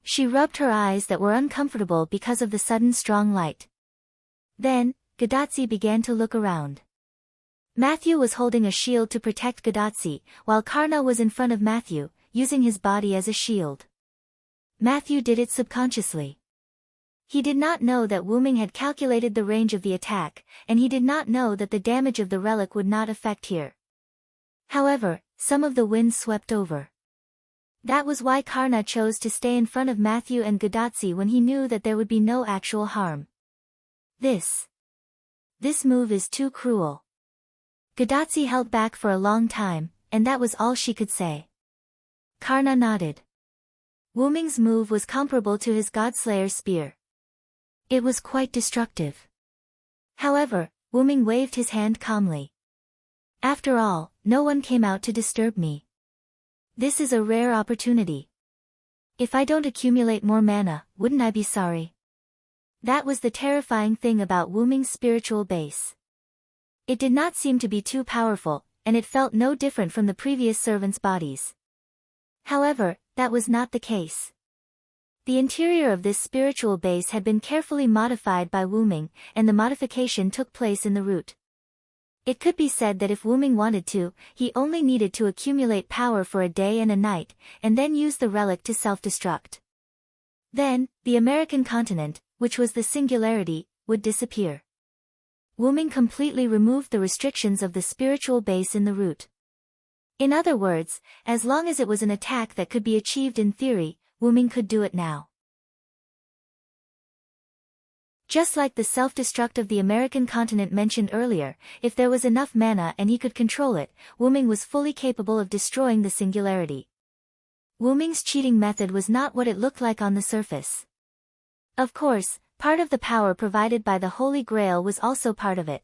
She rubbed her eyes that were uncomfortable because of the sudden strong light. Then, Gadatsi began to look around. Matthew was holding a shield to protect Gadotsi, while Karna was in front of Matthew, using his body as a shield. Matthew did it subconsciously. He did not know that Wyrm had calculated the range of the attack, and he did not know that the damage of the relic would not affect here. However, some of the wind swept over. That was why Karna chose to stay in front of Matthew and Gadotsi when he knew that there would be no actual harm. This move is too cruel. Gadotsi held back for a long time, and that was all she could say. Karna nodded. Wyrm's move was comparable to his Godslayer spear. It was quite destructive. However, Wyrm waved his hand calmly. After all, no one came out to disturb me. This is a rare opportunity. If I don't accumulate more mana, wouldn't I be sorry? That was the terrifying thing about Wyrm's spiritual base. It did not seem to be too powerful, and it felt no different from the previous servants' bodies. However, that was not the case. The interior of this spiritual base had been carefully modified by Wyrm, and the modification took place in the root. It could be said that if Wyrm wanted to, he only needed to accumulate power for a day and a night, and then use the relic to self-destruct. Then, the American continent, which was the singularity, would disappear. Wyrm completely removed the restrictions of the spiritual base in the root. In other words, as long as it was an attack that could be achieved in theory, Wyrm could do it now. Just like the self-destruct of the American continent mentioned earlier, if there was enough mana and he could control it, Wyrm was fully capable of destroying the singularity. Wyrm's cheating method was not what it looked like on the surface. Of course, part of the power provided by the Holy Grail was also part of it.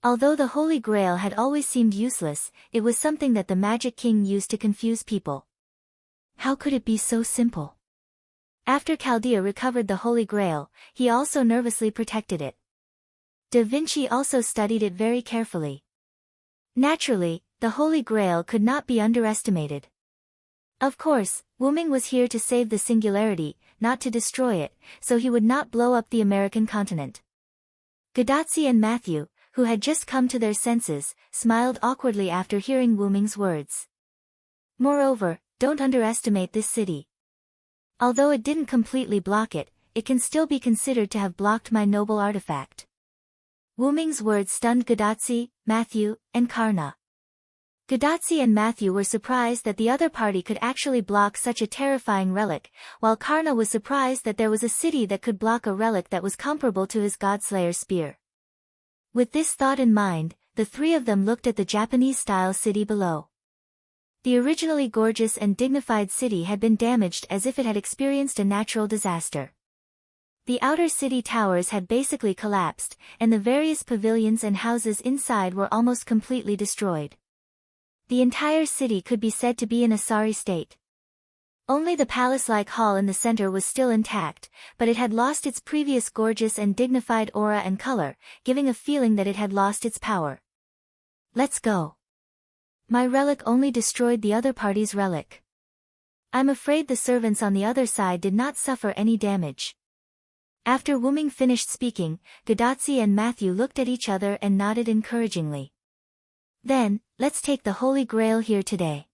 Although the Holy Grail had always seemed useless, it was something that the Magic King used to confuse people. How could it be so simple? After Chaldea recovered the Holy Grail, he also nervously protected it. Da Vinci also studied it very carefully. Naturally, the Holy Grail could not be underestimated. Of course, Wyrm was here to save the singularity, not to destroy it, so he would not blow up the American continent. Gadotsi and Matthew, who had just come to their senses, smiled awkwardly after hearing Wyrm's words. Moreover, don't underestimate this city. Although it didn't completely block it, it can still be considered to have blocked my noble artifact. Wyrm's words stunned Gadotsi, Matthew, and Karna. Gadotsi and Matthew were surprised that the other party could actually block such a terrifying relic, while Karna was surprised that there was a city that could block a relic that was comparable to his Godslayer spear. With this thought in mind, the three of them looked at the Japanese-style city below. The originally gorgeous and dignified city had been damaged as if it had experienced a natural disaster. The outer city towers had basically collapsed, and the various pavilions and houses inside were almost completely destroyed. The entire city could be said to be in a sorry state. Only the palace-like hall in the center was still intact, but it had lost its previous gorgeous and dignified aura and color, giving a feeling that it had lost its power. Let's go. My relic only destroyed the other party's relic. I'm afraid the servants on the other side did not suffer any damage. After Wyrm finished speaking, Gadotsi and Matthew looked at each other and nodded encouragingly. Then, let's take the Holy Grail here today.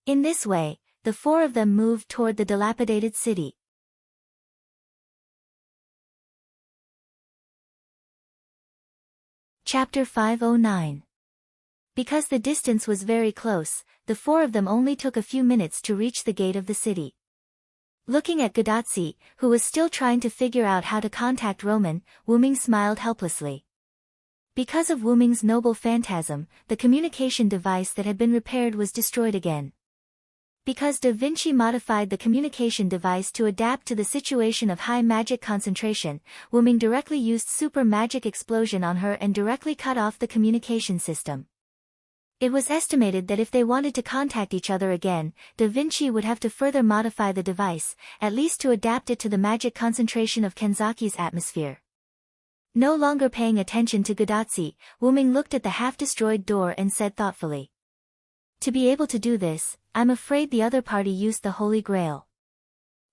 In this way, the four of them moved toward the dilapidated city. Chapter 509. Because the distance was very close, the four of them only took a few minutes to reach the gate of the city. Looking at Gadotsi, who was still trying to figure out how to contact Roman, Wyrm smiled helplessly. Because of Wyrm's noble phantasm, the communication device that had been repaired was destroyed again. Because Da Vinci modified the communication device to adapt to the situation of high magic concentration, Wyrm directly used super magic explosion on her and directly cut off the communication system. It was estimated that if they wanted to contact each other again, Da Vinci would have to further modify the device, at least to adapt it to the magic concentration of Kenzaki's atmosphere. No longer paying attention to Gadotsi, Wyrm looked at the half-destroyed door and said thoughtfully. To be able to do this, I'm afraid the other party used the Holy Grail.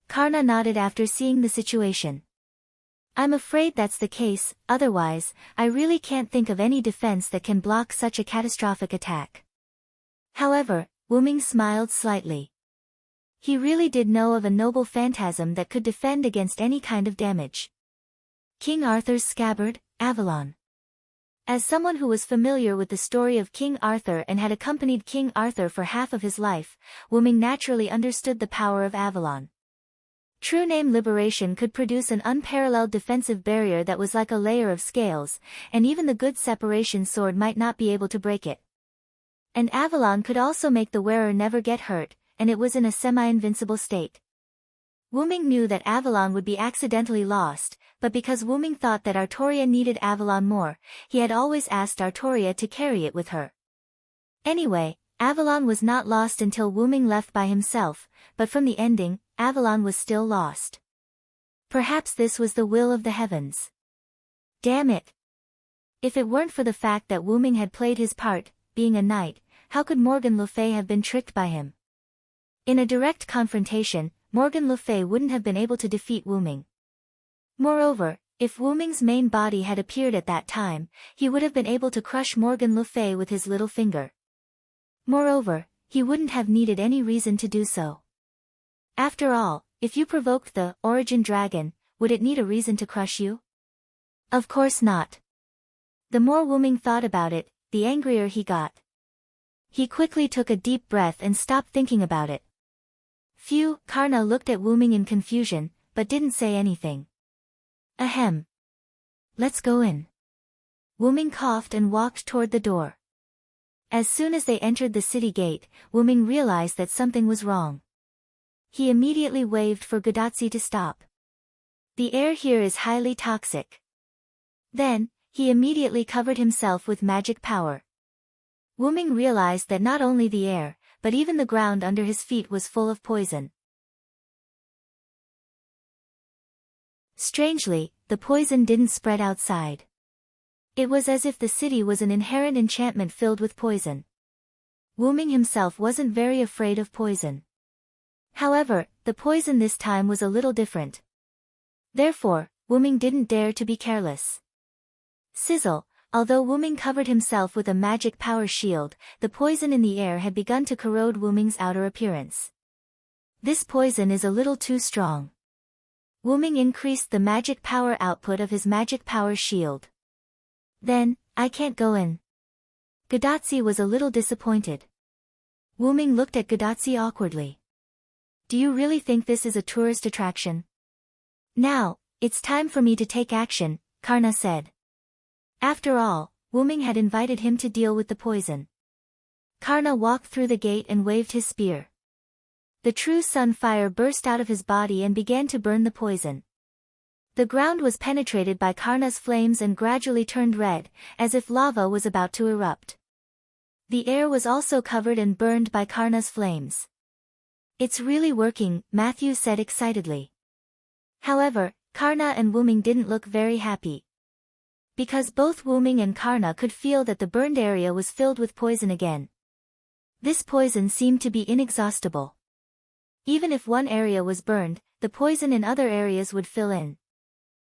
Karna nodded after seeing the situation. I'm afraid that's the case, otherwise, I really can't think of any defense that can block such a catastrophic attack. However, Wyrm smiled slightly. He really did know of a noble phantasm that could defend against any kind of damage. King Arthur's scabbard, Avalon. As someone who was familiar with the story of King Arthur and had accompanied King Arthur for half of his life, Wyrm naturally understood the power of Avalon. True name Liberation could produce an unparalleled defensive barrier that was like a layer of scales, and even the good separation sword might not be able to break it. And Avalon could also make the wearer never get hurt, and it was in a semi-invincible state. Wyrm knew that Avalon would be accidentally lost, but because Wyrm thought that Artoria needed Avalon more, he had always asked Artoria to carry it with her. Anyway, Avalon was not lost until Wyrm left by himself, but from the ending, Avalon was still lost. Perhaps this was the will of the heavens. Damn it! If it weren't for the fact that Wyrm had played his part, being a knight, how could Morgan Le Fay have been tricked by him? In a direct confrontation, Morgan Le Fay wouldn't have been able to defeat Wyrm. Moreover, if Wyrm's main body had appeared at that time, he would have been able to crush Morgan Le Fay with his little finger. Moreover, he wouldn't have needed any reason to do so. After all, if you provoked the origin dragon, would it need a reason to crush you? Of course not. The more Wyrm thought about it, the angrier he got. He quickly took a deep breath and stopped thinking about it. Phew, Karna looked at Wyrm in confusion, but didn't say anything. Ahem. Let's go in. Wyrm coughed and walked toward the door. As soon as they entered the city gate, Wyrm realized that something was wrong. He immediately waved for Godatsi to stop. The air here is highly toxic. Then, he immediately covered himself with magic power. Wyrm realized that not only the air, but even the ground under his feet was full of poison. Strangely, the poison didn't spread outside. It was as if the city was an inherent enchantment filled with poison. Wyrm himself wasn't very afraid of poison. However, the poison this time was a little different. Therefore, Wyrm didn't dare to be careless. Sizzle, although Wyrm covered himself with a magic power shield, the poison in the air had begun to corrode Wyrm's outer appearance. This poison is a little too strong. Wyrm increased the magic power output of his magic power shield. Then, I can't go in. Godatsi was a little disappointed. Wyrm looked at Godatsi awkwardly. Do you really think this is a tourist attraction? Now, it's time for me to take action, Karna said. After all, Wyrm had invited him to deal with the poison. Karna walked through the gate and waved his spear. The true sun fire burst out of his body and began to burn the poison. The ground was penetrated by Karna's flames and gradually turned red, as if lava was about to erupt. The air was also covered and burned by Karna's flames. It's really working, Matthew said excitedly. However, Karna and Wyrm didn't look very happy. Because both Wyrm and Karna could feel that the burned area was filled with poison again. This poison seemed to be inexhaustible. Even if one area was burned, the poison in other areas would fill in.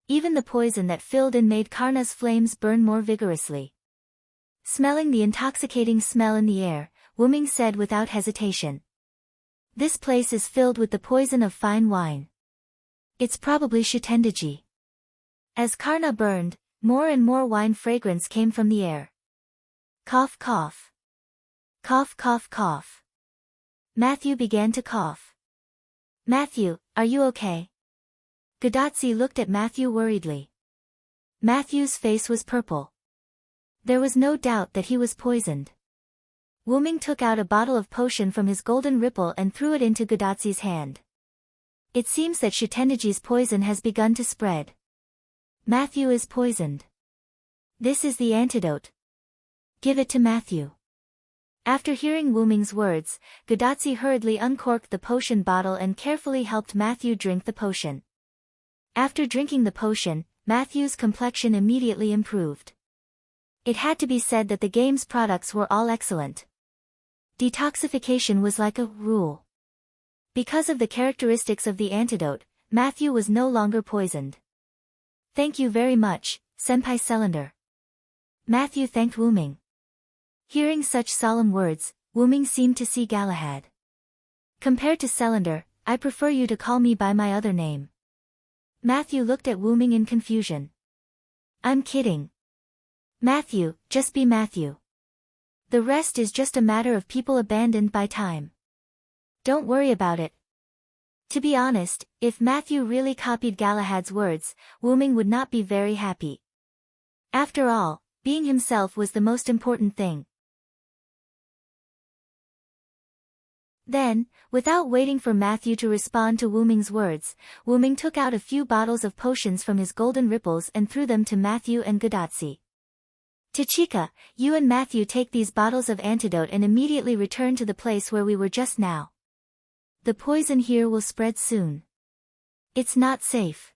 Even the poison that filled in made Karna's flames burn more vigorously. Smelling the intoxicating smell in the air, Wyrm said without hesitation. This place is filled with the poison of fine wine. It's probably Shitendaji. As Karna burned, more and more wine fragrance came from the air. Cough cough. Cough cough cough. Matthew began to cough. Matthew, are you okay? Godatsi looked at Matthew worriedly. Matthew's face was purple. There was no doubt that he was poisoned. Wyrm took out a bottle of potion from his golden ripple and threw it into Godatsi's hand. It seems that Shitendaji's poison has begun to spread. Matthew is poisoned. This is the antidote. Give it to Matthew. After hearing Wyrm's words, Godatsi hurriedly uncorked the potion bottle and carefully helped Matthew drink the potion. After drinking the potion, Matthew's complexion immediately improved. It had to be said that the game's products were all excellent. Detoxification was like a rule. Because of the characteristics of the antidote, Matthew was no longer poisoned. Thank you very much, Senpai Selander. Matthew thanked Wuming. Hearing such solemn words, Wuming seemed to see Galahad. Compared to Selander, I prefer you to call me by my other name. Matthew looked at Wuming in confusion. I'm kidding. Matthew, just be Matthew. The rest is just a matter of people abandoned by time. Don't worry about it. To be honest, if Matthew really copied Galahad's words, Wuming would not be very happy. After all, being himself was the most important thing. Then, without waiting for Matthew to respond to Wuming's words, Wuming took out a few bottles of potions from his golden ripples and threw them to Matthew and Godatsi. Tachika, you and Matthew take these bottles of antidote and immediately return to the place where we were just now. The poison here will spread soon. It's not safe.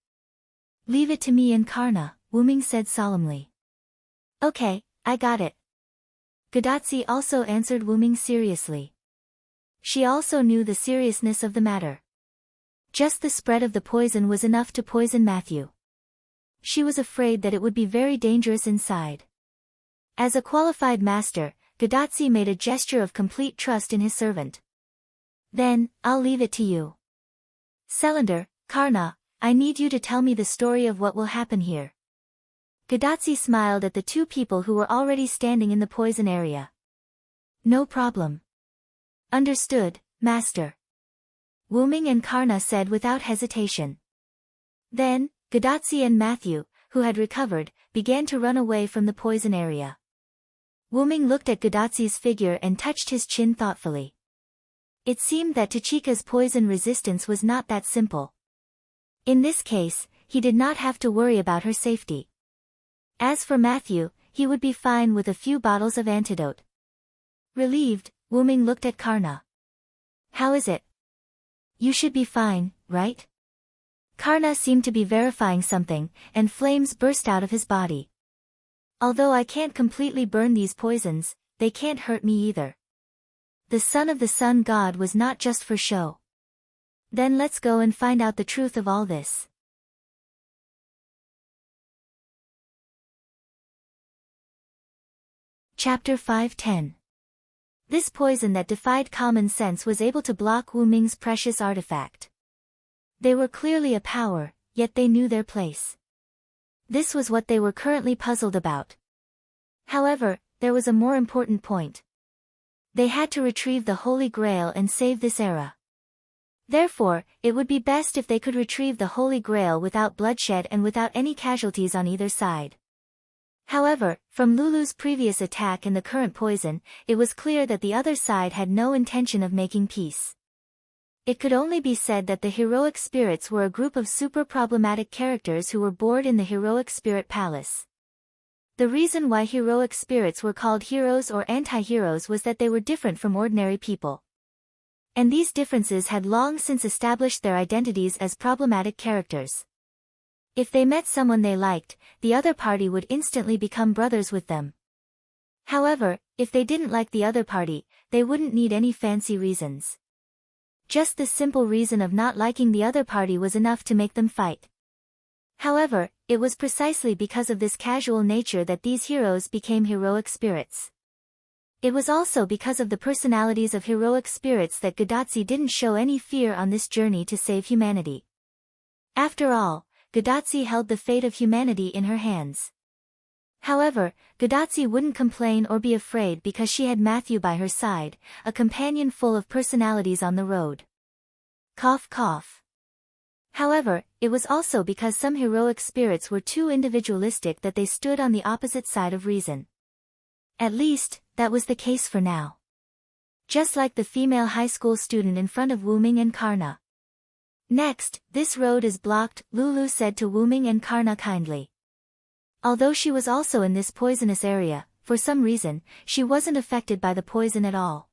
Leave it to me and Karna, Wuming said solemnly. Okay, I got it. Godatsi also answered Wuming seriously. She also knew the seriousness of the matter. Just the spread of the poison was enough to poison Matthew. She was afraid that it would be very dangerous inside. As a qualified master, Godatsi made a gesture of complete trust in his servant. Then, I'll leave it to you. Selander, Karna, I need you to tell me the story of what will happen here. Godatsi smiled at the two people who were already standing in the poison area. No problem. Understood, Master. Wuming and Karna said without hesitation. Then, Godatsi and Matthew, who had recovered, began to run away from the poison area. Wuming looked at Godatsi's figure and touched his chin thoughtfully. It seemed that Tachika's poison resistance was not that simple. In this case, he did not have to worry about her safety. As for Matthew, he would be fine with a few bottles of antidote. Relieved, Wuming looked at Karna. How is it? You should be fine, right? Karna seemed to be verifying something, and flames burst out of his body. Although I can't completely burn these poisons, they can't hurt me either. The son of the sun god was not just for show. Then let's go and find out the truth of all this. Chapter 5:10. This poison that defied common sense was able to block Wuming's precious artifact. They were clearly a power, yet they knew their place. This was what they were currently puzzled about. However, there was a more important point. They had to retrieve the Holy Grail and save this era. Therefore, it would be best if they could retrieve the Holy Grail without bloodshed and without any casualties on either side. However, from Lulu's previous attack and the current poison, it was clear that the other side had no intention of making peace. It could only be said that the heroic spirits were a group of super problematic characters who were bored in the heroic spirit palace. The reason why heroic spirits were called heroes or anti-heroes was that they were different from ordinary people. And these differences had long since established their identities as problematic characters. If they met someone they liked, the other party would instantly become brothers with them. However, if they didn't like the other party, they wouldn't need any fancy reasons. Just the simple reason of not liking the other party was enough to make them fight. However, it was precisely because of this casual nature that these heroes became heroic spirits. It was also because of the personalities of heroic spirits that Godatsi didn't show any fear on this journey to save humanity. After all, Godatsi held the fate of humanity in her hands. However, Godatsi wouldn't complain or be afraid because she had Matthew by her side, a companion full of personalities on the road. Cough cough. However, it was also because some heroic spirits were too individualistic that they stood on the opposite side of reason. At least, that was the case for now. Just like the female high school student in front of Wuming and Karna. Next, this road is blocked, Lulu said to Wuming and Karna kindly. Although she was also in this poisonous area, for some reason, she wasn't affected by the poison at all.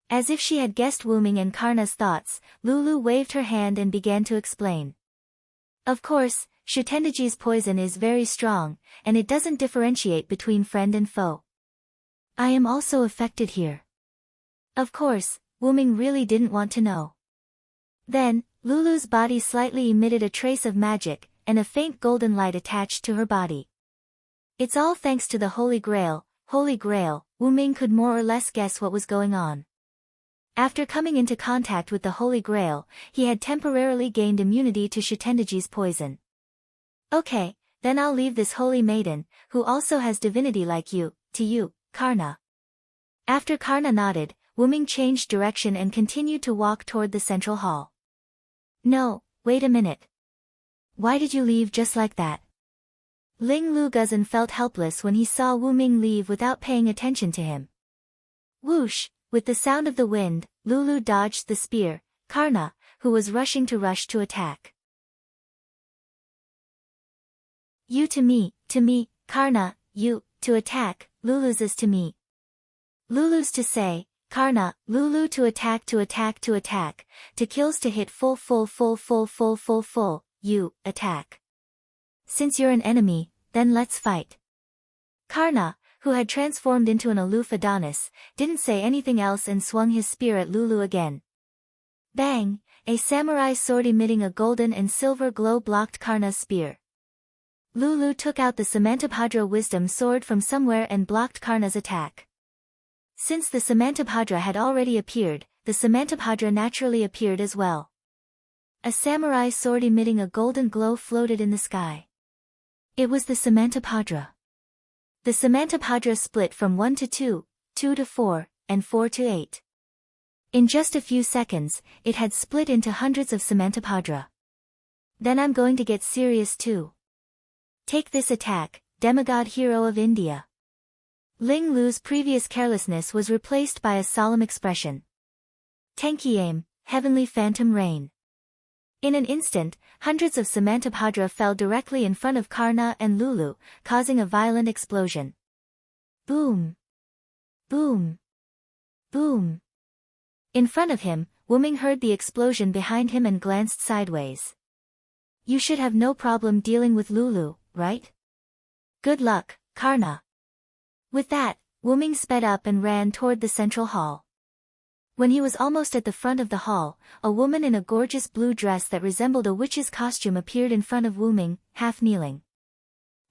As if she had guessed Wuming and Karna's thoughts, Lulu waved her hand and began to explain. Of course, Shutendaji's poison is very strong, and it doesn't differentiate between friend and foe. I am also affected here. Of course, Wuming really didn't want to know. Then, Lulu's body slightly emitted a trace of magic, and a faint golden light attached to her body. It's all thanks to the Holy Grail, Holy Grail. Wu Ming could more or less guess what was going on. After coming into contact with the Holy Grail, he had temporarily gained immunity to Shitendaji's poison. Okay, then I'll leave this holy maiden, who also has divinity like you, to you, Karna. After Karna nodded, Wu Ming changed direction and continued to walk toward the central hall. No, wait a minute. Why did you leave just like that? Ling Lu Guzan felt helpless when he saw Wu Ming leave without paying attention to him. Whoosh, with the sound of the wind, Lulu dodged the spear, Karna, who was rushing to attack. You to me, Karna, you, to attack, Lulu's is to me. Lulu's to say, Karna, Lulu to attack, to kills to hit full, you, attack. Since you're an enemy, then let's fight. Karna, who had transformed into an aloof Adonis, didn't say anything else and swung his spear at Lulu again. Bang! A samurai sword emitting a golden and silver glow blocked Karna's spear. Lulu took out the Samantabhadra wisdom sword from somewhere and blocked Karna's attack. Since the Samantabhadra had already appeared, the Samantabhadra naturally appeared as well. A samurai sword emitting a golden glow floated in the sky. It was the Samantabhadra. The Samantabhadra split from 1 to 2, 2 to 4, and 4 to 8. In just a few seconds, it had split into hundreds of Samantabhadra. Then I'm going to get serious too. Take this attack, demigod hero of India. Ling Lu's previous carelessness was replaced by a solemn expression. Tenki aim, heavenly phantom rain. In an instant, hundreds of Samantabhadra fell directly in front of Karna and Lulu, causing a violent explosion. Boom! Boom! Boom! In front of him, Wu Ming heard the explosion behind him and glanced sideways. You should have no problem dealing with Lulu, right? Good luck, Karna. With that, Wu Ming sped up and ran toward the central hall. When he was almost at the front of the hall, a woman in a gorgeous blue dress that resembled a witch's costume appeared in front of Wu Ming, half kneeling.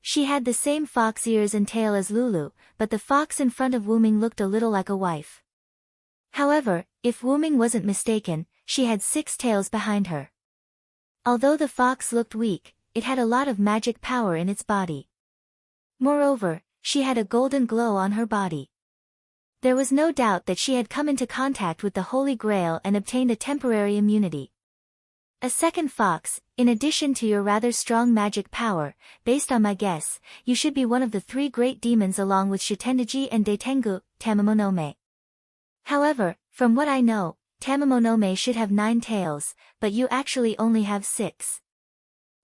She had the same fox ears and tail as Lulu, but the fox in front of Wu Ming looked a little like a wife. However, if Wu Ming wasn't mistaken, she had 6 tails behind her. Although the fox looked weak, it had a lot of magic power in its body. Moreover, she had a golden glow on her body. There was no doubt that she had come into contact with the Holy Grail and obtained a temporary immunity. A second fox, in addition to your rather strong magic power, based on my guess, you should be one of the 3 great demons along with Shitendaji and Daitengu, Tamamonome. However, from what I know, Tamamonome should have 9 tails, but you actually only have 6.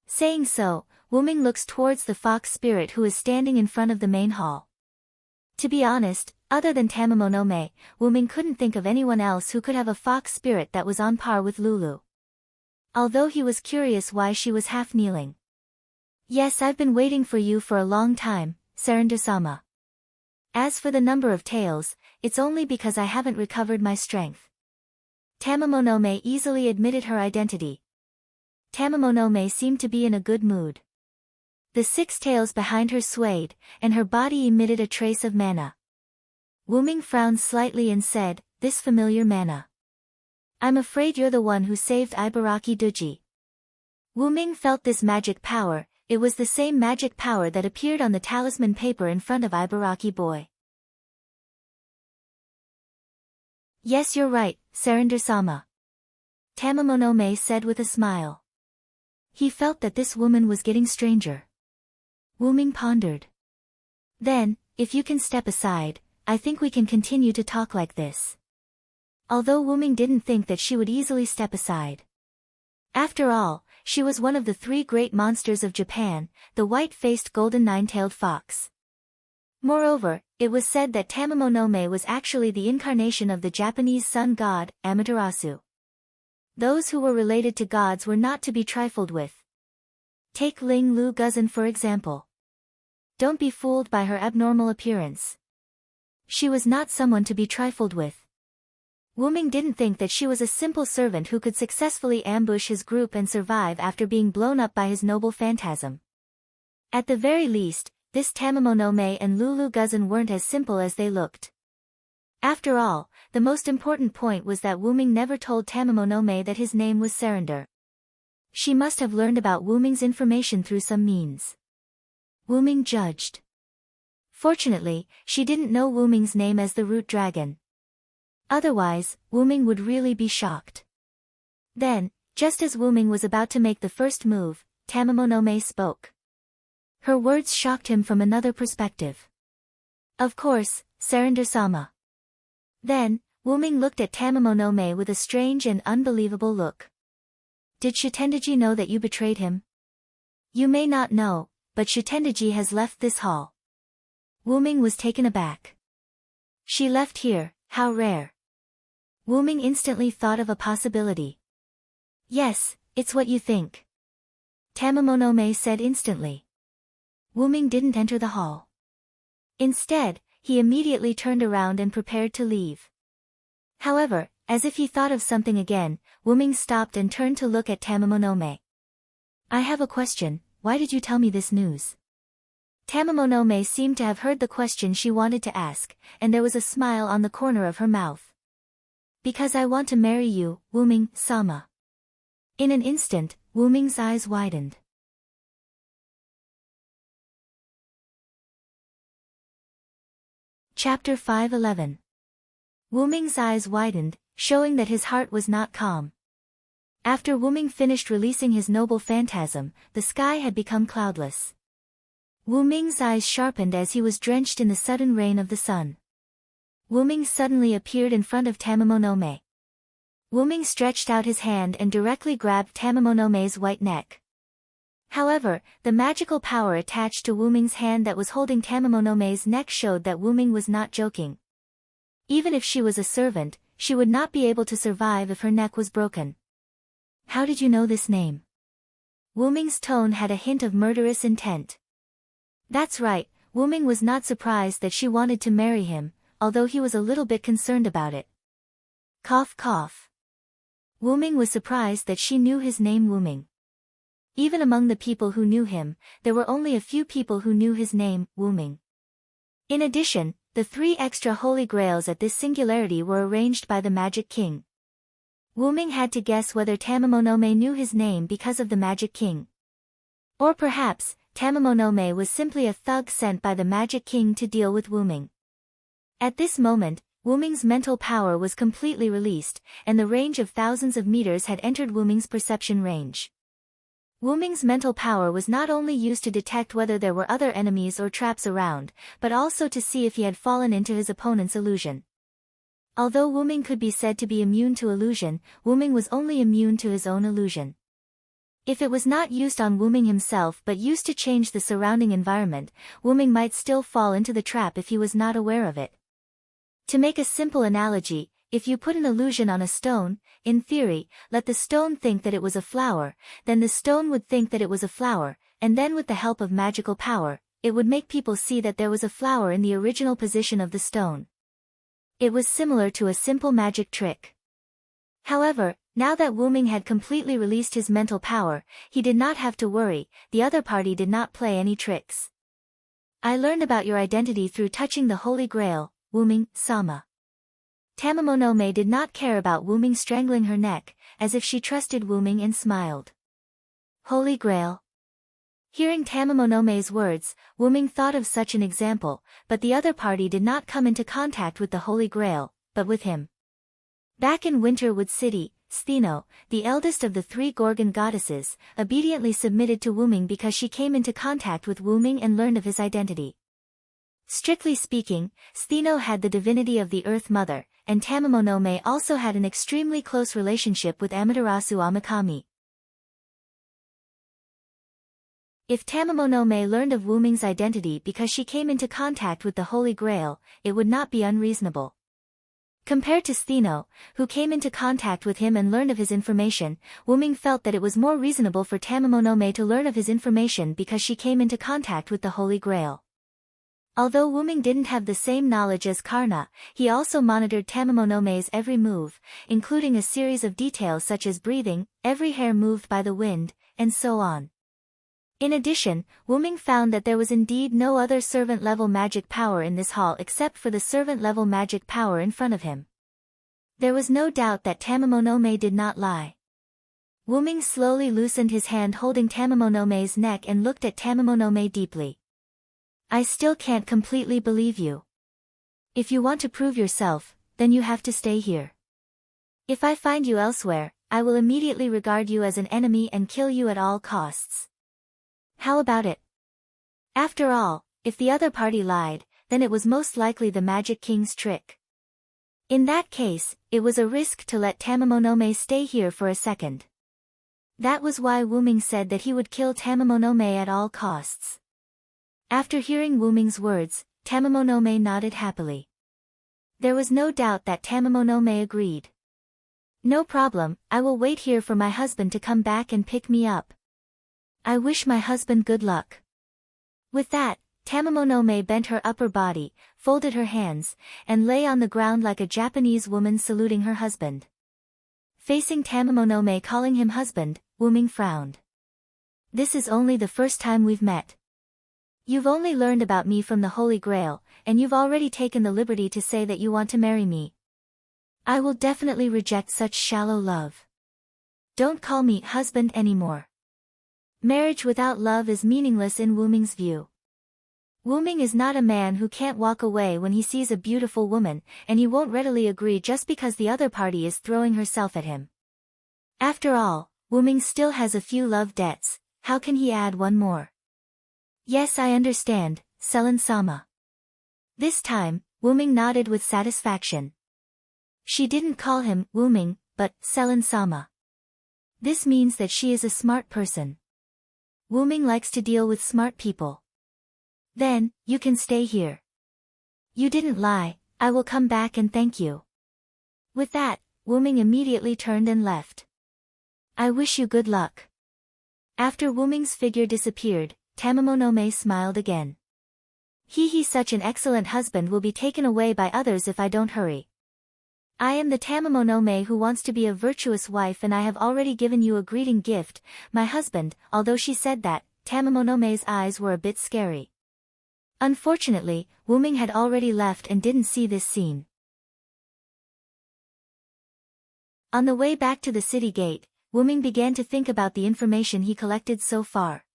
Saying so, Wu Ming looks towards the fox spirit who is standing in front of the main hall. To be honest, other than Tamamonome, Wu Ming couldn't think of anyone else who could have a fox spirit that was on par with Lulu. Although he was curious why she was half kneeling. Yes, I've been waiting for you for a long time, Sarandasama. As for the number of tails, it's only because I haven't recovered my strength. Tamamonome easily admitted her identity. Tamamonome seemed to be in a good mood. The 6 tails behind her swayed, and her body emitted a trace of mana. Wu Ming frowned slightly and said, this familiar mana. I'm afraid you're the one who saved Ibaraki Duji. Wu Ming felt this magic power. It was the same magic power that appeared on the talisman paper in front of Ibaraki boy. Yes, you're right, Sarandar-sama. Tamamonome said with a smile. He felt that this woman was getting stranger. Wu Ming pondered. Then, if you can step aside, I think we can continue to talk like this. Although Wu Ming didn't think that she would easily step aside. After all, she was one of the 3 great monsters of Japan, the white-faced golden 9-tailed fox. Moreover, it was said that Tamamonome was actually the incarnation of the Japanese sun god, Amaterasu. Those who were related to gods were not to be trifled with. Take Ling Lu Guzan for example. Don't be fooled by her abnormal appearance. She was not someone to be trifled with. Wuming didn't think that she was a simple servant who could successfully ambush his group and survive after being blown up by his noble phantasm. At the very least, this Tamamonome and Lulu Guzan weren't as simple as they looked. After all, the most important point was that Wuming never told Tamamonome that his name was Surrender. She must have learned about Wuming's information through some means. Wuming judged. Fortunately, she didn't know Wuming's name as the Root Dragon. Otherwise, Wuming would really be shocked. Then, just as Wuming was about to make the first move, Tamamonome spoke. Her words shocked him from another perspective. Of course, Surrender-sama. Then, Wuming looked at Tamamonome with a strange and unbelievable look. Did Shitendaji know that you betrayed him? You may not know, but Shitendaji has left this hall. Wuming was taken aback. She left here, how rare. Wuming instantly thought of a possibility. Yes, it's what you think. Tamamonome said instantly. Wuming didn't enter the hall. Instead, he immediately turned around and prepared to leave. However, as if he thought of something again, Wuming stopped and turned to look at Tamamonome. I have a question, why did you tell me this news? Tamamonome seemed to have heard the question she wanted to ask, and there was a smile on the corner of her mouth. Because I want to marry you, Wuming-sama. In an instant, Wuming's eyes widened. Chapter 5:11. Wuming's eyes widened, showing that his heart was not calm. After Wuming finished releasing his noble phantasm, the sky had become cloudless. Wuming's eyes sharpened as he was drenched in the sudden rain of the sun. Wuming suddenly appeared in front of Tamamonome. Wuming stretched out his hand and directly grabbed Tamamonome's white neck. However, the magical power attached to Wuming's hand that was holding Tamamonome's neck showed that Wuming was not joking. Even if she was a servant, she would not be able to survive if her neck was broken. How did you know this name? Wuming's tone had a hint of murderous intent. That's right, Wuming was not surprised that she wanted to marry him, although he was a little bit concerned about it. Cough cough. Wuming was surprised that she knew his name Wuming. Even among the people who knew him, there were only a few people who knew his name, Wuming. In addition, the 3 extra holy grails at this singularity were arranged by the Magic King. Wuming had to guess whether Tamamonome knew his name because of the Magic King. Or perhaps, Tamamonome was simply a thug sent by the Magic King to deal with Wuming. At this moment, Wuming's mental power was completely released, and the range of thousands of meters had entered Wuming's perception range. Wuming's mental power was not only used to detect whether there were other enemies or traps around, but also to see if he had fallen into his opponent's illusion. Although Wuming could be said to be immune to illusion, Wuming was only immune to his own illusion. If it was not used on Wuming himself but used to change the surrounding environment, Wuming might still fall into the trap if he was not aware of it. To make a simple analogy, if you put an illusion on a stone, in theory, let the stone think that it was a flower, then the stone would think that it was a flower, and then with the help of magical power, it would make people see that there was a flower in the original position of the stone. It was similar to a simple magic trick. However, now that Wuming had completely released his mental power, he did not have to worry, the other party did not play any tricks. I learned about your identity through touching the Holy Grail, Wuming-sama. Tamamonome did not care about Wuming strangling her neck, as if she trusted Wuming and smiled. Holy Grail. Hearing Tamamonome's words, Wuming thought of such an example, but the other party did not come into contact with the Holy Grail, but with him. Back in Winterwood City, Stheno, the eldest of the 3 Gorgon goddesses, obediently submitted to Wuming because she came into contact with Wuming and learned of his identity. Strictly speaking, Stheno had the divinity of the Earth Mother, and Tamamonome also had an extremely close relationship with Amaterasu Amikami. If Tamamonome learned of Wuming's identity because she came into contact with the Holy Grail, it would not be unreasonable. Compared to Stheno, who came into contact with him and learned of his information, Wuming felt that it was more reasonable for Tamamonome to learn of his information because she came into contact with the Holy Grail. Although Wuming didn't have the same knowledge as Karna, he also monitored Tamamonome's every move, including a series of details such as breathing, every hair moved by the wind, and so on. In addition, Wuming found that there was indeed no other servant-level magic power in this hall except for the servant-level magic power in front of him. There was no doubt that Tamamonome did not lie. Wuming slowly loosened his hand holding Tamamonome's neck and looked at Tamamonome deeply. I still can't completely believe you. If you want to prove yourself, then you have to stay here. If I find you elsewhere, I will immediately regard you as an enemy and kill you at all costs. How about it? After all, if the other party lied, then it was most likely the Magic King's trick. In that case, it was a risk to let Tamamonome stay here for a second. That was why Wuming said that he would kill Tamamonome at all costs. After hearing Wuming's words, Tamamonome nodded happily. There was no doubt that Tamamonome agreed. No problem, I will wait here for my husband to come back and pick me up. I wish my husband good luck. With that, Tamamonome bent her upper body, folded her hands, and lay on the ground like a Japanese woman saluting her husband. Facing Tamamonome calling him husband, Wuming frowned. This is only the first time we've met. You've only learned about me from the Holy Grail, and you've already taken the liberty to say that you want to marry me. I will definitely reject such shallow love. Don't call me husband anymore. Marriage without love is meaningless in Wuming's view. Wuming is not a man who can't walk away when he sees a beautiful woman, and he won't readily agree just because the other party is throwing herself at him. After all, Wuming still has a few love debts, how can he add one more? Yes, I understand, Selen-sama. This time, Wuming nodded with satisfaction. She didn't call him Wuming, but Selen-sama. This means that she is a smart person. Wuming likes to deal with smart people. Then, you can stay here. You didn't lie, I will come back and thank you. With that, Wuming immediately turned and left. I wish you good luck. After Wuming's figure disappeared, Tamamonome smiled again. Such an excellent husband will be taken away by others if I don't hurry. I am the Tamamonome who wants to be a virtuous wife and I have already given you a greeting gift, my husband. Although she said that, Tamamonome's eyes were a bit scary. Unfortunately, Wuming had already left and didn't see this scene. On the way back to the city gate, Wuming began to think about the information he collected so far.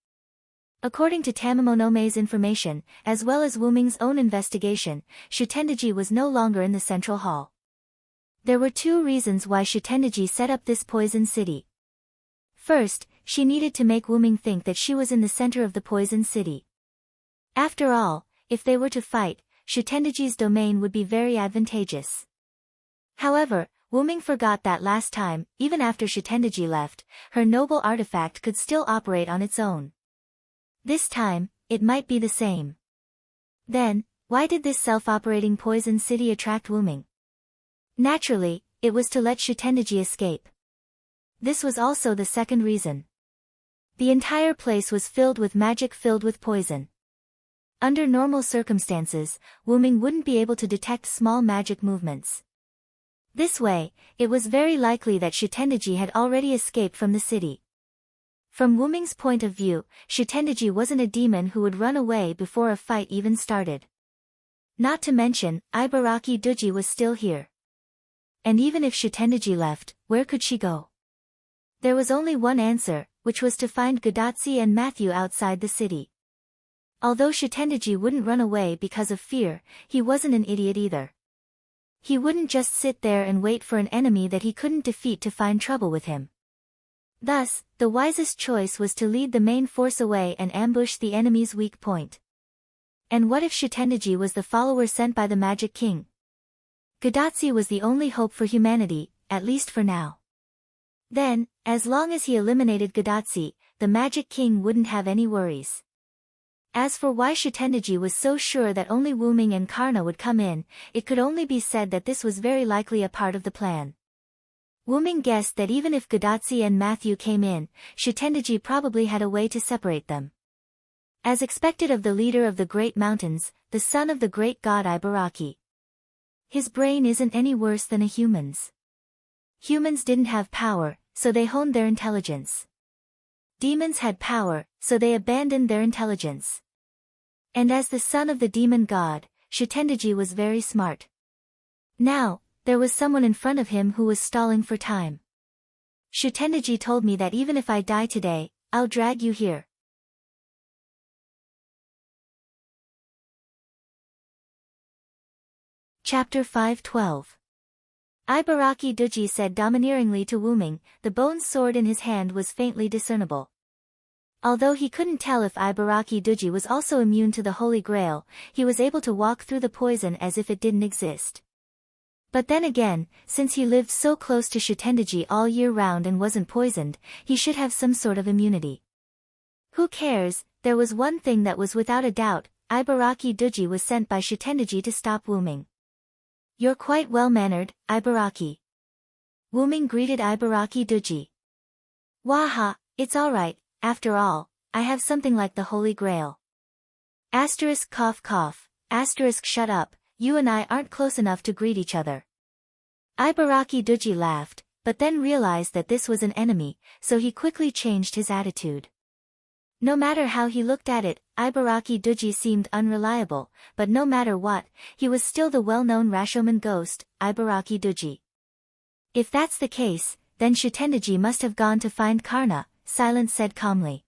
According to Tamamonome's information, as well as Wuming's own investigation, Shitendaji was no longer in the central hall. There were two reasons why Shitendaji set up this poison city. First, she needed to make Wuming think that she was in the center of the poison city. After all, if they were to fight, Shitendaji's domain would be very advantageous. However, Wuming forgot that last time, even after Shitendaji left, her noble artifact could still operate on its own. This time, it might be the same. Then, why did this self-operating poison city attract Wuming? Naturally, it was to let Shitendaji escape. This was also the second reason. The entire place was filled with magic filled with poison. Under normal circumstances, Wuming wouldn't be able to detect small magic movements. This way, it was very likely that Shitendaji had already escaped from the city. From Wuming's point of view, Shitendaji wasn't a demon who would run away before a fight even started. Not to mention, Ibaraki Duji was still here. And even if Shitendaji left, where could she go? There was only one answer, which was to find Gadatsi and Matthew outside the city. Although Shitendaji wouldn't run away because of fear, he wasn't an idiot either. He wouldn't just sit there and wait for an enemy that he couldn't defeat to find trouble with him. Thus, the wisest choice was to lead the main force away and ambush the enemy's weak point. And what if Shitendaji was the follower sent by the Magic King? Gadatsi was the only hope for humanity, at least for now. Then, as long as he eliminated Gadatsi, the Magic King wouldn't have any worries. As for why Shitendaji was so sure that only Wuming and Karna would come in, it could only be said that this was very likely a part of the plan. Wuming guessed that even if Gadatsi and Matthew came in, Shitendaji probably had a way to separate them. As expected of the leader of the great mountains, the son of the great god Ibaraki. His brain isn't any worse than a human's. Humans didn't have power, so they honed their intelligence. Demons had power, so they abandoned their intelligence. And as the son of the demon god, Shitendaji was very smart. Now, there was someone in front of him who was stalling for time. Shitendaji told me that even if I die today, I'll drag you here. Chapter 5:12. Ibaraki Doji said domineeringly to Wuming, the bone sword in his hand was faintly discernible. Although he couldn't tell if Ibaraki Doji was also immune to the Holy Grail, he was able to walk through the poison as if it didn't exist. But then again, since he lived so close to Shitendaji all year round and wasn't poisoned, he should have some sort of immunity. Who cares? There was one thing that was without a doubt, Ibaraki Doji was sent by Shitendaji to stop Wuming. You're quite well-mannered, Ibaraki. Wuming greeted Ibaraki Doji. Waha, it's alright, after all, I have something like the Holy Grail. Asterisk cough cough, asterisk shut up, you and I aren't close enough to greet each other. Ibaraki Doji laughed, but then realized that this was an enemy, so he quickly changed his attitude. No matter how he looked at it, Ibaraki Doji seemed unreliable, but no matter what, he was still the well-known Rashomon ghost, Ibaraki Doji. If that's the case, then Shitendaji must have gone to find Karna, Silence said calmly.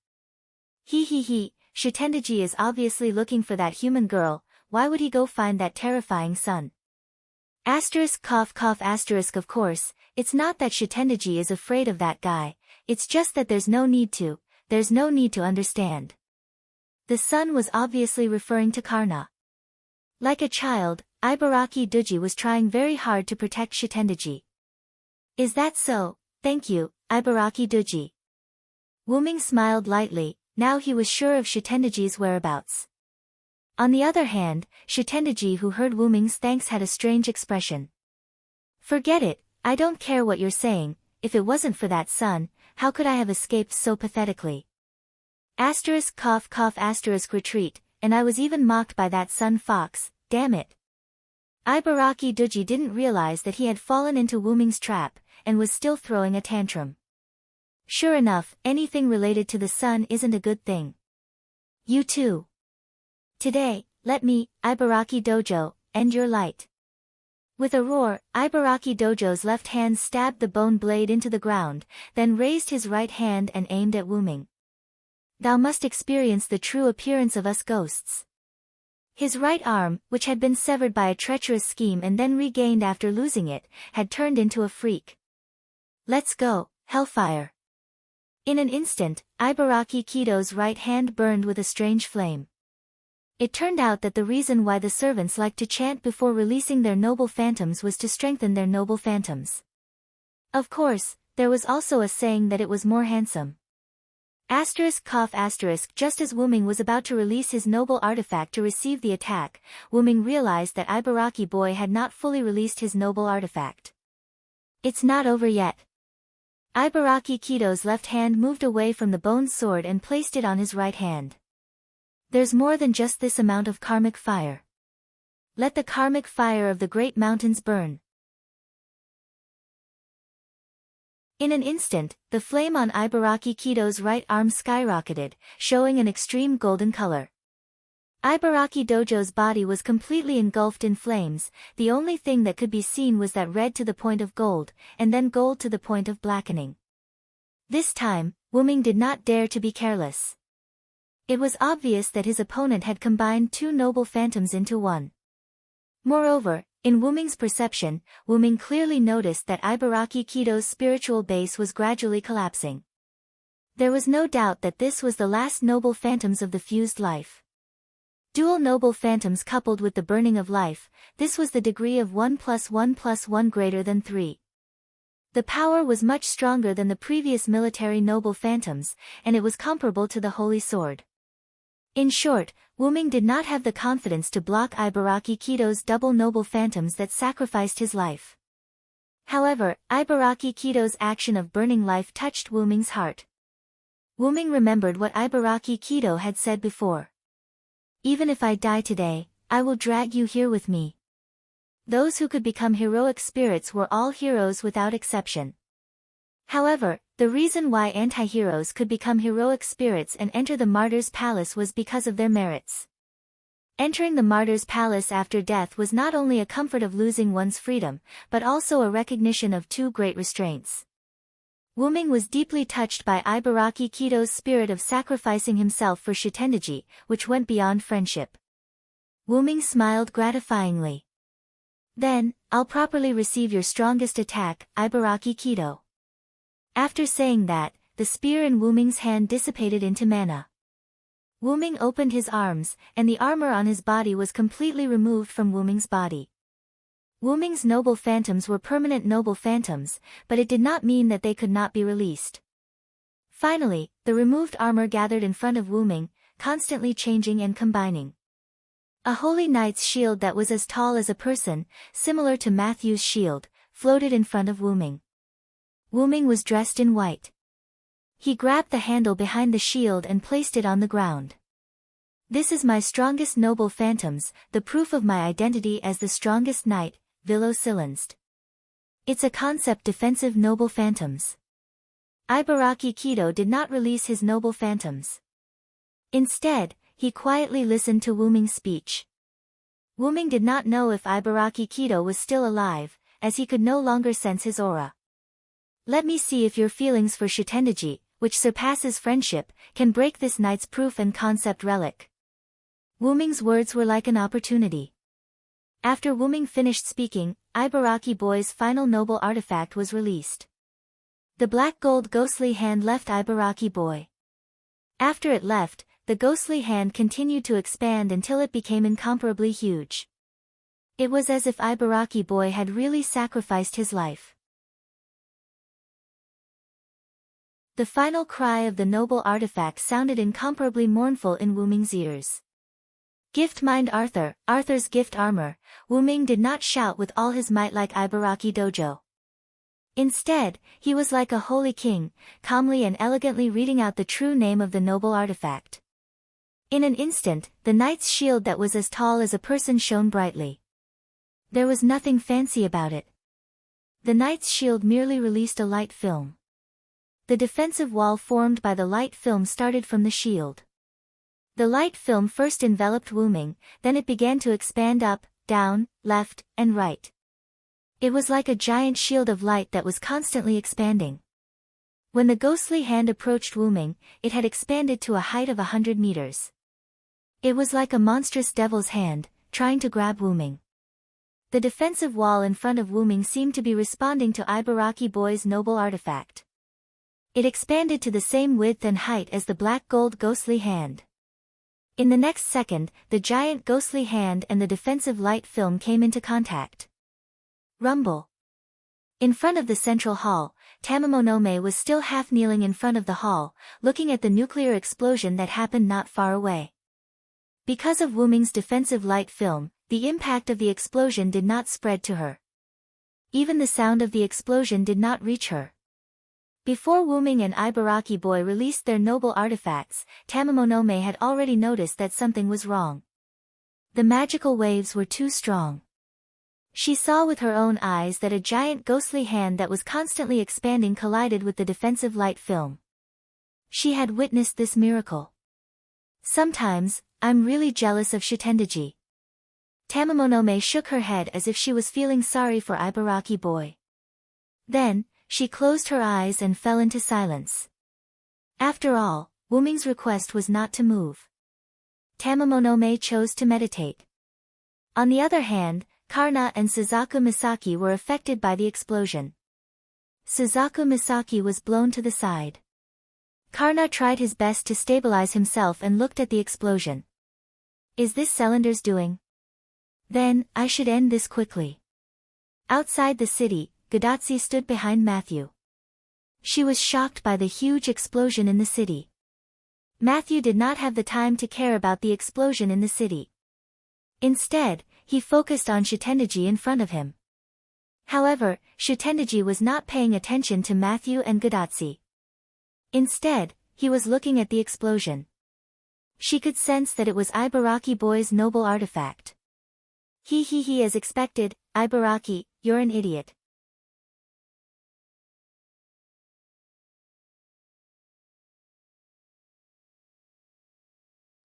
He, Shitendaji is obviously looking for that human girl, why would he go find that terrifying son? Asterisk cough cough asterisk of course, it's not that Shitendaji is afraid of that guy, it's just that there's no need to understand. The son was obviously referring to Karna. Like a child, Ibaraki Doji was trying very hard to protect Shitendaji. Is that so? Thank you, Ibaraki Doji. Wuming smiled lightly, now he was sure of Shitendaji's whereabouts. On the other hand, Shitendaji who heard Wuming's thanks had a strange expression. Forget it, I don't care what you're saying, if it wasn't for that son, how could I have escaped so pathetically? Asterisk cough cough asterisk retreat, and I was even mocked by that son fox, damn it. Ibaraki Doji didn't realize that he had fallen into Wuming's trap, and was still throwing a tantrum. Sure enough, anything related to the sun isn't a good thing. You too. Today, let me, Ibaraki Dojo, end your light. With a roar, Ibaraki Dojo's left hand stabbed the bone blade into the ground, then raised his right hand and aimed at Wuming. Thou must experience the true appearance of us ghosts. His right arm, which had been severed by a treacherous scheme and then regained after losing it, had turned into a freak. Let's go, Hellfire. In an instant, Ibaraki Kido's right hand burned with a strange flame. It turned out that the reason why the servants liked to chant before releasing their noble phantoms was to strengthen their noble phantoms. Of course, there was also a saying that it was more handsome. Asterisk cough asterisk just as Wuming was about to release his noble artifact to receive the attack, Wuming realized that Ibaraki boy had not fully released his noble artifact. It's not over yet. Ibaraki Kido's left hand moved away from the bone sword and placed it on his right hand. There's more than just this amount of karmic fire. Let the karmic fire of the great mountains burn. In an instant, the flame on Ibaraki Kido's right arm skyrocketed, showing an extreme golden color. Ibaraki Dojo's body was completely engulfed in flames, the only thing that could be seen was that red to the point of gold, and then gold to the point of blackening. This time, Wuming did not dare to be careless. It was obvious that his opponent had combined two noble phantoms into one. Moreover, in Wuming's perception, Wuming clearly noticed that Ibaraki Kido's spiritual base was gradually collapsing. There was no doubt that this was the last noble phantoms of the fused life. Dual noble phantoms coupled with the burning of life, this was the degree of 1 + 1 + 1 greater than 3. The power was much stronger than the previous military noble phantoms, and it was comparable to the Holy Sword. In short, Wuming did not have the confidence to block Ibaraki Kido's double noble phantoms that sacrificed his life. However, Ibaraki Kido's action of burning life touched Wuming's heart. Wuming remembered what Ibaraki Kido had said before. Even if I die today, I will drag you here with me. Those who could become heroic spirits were all heroes without exception. However, the reason why anti-heroes could become heroic spirits and enter the martyr's palace was because of their merits. Entering the martyr's palace after death was not only a comfort of losing one's freedom, but also a recognition of two great restraints. Wuming was deeply touched by Ibaraki Kido's spirit of sacrificing himself for Shitendaji, which went beyond friendship. Wuming smiled gratifyingly. Then, I'll properly receive your strongest attack, Ibaraki Kido. After saying that, the spear in Wuming's hand dissipated into mana. Wuming opened his arms, and the armor on his body was completely removed from Wuming's body. Wuming's noble phantoms were permanent noble phantoms, but it did not mean that they could not be released. Finally, the removed armor gathered in front of Wuming, constantly changing and combining. A holy knight's shield that was as tall as a person, similar to Matthew's shield, floated in front of Wuming. Wuming was dressed in white. He grabbed the handle behind the shield and placed it on the ground. This is my strongest noble phantoms, the proof of my identity as the strongest knight, Vilo Silenst. It's a concept defensive noble phantoms. Ibaraki Kido did not release his noble phantoms. Instead, he quietly listened to Wuming's speech. Wuming did not know if Ibaraki Kido was still alive, as he could no longer sense his aura. Let me see if your feelings for Shitendaji, which surpasses friendship, can break this knight's proof and concept relic. Wuming's words were like an opportunity. After Wuming finished speaking, Ibaraki Boy's final noble artifact was released. The black gold ghostly hand left Ibaraki Boy. After it left, the ghostly hand continued to expand until it became incomparably huge. It was as if Ibaraki Boy had really sacrificed his life. The final cry of the noble artifact sounded incomparably mournful in Wuming's ears. Gift mined Arthur, Arthur's gift armor. Wuming did not shout with all his might like Ibaraki Dojo. Instead, he was like a holy king, calmly and elegantly reading out the true name of the noble artifact. In an instant, the knight's shield that was as tall as a person shone brightly. There was nothing fancy about it. The knight's shield merely released a light film. The defensive wall formed by the light film started from the shield. The light film first enveloped Wuming, then it began to expand up, down, left, and right. It was like a giant shield of light that was constantly expanding. When the ghostly hand approached Wuming, it had expanded to a height of 100 meters. It was like a monstrous devil's hand, trying to grab Wuming. The defensive wall in front of Wuming seemed to be responding to Ibaraki Boy's noble artifact. It expanded to the same width and height as the black gold ghostly hand. In the next second, the giant ghostly hand and the defensive light film came into contact. Rumble. In front of the central hall, Tamamonome was still half kneeling in front of the hall, looking at the nuclear explosion that happened not far away. Because of Wuming's defensive light film, the impact of the explosion did not spread to her. Even the sound of the explosion did not reach her. Before Wuming and Ibaraki Boy released their noble artifacts, Tamamonome had already noticed that something was wrong. The magical waves were too strong. She saw with her own eyes that a giant ghostly hand that was constantly expanding collided with the defensive light film. She had witnessed this miracle. Sometimes, I'm really jealous of Shitendaji. Tamamonome shook her head as if she was feeling sorry for Ibaraki Boy. Then, she closed her eyes and fell into silence. After all, Wuming's request was not to move. Tamamonome chose to meditate. On the other hand, Karna and Suzaku Misaki were affected by the explosion. Suzaku Misaki was blown to the side. Karna tried his best to stabilize himself and looked at the explosion. Is this Cylinder's doing? Then, I should end this quickly. Outside the city, Gadatsi stood behind Matthew. She was shocked by the huge explosion in the city. Matthew did not have the time to care about the explosion in the city. Instead, he focused on Shitendaji in front of him. However, Shitendaji was not paying attention to Matthew and Gadatsi. Instead, he was looking at the explosion. She could sense that it was Ibaraki boy's noble artifact. He, as expected, Ibaraki, you're an idiot.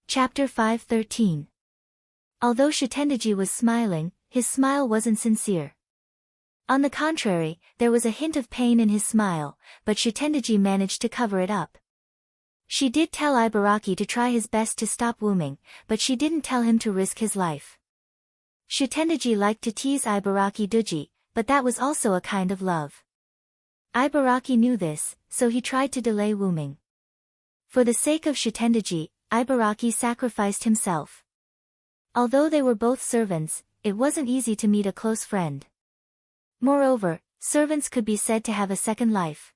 Chapter 5:13. Although Shitendaji was smiling, his smile wasn't sincere. On the contrary, there was a hint of pain in his smile, but Shitendaji managed to cover it up. She did tell Ibaraki to try his best to stop Wyrm, but she didn't tell him to risk his life. Shitendaji liked to tease Ibaraki Duji, but that was also a kind of love. Ibaraki knew this, so he tried to delay Wyrm. For the sake of Shitendaji, Ibaraki sacrificed himself. Although they were both servants, it wasn't easy to meet a close friend. Moreover, servants could be said to have a second life.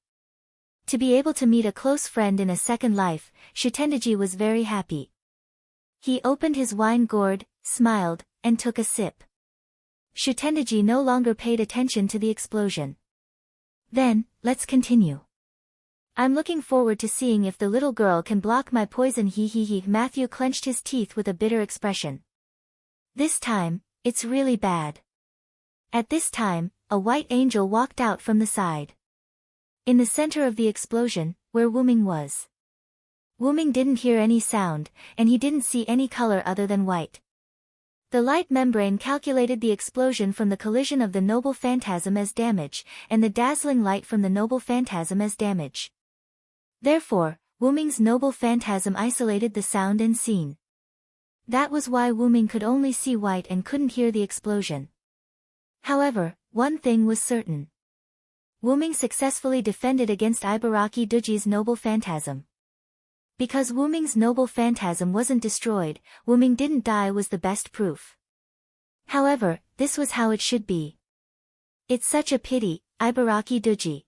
To be able to meet a close friend in a second life, Shitendaji was very happy. He opened his wine gourd, smiled, and took a sip. Shitendaji no longer paid attention to the explosion. Then, let's continue. I'm looking forward to seeing if the little girl can block my poison. Matthew clenched his teeth with a bitter expression. This time, it's really bad. At this time, a white angel walked out from the side. In the center of the explosion, where Wyrm was. Wyrm didn't hear any sound, and he didn't see any color other than white. The light membrane calculated the explosion from the collision of the noble phantasm as damage, and the dazzling light from the noble phantasm as damage. Therefore, Wyrm's noble phantasm isolated the sound and scene. That was why Wyrm could only see white and couldn't hear the explosion. However, one thing was certain. Wyrm successfully defended against Ibaraki Duji's noble phantasm. Because Wyrm's noble phantasm wasn't destroyed, Wyrm didn't die was the best proof. However, this was how it should be. It's such a pity, Ibaraki Duji.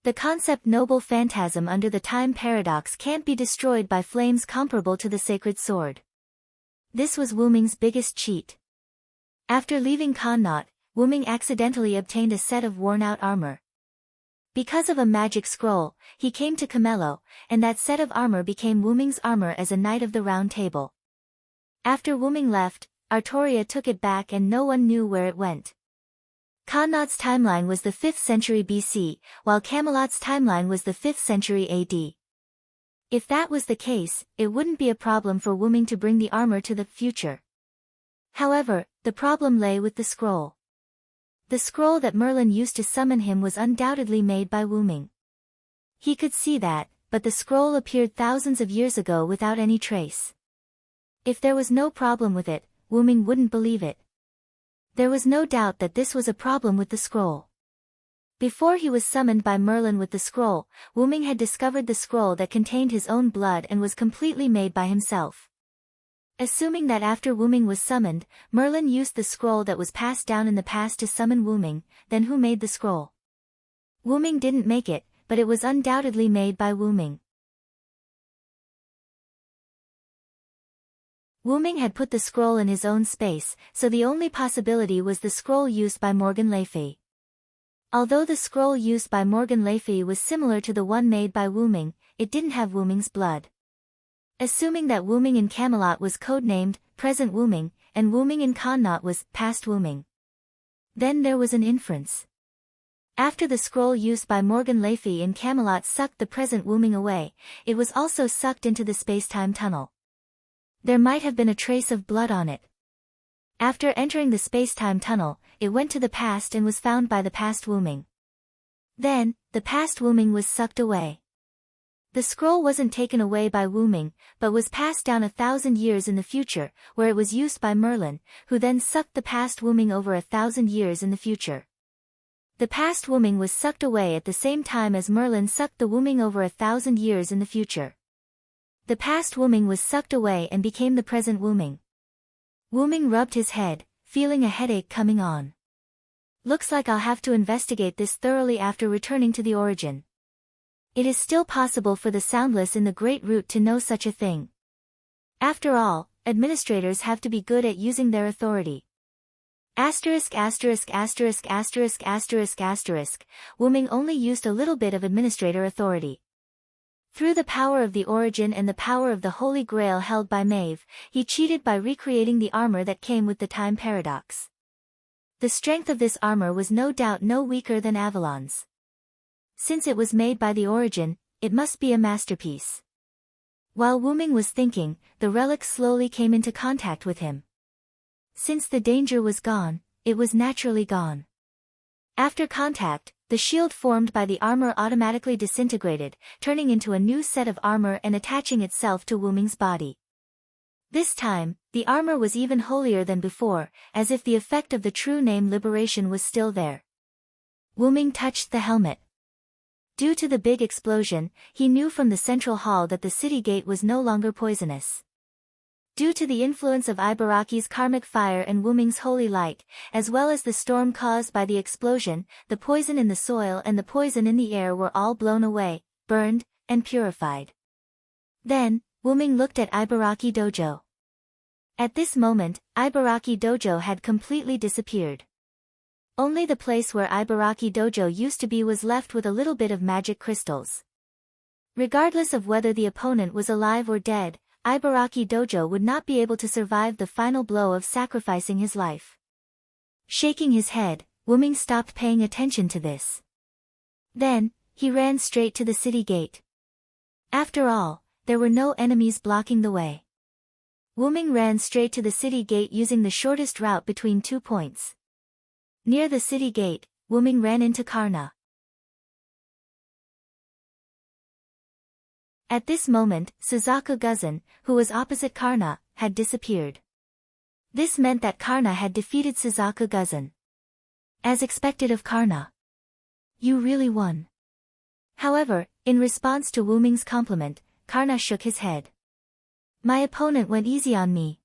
The concept noble phantasm under the time paradox can't be destroyed by flames comparable to the sacred sword. This was Wyrm's biggest cheat. After leaving Connaught, Wyrm accidentally obtained a set of worn-out armor. Because of a magic scroll, he came to Camello, and that set of armor became Wyrm's armor as a Knight of the Round Table. After Wyrm left, Artoria took it back and no one knew where it went. Connaught's timeline was the 5th century BC, while Camelot's timeline was the 5th century AD. If that was the case, it wouldn't be a problem for Wyrm to bring the armor to the future. However, the problem lay with the scroll. The scroll that Merlin used to summon him was undoubtedly made by Wyrm. He could see that, but the scroll appeared thousands of years ago without any trace. If there was no problem with it, Wyrm wouldn't believe it. There was no doubt that this was a problem with the scroll. Before he was summoned by Merlin with the scroll, Wyrm had discovered the scroll that contained his own blood and was completely made by himself. Assuming that after Wyrm was summoned, Merlin used the scroll that was passed down in the past to summon Wyrm, then who made the scroll? Wyrm didn't make it, but it was undoubtedly made by Wyrm. Wyrm had put the scroll in his own space, so the only possibility was the scroll used by Morgan Le Fay. Although the scroll used by Morgan Le Fay was similar to the one made by Wyrm, it didn't have Wyrm's blood. Assuming that Wyrm in Camelot was codenamed Present Wyrm, and Wyrm in Connaught was Past Wyrm. Then there was an inference. After the scroll used by Morgan Le Fay in Camelot sucked the present Wyrm away, it was also sucked into the space-time tunnel. There might have been a trace of blood on it. After entering the space-time tunnel, it went to the past and was found by the past Wyrm. Then, the past Wyrm was sucked away. The scroll wasn't taken away by Wyrm, but was passed down 1,000 years in the future, where it was used by Merlin, who then sucked the past Wyrm over 1,000 years in the future. The past Wyrm was sucked away at the same time as Merlin sucked the Wyrm over 1,000 years in the future. The past Wyrm was sucked away and became the present Wyrm. Wyrm rubbed his head, feeling a headache coming on. Looks like I'll have to investigate this thoroughly after returning to the origin. It is still possible for the soundless in the Great Root to know such a thing. After all, administrators have to be good at using their authority. Wyrm only used a little bit of administrator authority. Through the power of the origin and the power of the Holy Grail held by Maeve, he cheated by recreating the armor that came with the time paradox. The strength of this armor was no doubt no weaker than Avalon's. Since it was made by the origin, it must be a masterpiece. While Wu Ming was thinking, the relic slowly came into contact with him. Since the danger was gone, it was naturally gone. After contact, the shield formed by the armor automatically disintegrated, turning into a new set of armor and attaching itself to Wu Ming's body. This time, the armor was even holier than before, as if the effect of the true name liberation was still there. Wu Ming touched the helmet. Due to the big explosion, he knew from the central hall that the city gate was no longer poisonous. Due to the influence of Ibaraki's karmic fire and Wu Ming's holy light, as well as the storm caused by the explosion, the poison in the soil and the poison in the air were all blown away, burned, and purified. Then, Wu Ming looked at Ibaraki Dojo. At this moment, Ibaraki Dojo had completely disappeared. Only the place where Ibaraki Dojo used to be was left with a little bit of magic crystals. Regardless of whether the opponent was alive or dead, Ibaraki Dojo would not be able to survive the final blow of sacrificing his life. Shaking his head, Wu Ming stopped paying attention to this. Then, he ran straight to the city gate. After all, there were no enemies blocking the way. Wu Ming ran straight to the city gate using the shortest route between 2 points. Near the city gate, Wu Ming ran into Karna. At this moment, Suzaku Guzan, who was opposite Karna, had disappeared. This meant that Karna had defeated Suzaku Guzan. As expected of Karna. You really won. However, in response to Wu Ming's compliment, Karna shook his head. My opponent went easy on me.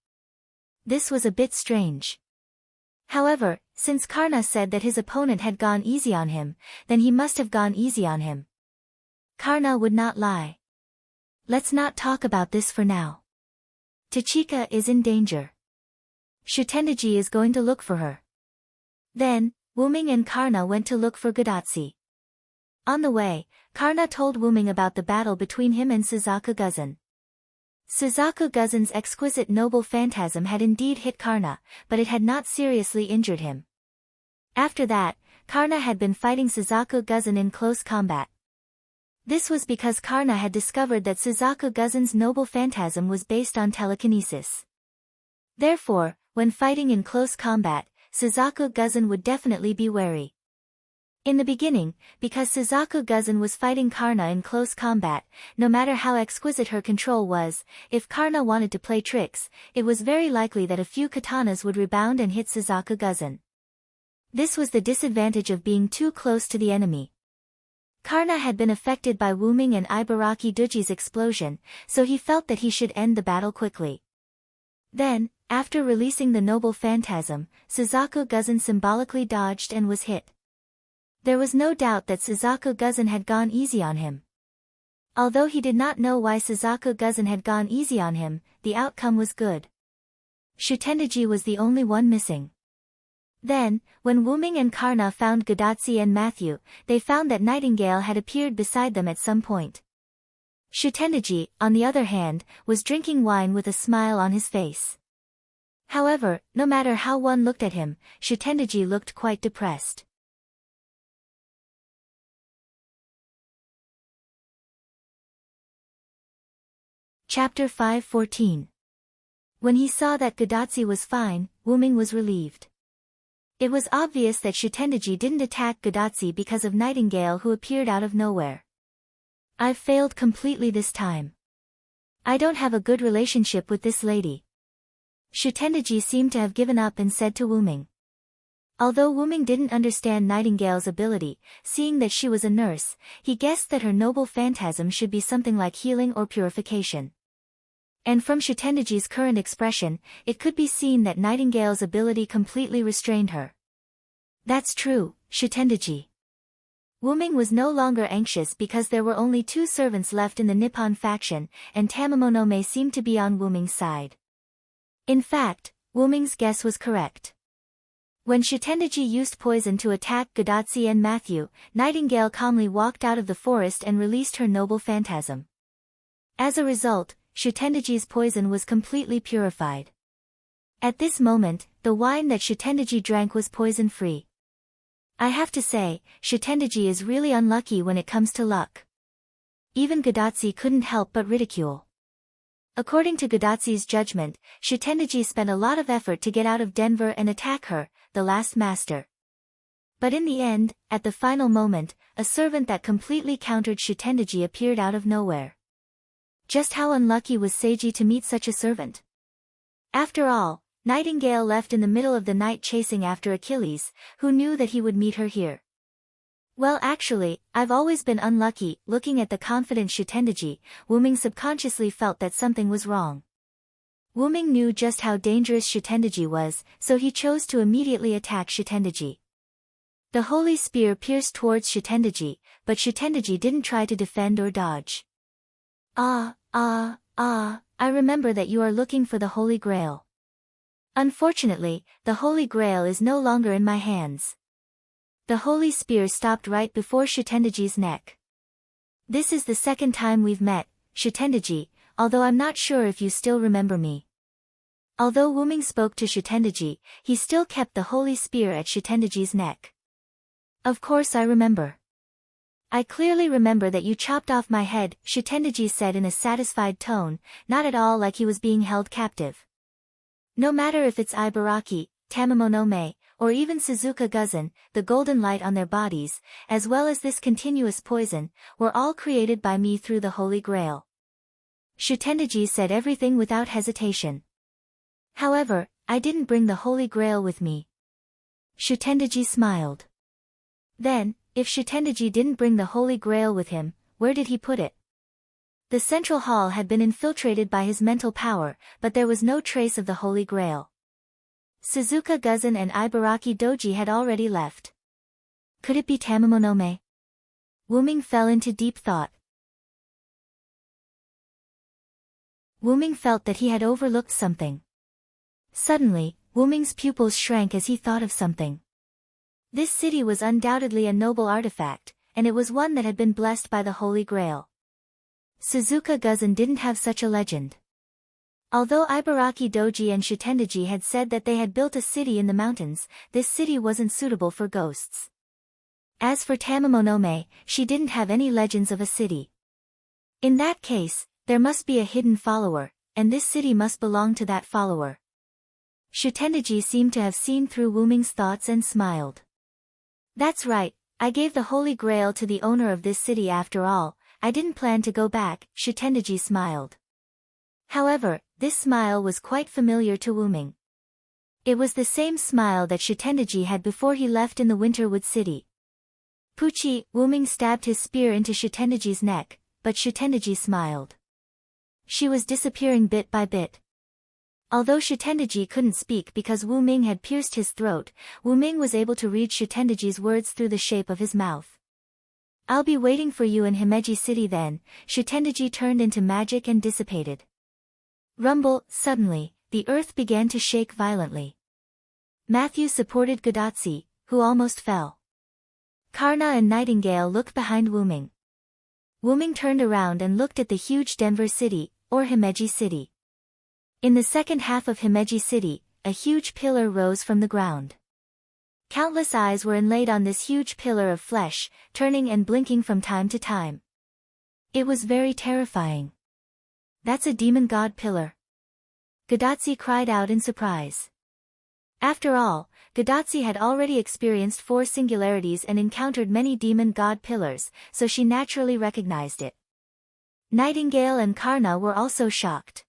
This was a bit strange. However, since Karna said that his opponent had gone easy on him, then he must have gone easy on him. Karna would not lie. Let's not talk about this for now. Tachika is in danger. Shutendaji is going to look for her. Then, Wu Ming and Karna went to look for Godatsi. On the way, Karna told Wu Ming about the battle between him and Suzaku Guzan. Suzaku Guzan's exquisite noble phantasm had indeed hit Karna, but it had not seriously injured him. After that, Karna had been fighting Suzaku Guzan in close combat. This was because Karna had discovered that Suzaku Guzan's noble phantasm was based on telekinesis. Therefore, when fighting in close combat, Suzaku Guzan would definitely be wary. In the beginning, because Suzaku Guzan was fighting Karna in close combat, no matter how exquisite her control was, if Karna wanted to play tricks, it was very likely that a few katanas would rebound and hit Suzaku Guzan. This was the disadvantage of being too close to the enemy. Karna had been affected by Wu Ming and Ibaraki Doji's explosion, so he felt that he should end the battle quickly. Then, after releasing the noble phantasm, Suzaku Guzan symbolically dodged and was hit. There was no doubt that Suzaku Guzan had gone easy on him. Although he did not know why Suzaku Guzan had gone easy on him, the outcome was good. Shutendaji was the only one missing. Then, when Wu Ming and Karna found Godatsi and Matthew, they found that Nightingale had appeared beside them at some point. Shutendaji, on the other hand, was drinking wine with a smile on his face. However, no matter how one looked at him, Shutendaji looked quite depressed. Chapter 5:14. When he saw that Godatsi was fine, Wu Ming was relieved. It was obvious that Shutendaji didn't attack Godatsi because of Nightingale, who appeared out of nowhere. I've failed completely this time. I don't have a good relationship with this lady. Shutendaji seemed to have given up and said to Wu Ming. Although Wu Ming didn't understand Nightingale's ability, seeing that she was a nurse, he guessed that her noble phantasm should be something like healing or purification. And from Shutendaji's current expression, it could be seen that Nightingale's ability completely restrained her. That's true, Shutendaji. Wu Ming was no longer anxious because there were only 2 servants left in the Nippon faction, and Tamamonome seemed to be on Wu Ming's side. In fact, Wu Ming's guess was correct. When Shutendaji used poison to attack Godatsi and Matthew, Nightingale calmly walked out of the forest and released her noble phantasm. As a result, Shutendaji's poison was completely purified. At this moment, the wine that Shutendaji drank was poison-free. I have to say, Shutendaji is really unlucky when it comes to luck. Even Gadatsi couldn't help but ridicule. According to Gadatsi's judgment, Shutendaji spent a lot of effort to get out of Denver and attack her, the last master. But in the end, at the final moment, a servant that completely countered Shutendaji appeared out of nowhere. Just how unlucky was Seiji to meet such a servant? After all, Nightingale left in the middle of the night chasing after Achilles, who knew that he would meet her here. Well, actually, I've always been unlucky. Looking at the confident Shutendaji, Wuming subconsciously felt that something was wrong. Wuming knew just how dangerous Shutendaji was, so he chose to immediately attack Shutendaji. The holy spear pierced towards Shutendaji, but Shutendaji didn't try to defend or dodge. I remember that you are looking for the Holy Grail. Unfortunately, the Holy Grail is no longer in my hands. The holy spear stopped right before Shutendaji's neck. This is the second time we've met, Shutendaji, although I'm not sure if you still remember me. Although Wuming spoke to Shutendaji, he still kept the holy spear at Shutendaji's neck. Of course I remember. I clearly remember that you chopped off my head, Shutendaji said in a satisfied tone, not at all like he was being held captive. No matter if it's Ibaraki, Tamamonome, or even Suzuka Guzan, the golden light on their bodies, as well as this continuous poison, were all created by me through the Holy Grail. Shutendaji said everything without hesitation. However, I didn't bring the Holy Grail with me. Shutendaji smiled. Then, if Shutendaji didn't bring the Holy Grail with him, where did he put it? The central hall had been infiltrated by his mental power, but there was no trace of the Holy Grail. Suzuka Guzan and Ibaraki Doji had already left. Could it be Tamamonome? Wuming fell into deep thought. Wuming felt that he had overlooked something. Suddenly, Wuming's pupils shrank as he thought of something. This city was undoubtedly a noble artifact, and it was one that had been blessed by the Holy Grail. Suzuka Guzan didn't have such a legend. Although Ibaraki Doji and Shutendaji had said that they had built a city in the mountains, this city wasn't suitable for ghosts. As for Tamamonome, she didn't have any legends of a city. In that case, there must be a hidden follower, and this city must belong to that follower. Shutendaji seemed to have seen through Wuming's thoughts and smiled. That's right, I gave the Holy Grail to the owner of this city after all. I didn't plan to go back, Shutendaji smiled. However, this smile was quite familiar to Wuming. It was the same smile that Shutendaji had before he left in the Winterwood City. Puchi, Wuming stabbed his spear into Shutendaji's neck, but Shutendaji smiled. She was disappearing bit by bit. Although Shutendaji couldn't speak because Wuming had pierced his throat, Wuming was able to read Shutendaji's words through the shape of his mouth. I'll be waiting for you in Himeji City then. Shutendaji turned into magic and dissipated. Rumble, suddenly, the earth began to shake violently. Matthew supported Gadatsi, who almost fell. Karna and Nightingale looked behind Wuming. Wuming turned around and looked at the huge Denver City, or Himeji City. In the second half of Himeji City, a huge pillar rose from the ground. Countless eyes were inlaid on this huge pillar of flesh, turning and blinking from time to time. It was very terrifying. That's a demon god pillar. Gadatsi cried out in surprise. After all, Gadatsi had already experienced 4 singularities and encountered many demon god pillars, so she naturally recognized it. Nightingale and Karna were also shocked.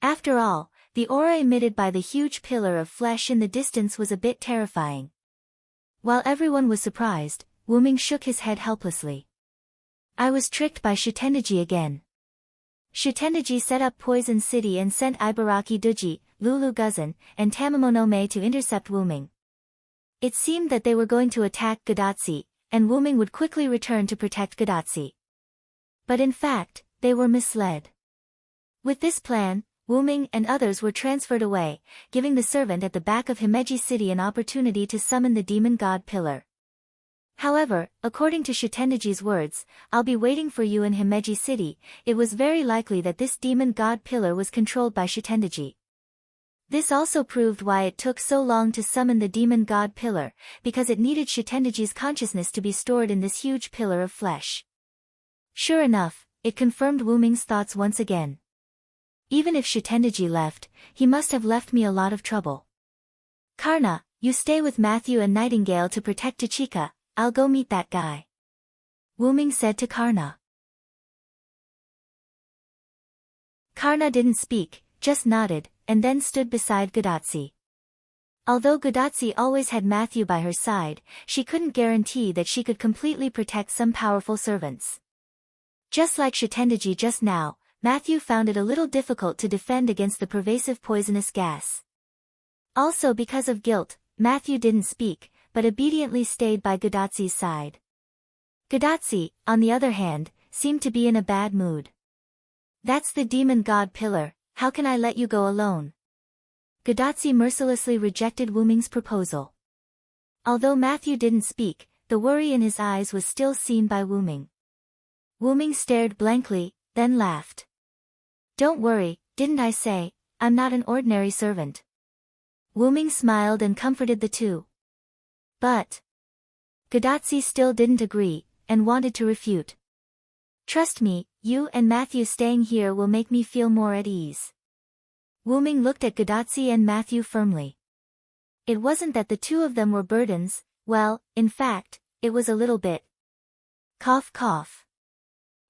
After all, the aura emitted by the huge pillar of flesh in the distance was a bit terrifying. While everyone was surprised, Wuming shook his head helplessly. I was tricked by Shutendaji again. Shutendaji set up Poison City and sent Ibaraki Doji, Lulu Guzan, and Tamamonome to intercept Wuming. It seemed that they were going to attack Gadatsi, and Wuming would quickly return to protect Gadatsi. But in fact, they were misled. With this plan, Wuming and others were transferred away, giving the servant at the back of Himeji City an opportunity to summon the demon god pillar. However, according to Shitendaji's words, I'll be waiting for you in Himeji city. It was very likely that this demon god pillar was controlled by Shitendaji. This also proved why it took so long to summon the demon god pillar, because it needed Shitendaji's consciousness to be stored in this huge pillar of flesh. Sure enough, it confirmed Wuming's thoughts once again. Even if Shitendaji left, he must have left me a lot of trouble. Karna, you stay with Matthew and Nightingale to protect Tachika. I'll go meet that guy. Wuming said to Karna. Karna didn't speak, just nodded, and then stood beside Godatsi. Although Godatsi always had Matthew by her side, she couldn't guarantee that she could completely protect some powerful servants. Just like Shitendaji just now, Matthew found it a little difficult to defend against the pervasive poisonous gas. Also because of guilt, Matthew didn't speak, but obediently stayed by Godatsi's side. Godatsi, on the other hand, seemed to be in a bad mood. That's the demon god pillar, how can I let you go alone? Godatsi mercilessly rejected Wuming's proposal. Although Matthew didn't speak, the worry in his eyes was still seen by Wuming. Wuming stared blankly, then laughed. Don't worry, didn't I say, I'm not an ordinary servant. Wuming smiled and comforted the two. But Godatsi still didn't agree, and wanted to refute. Trust me, you and Matthew staying here will make me feel more at ease. Wuming looked at Godatsi and Matthew firmly. It wasn't that the two of them were burdens, well, in fact, it was a little bit. Cough cough.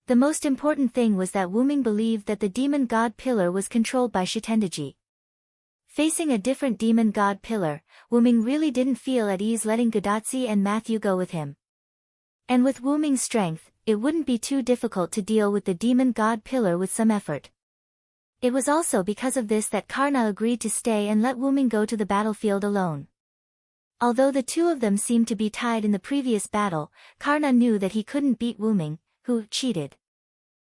The most important thing was that Wuming believed that the demon god pillar was controlled by Shitendaji. Facing a different demon god pillar, Wuming really didn't feel at ease letting Godatsi and Matthew go with him. And with Wuming's strength, it wouldn't be too difficult to deal with the demon god pillar with some effort. It was also because of this that Karna agreed to stay and let Wuming go to the battlefield alone. Although the two of them seemed to be tied in the previous battle, Karna knew that he couldn't beat Wuming, who cheated.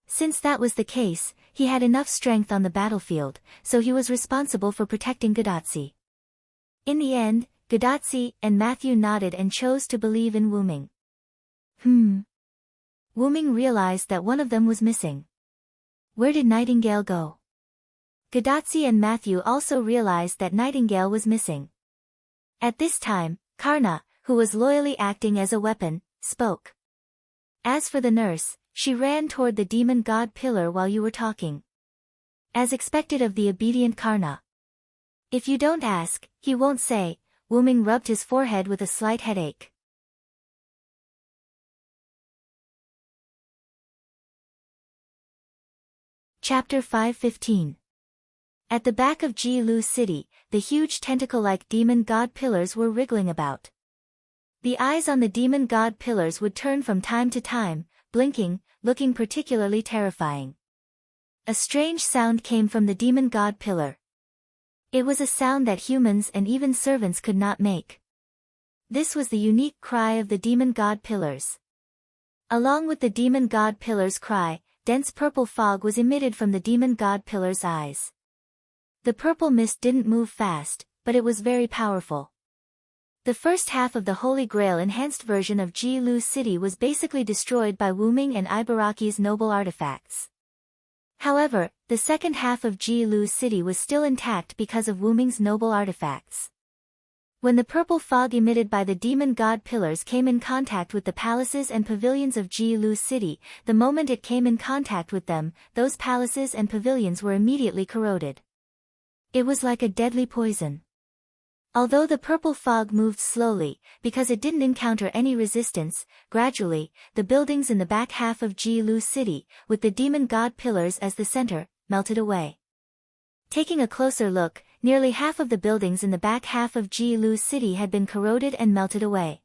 Since that was the case, he had enough strength on the battlefield, so he was responsible for protecting Godatsi. In the end, Godatsi and Matthew nodded and chose to believe in Wuming. Wuming realized that one of them was missing. Where did Nightingale go? Godatsi and Matthew also realized that Nightingale was missing. At this time, Karna, who was loyally acting as a weapon, spoke. As for the nurse, she ran toward the demon god pillar while you were talking. As expected of the obedient Karna. If you don't ask, he won't say. Wuming rubbed his forehead with a slight headache. Chapter 5:15. At the back of Ji-Lu City, the huge tentacle-like demon god pillars were wriggling about. The eyes on the demon god pillars would turn from time to time, blinking, looking particularly terrifying. A strange sound came from the demon god pillar. It was a sound that humans and even servants could not make. This was the unique cry of the demon god pillars. Along with the demon god pillar's cry, dense purple fog was emitted from the demon god pillar's eyes. The purple mist didn't move fast, but it was very powerful. The first half of the Holy Grail enhanced version of Ji-Lu City was basically destroyed by Wuming and Ibaraki's noble artifacts. However, the second half of Ji-Lu City was still intact because of Wuming's noble artifacts. When the purple fog emitted by the demon god pillars came in contact with the palaces and pavilions of Ji-Lu City, the moment it came in contact with them, those palaces and pavilions were immediately corroded. It was like a deadly poison. Although the purple fog moved slowly, because it didn't encounter any resistance, gradually, the buildings in the back half of Ji-Lu City, with the demon god pillars as the center, melted away. Taking a closer look, nearly half of the buildings in the back half of Ji-Lu City had been corroded and melted away.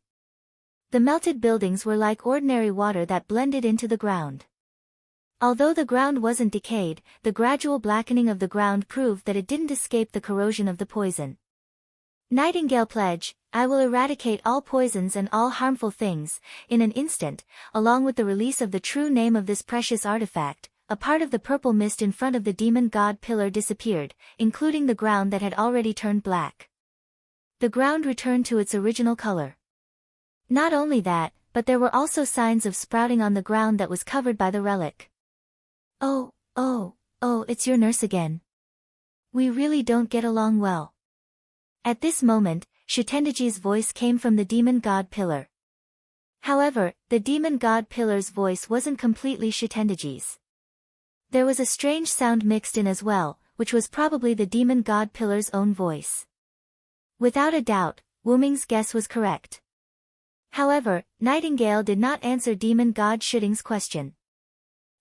The melted buildings were like ordinary water that blended into the ground. Although the ground wasn't decayed, the gradual blackening of the ground proved that it didn't escape the corrosion of the poison. Nightingale pledge, I will eradicate all poisons and all harmful things, in an instant, along with the release of the true name of this precious artifact. A part of the purple mist in front of the demon god pillar disappeared, including the ground that had already turned black. The ground returned to its original color. Not only that, but there were also signs of sprouting on the ground that was covered by the relic. Oh, it's your nurse again. We really don't get along well. At this moment, Shutendaji's voice came from the demon god pillar. However, the demon god pillar's voice wasn't completely Shutendaji's. There was a strange sound mixed in as well, which was probably the demon god pillar's own voice. Without a doubt, Wuming's guess was correct. However, Nightingale did not answer demon god Shooting's question.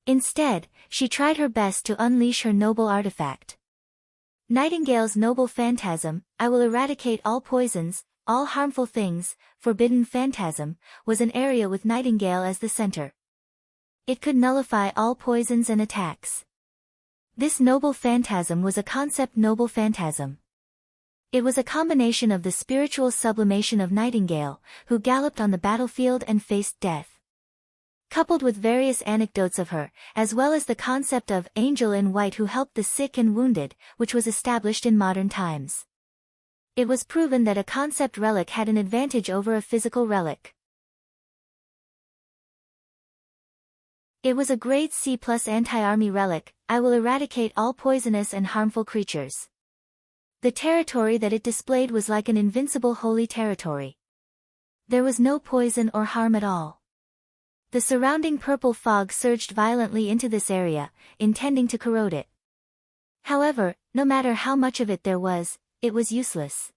Instead, she tried her best to unleash her noble artifact. Nightingale's noble phantasm, I will eradicate all poisons, all harmful things, forbidden phantasm, was an area with Nightingale as the center. It could nullify all poisons and attacks. This noble phantasm was a concept noble phantasm. It was a combination of the spiritual sublimation of Nightingale, who galloped on the battlefield and faced death, coupled with various anecdotes of her, as well as the concept of angel in white who helped the sick and wounded, which was established in modern times. It was proven that a concept relic had an advantage over a physical relic. It was a grade C+ anti-army relic. I will eradicate all poisonous and harmful creatures. The territory that it displayed was like an invincible holy territory. There was no poison or harm at all. The surrounding purple fog surged violently into this area, intending to corrode it. However, no matter how much of it there was, it was useless.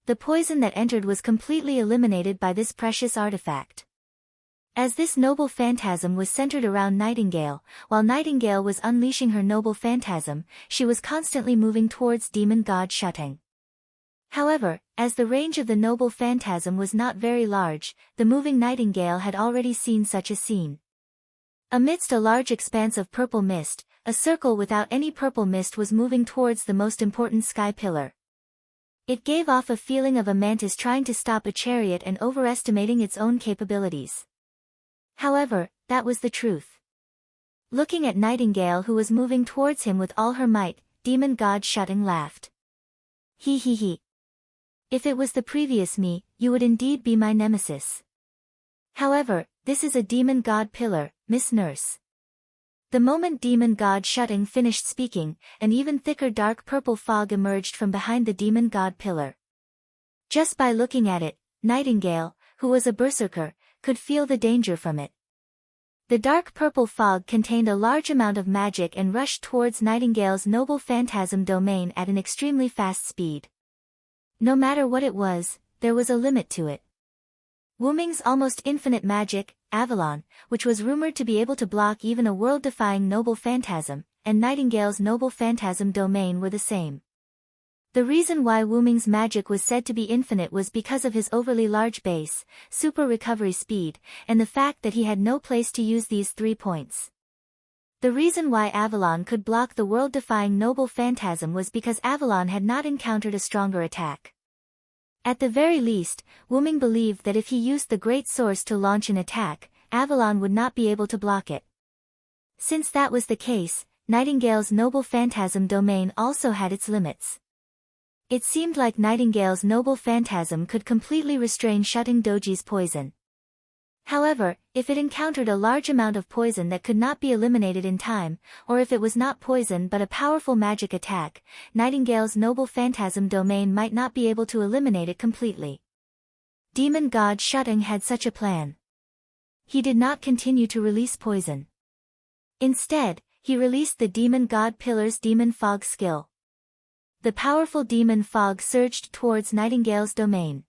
The poison that entered was completely eliminated by this precious artifact. As this noble phantasm was centered around Nightingale, while Nightingale was unleashing her noble phantasm, she was constantly moving towards demon god Shutting. However, as the range of the noble phantasm was not very large, the moving Nightingale had already seen such a scene. Amidst a large expanse of purple mist, a circle without any purple mist was moving towards the most important sky pillar. It gave off a feeling of a mantis trying to stop a chariot and overestimating its own capabilities. However, that was the truth. Looking at Nightingale who was moving towards him with all her might, demon god Shutting laughed. He. If it was the previous me, you would indeed be my nemesis. However, this is a demon god pillar, Miss Nurse. The moment demon god Shutting finished speaking, an even thicker dark purple fog emerged from behind the demon god pillar. Just by looking at it, Nightingale, who was a berserker, could feel the danger from it. The dark purple fog contained a large amount of magic and rushed towards Nightingale's noble phantasm domain at an extremely fast speed. No matter what it was, there was a limit to it. Wuming's almost infinite magic, Avalon, which was rumored to be able to block even a world-defying noble phantasm, and Nightingale's noble phantasm domain were the same. The reason why Wuming's magic was said to be infinite was because of his overly large base, super recovery speed, and the fact that he had no place to use these 3 points. The reason why Avalon could block the world-defying noble phantasm was because Avalon had not encountered a stronger attack. At the very least, Wuming believed that if he used the Great Source to launch an attack, Avalon would not be able to block it. Since that was the case, Nightingale's noble phantasm domain also had its limits. It seemed like Nightingale's noble phantasm could completely restrain Shutting Doji's poison. However, if it encountered a large amount of poison that could not be eliminated in time, or if it was not poison but a powerful magic attack, Nightingale's noble phantasm domain might not be able to eliminate it completely. Demon god Shutting had such a plan. He did not continue to release poison. Instead, he released the demon god pillar's demon fog skill. The powerful demon fog surged towards Nightingale's domain.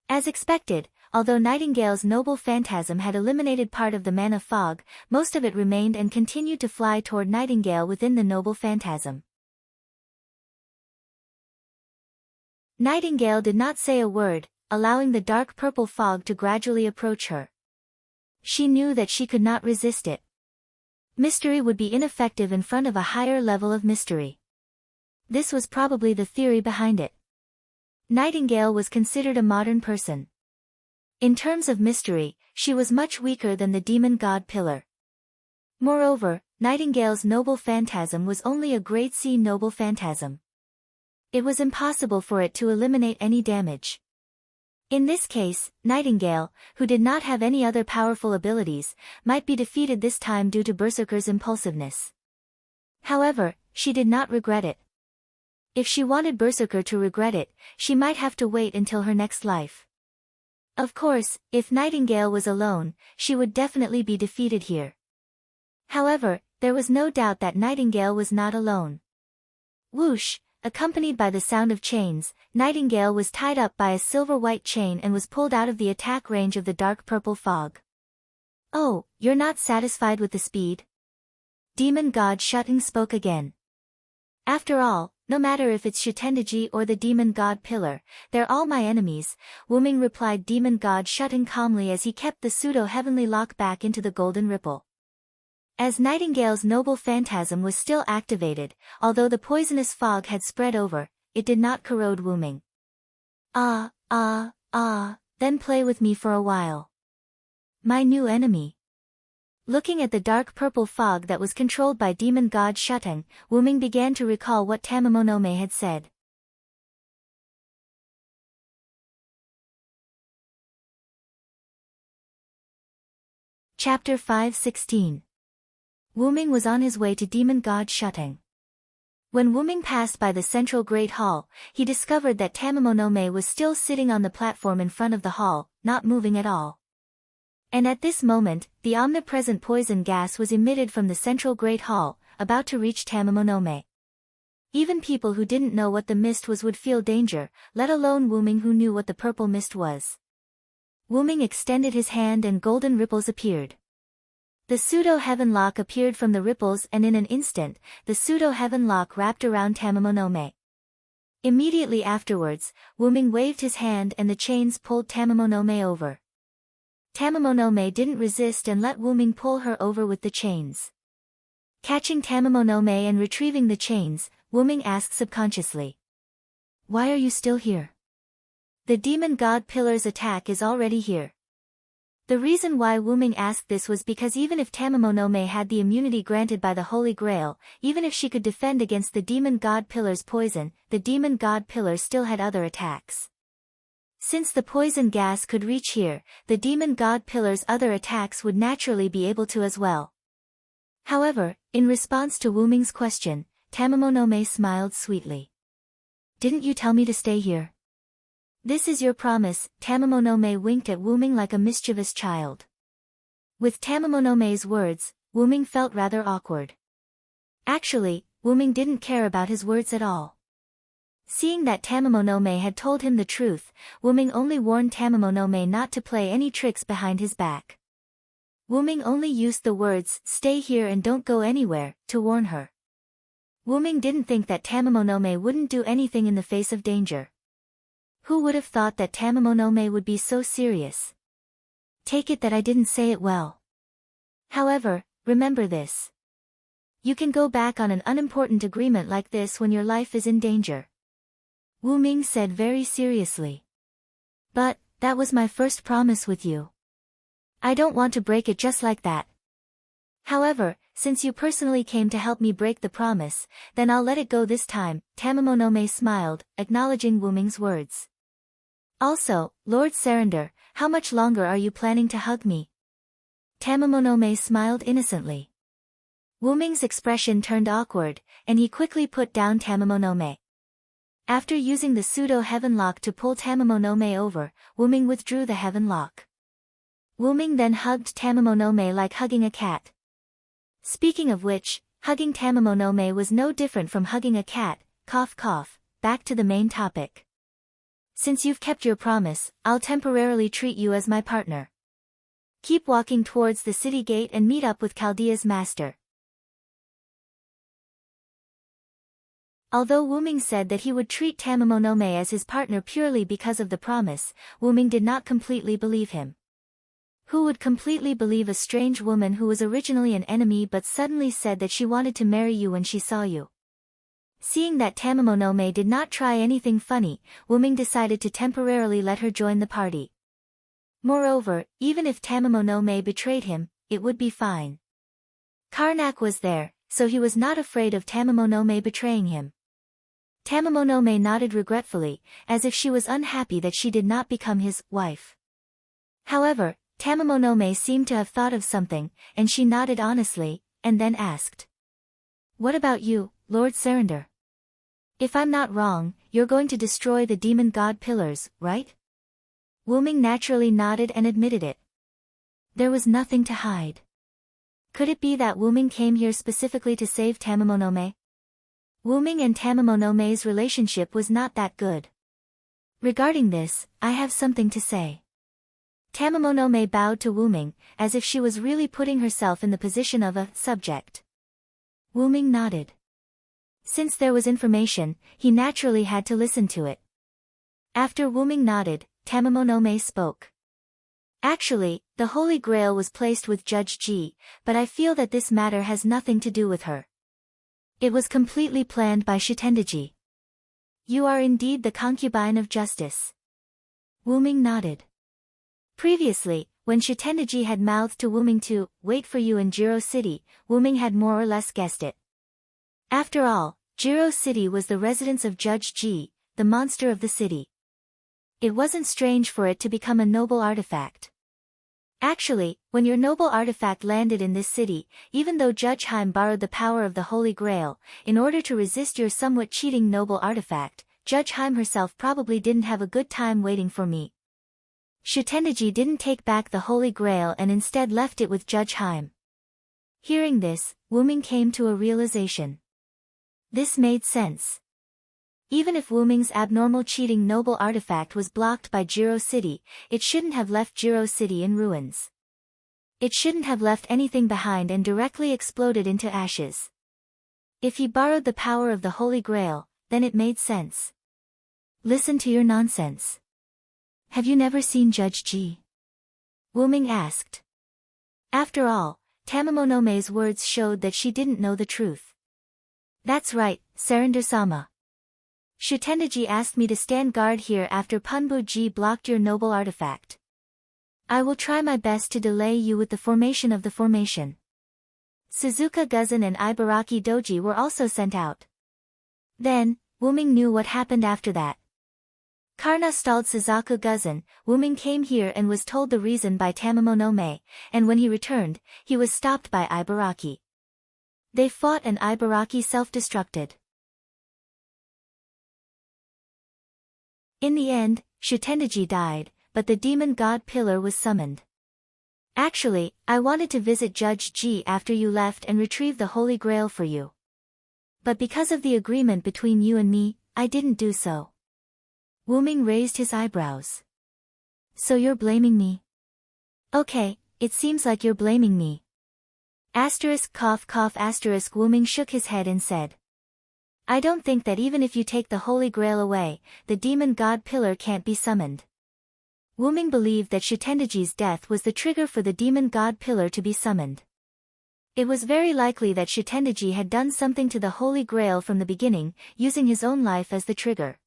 As expected, although Nightingale's noble phantasm had eliminated part of the mana fog, most of it remained and continued to fly toward Nightingale within the noble phantasm. Nightingale did not say a word, allowing the dark purple fog to gradually approach her. She knew that she could not resist it. Mystery would be ineffective in front of a higher level of mystery. This was probably the theory behind it. Nightingale was considered a modern person. In terms of mystery, she was much weaker than the demon god pillar. Moreover, Nightingale's noble phantasm was only a grade C noble phantasm. It was impossible for it to eliminate any damage. In this case, Nightingale, who did not have any other powerful abilities, might be defeated this time due to Berserker's impulsiveness. However, she did not regret it. If she wanted Berserker to regret it, she might have to wait until her next life. Of course, if Nightingale was alone, she would definitely be defeated here. However, there was no doubt that Nightingale was not alone. Whoosh! Accompanied by the sound of chains, Nightingale was tied up by a silver-white chain and was pulled out of the attack range of the dark purple fog. "Oh, you're not satisfied with the speed?" Demon God Shutting spoke again. "After all, no matter if it's Shitendaji or the Demon God Pillar, they're all my enemies," Wyrm replied Demon God Shutting calmly as he kept the pseudo-heavenly lock back into the golden ripple. As Nightingale's noble phantasm was still activated, although the poisonous fog had spread over, it did not corrode Wyrm. Then play with me for a while. My new enemy." Looking at the dark purple fog that was controlled by Demon God Shutting, Wyrm began to recall what Tamamonome had said. Chapter 5:16. Wyrm was on his way to Demon God Shutting. When Wyrm passed by the central Great Hall, he discovered that Tamamonome was still sitting on the platform in front of the hall, not moving at all. And at this moment, the omnipresent poison gas was emitted from the central Great Hall, about to reach Tamamonome. Even people who didn't know what the mist was would feel danger, let alone Wyrm who knew what the purple mist was. Wyrm extended his hand and golden ripples appeared. The pseudo-heaven lock appeared from the ripples and in an instant, the pseudo-heaven lock wrapped around Tamamonome. Immediately afterwards, Wyrm waved his hand and the chains pulled Tamamonome over. Tamamonome didn't resist and let Wyrm pull her over with the chains. Catching Tamamonome and retrieving the chains, Wyrm asked subconsciously, "Why are you still here? The Demon God Pillar's attack is already here." The reason why Wyrm asked this was because even if Tamamonome had the immunity granted by the Holy Grail, even if she could defend against the Demon God Pillar's poison, the Demon God Pillar still had other attacks. Since the poison gas could reach here, the Demon God Pillar's other attacks would naturally be able to as well. However, in response to Wyrm's question, Tamamonome smiled sweetly. "Didn't you tell me to stay here?" "This is your promise." Tamamonome winked at Wyrm like a mischievous child. With Tamamonome's words, Wyrm felt rather awkward. Actually, Wyrm didn't care about his words at all. Seeing that Tamamonome had told him the truth, Wyrm only warned Tamamonome not to play any tricks behind his back. Wyrm only used the words, "Stay here and don't go anywhere," to warn her. Wyrm didn't think that Tamamonome wouldn't do anything in the face of danger. Who would have thought that Tamamonome would be so serious? Take it that I didn't say it well. However, remember this. You can go back on an unimportant agreement like this when your life is in danger. Wyrm said very seriously. "But, that was my first promise with you. I don't want to break it just like that. However, since you personally came to help me break the promise, then I'll let it go this time." Tamamonome smiled, acknowledging Wyrm's words. "Also, Lord Surrender, how much longer are you planning to hug me?" Tamamonome smiled innocently. Wyrm's expression turned awkward, and he quickly put down Tamamonome. After using the pseudo-heaven lock to pull Tamamonome over, Wyrm withdrew the heaven lock. Wyrm then hugged Tamamonome like hugging a cat. Speaking of which, hugging Tamamonome was no different from hugging a cat. Cough cough, back to the main topic. Since you've kept your promise, I'll temporarily treat you as my partner. Keep walking towards the city gate and meet up with Chaldea's master. Although Wyrm said that he would treat Tamamonome as his partner purely because of the promise, Wyrm did not completely believe him. Who would completely believe a strange woman who was originally an enemy but suddenly said that she wanted to marry you when she saw you? Seeing that Tamamonome did not try anything funny, Wyrm decided to temporarily let her join the party. Moreover, even if Tamamonome betrayed him, it would be fine. Karnak was there, so he was not afraid of Tamamonome betraying him. Tamamonome nodded regretfully, as if she was unhappy that she did not become his wife. However, Tamamonome seemed to have thought of something, and she nodded honestly, and then asked. What about you, Lord Surrender? If I'm not wrong, you're going to destroy the demon god pillars, right? Wuming naturally nodded and admitted it. There was nothing to hide. Could it be that Wuming came here specifically to save Tamamonome? Wuming and Tamamonome's relationship was not that good. Regarding this, I have something to say. Tamamonome bowed to Wuming, as if she was really putting herself in the position of a subject. Wuming nodded. Since there was information, he naturally had to listen to it. After Wuming nodded, Tamamonome spoke. Actually, the Holy Grail was placed with Judge Ji, but I feel that this matter has nothing to do with her. It was completely planned by Shitendaji. You are indeed the concubine of justice. Wuming nodded. Previously, when Shitendaji had mouthed to Wuming to wait for you in Jiro City, Wuming had more or less guessed it. After all, Jiro City was the residence of Judge Ji, the monster of the city. It wasn't strange for it to become a noble artifact. Actually, when your noble artifact landed in this city, even though Judge Heim borrowed the power of the Holy Grail, in order to resist your somewhat cheating noble artifact, Judge Heim herself probably didn't have a good time waiting for me. Shitendaji didn't take back the Holy Grail and instead left it with Judge Heim. Hearing this, Wuming came to a realization. This made sense. Even if Wuming's abnormal cheating noble artifact was blocked by Jiro City, it shouldn't have left Jiro City in ruins. It shouldn't have left anything behind and directly exploded into ashes. If he borrowed the power of the Holy Grail, then it made sense. Listen to your nonsense. Have you never seen Judge Ji? Wuming asked. After all, Tamamonome's words showed that she didn't know the truth. That's right, Surrender-sama. Shitendaji asked me to stand guard here after Punbu-ji blocked your noble artifact. I will try my best to delay you with the formation of the formation. Suzuka Guzan and Ibaraki Doji were also sent out. Then, Wuming knew what happened after that. Karna stalled Suzaku Guzan, Wuming came here and was told the reason by Tamamonome, and when he returned, he was stopped by Ibaraki. They fought and Ibaraki self-destructed. In the end, Shitendaji died, but the demon god pillar was summoned. Actually, I wanted to visit Judge Ji after you left and retrieve the Holy Grail for you. But because of the agreement between you and me, I didn't do so. Wuming raised his eyebrows. So you're blaming me? Okay, it seems like you're blaming me. Asterisk cough cough asterisk Wuming shook his head and said. I don't think that even if you take the Holy Grail away, the demon god pillar can't be summoned. Wuming believed that Shitendaji's death was the trigger for the demon god pillar to be summoned. It was very likely that Shitendaji had done something to the Holy Grail from the beginning, using his own life as the trigger.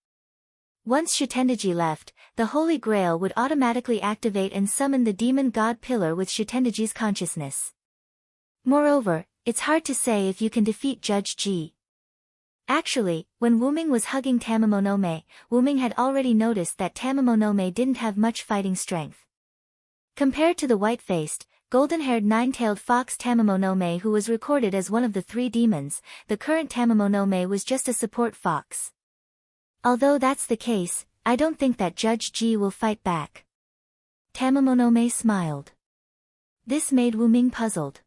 Once Shitendaji left, the Holy Grail would automatically activate and summon the demon god pillar with Shitendaji's consciousness. Moreover, it's hard to say if you can defeat Judge Ji. Actually, when Wuming was hugging Tamamonome, Wuming had already noticed that Tamamonome didn't have much fighting strength. Compared to the white-faced, golden-haired nine-tailed fox Tamamonome who was recorded as one of the three demons, the current Tamamonome was just a support fox. Although that's the case, I don't think that Judge Ji will fight back. Tamamonome smiled. This made Wuming puzzled.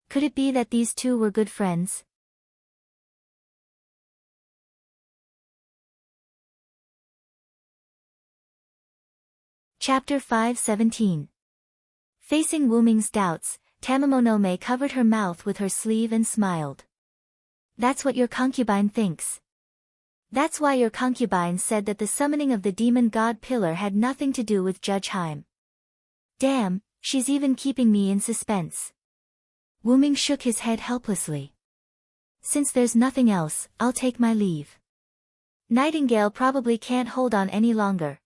Could it be that these two were good friends? Chapter 5:17. Facing Wuming's doubts, Tamamonome covered her mouth with her sleeve and smiled. That's what your concubine thinks. That's why your concubine said that the summoning of the demon god pillar had nothing to do with Judge Heim. Damn, she's even keeping me in suspense. Wuming shook his head helplessly. Since there's nothing else, I'll take my leave. Nightingale probably can't hold on any longer.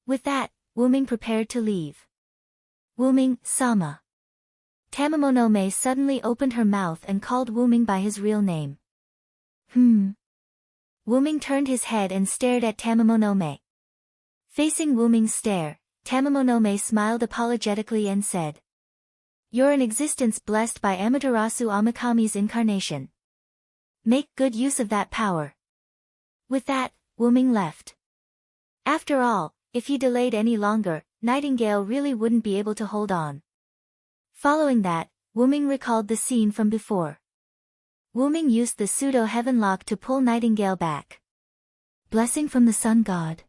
With that, Wuming prepared to leave. Wuming-sama. Tamamonome suddenly opened her mouth and called Wuming by his real name. Wuming turned his head and stared at Tamamonome. Facing Wuming's stare, Tamamonome smiled apologetically and said, "You're an existence blessed by Amaterasu Amikami's incarnation. Make good use of that power." With that, Wuming left. After all, if he delayed any longer, Nightingale really wouldn't be able to hold on. Following that, Wuming recalled the scene from before. Wuming used the pseudo-heaven lock to pull Nightingale back. Blessing from the sun god.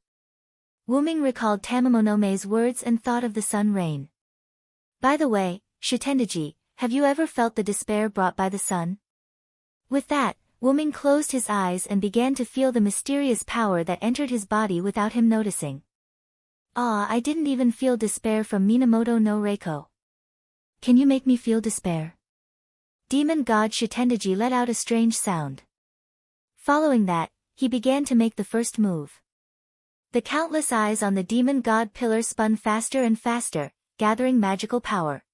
Wuming recalled Tamamonome's words and thought of the sun rain. By the way, Shitendaji, have you ever felt the despair brought by the sun? With that, Wuming closed his eyes and began to feel the mysterious power that entered his body without him noticing. I didn't even feel despair from Minamoto no Reiko. Can you make me feel despair? Demon god Shitendaji let out a strange sound. Following that, he began to make the first move. The countless eyes on the demon god pillar spun faster and faster, gathering magical power.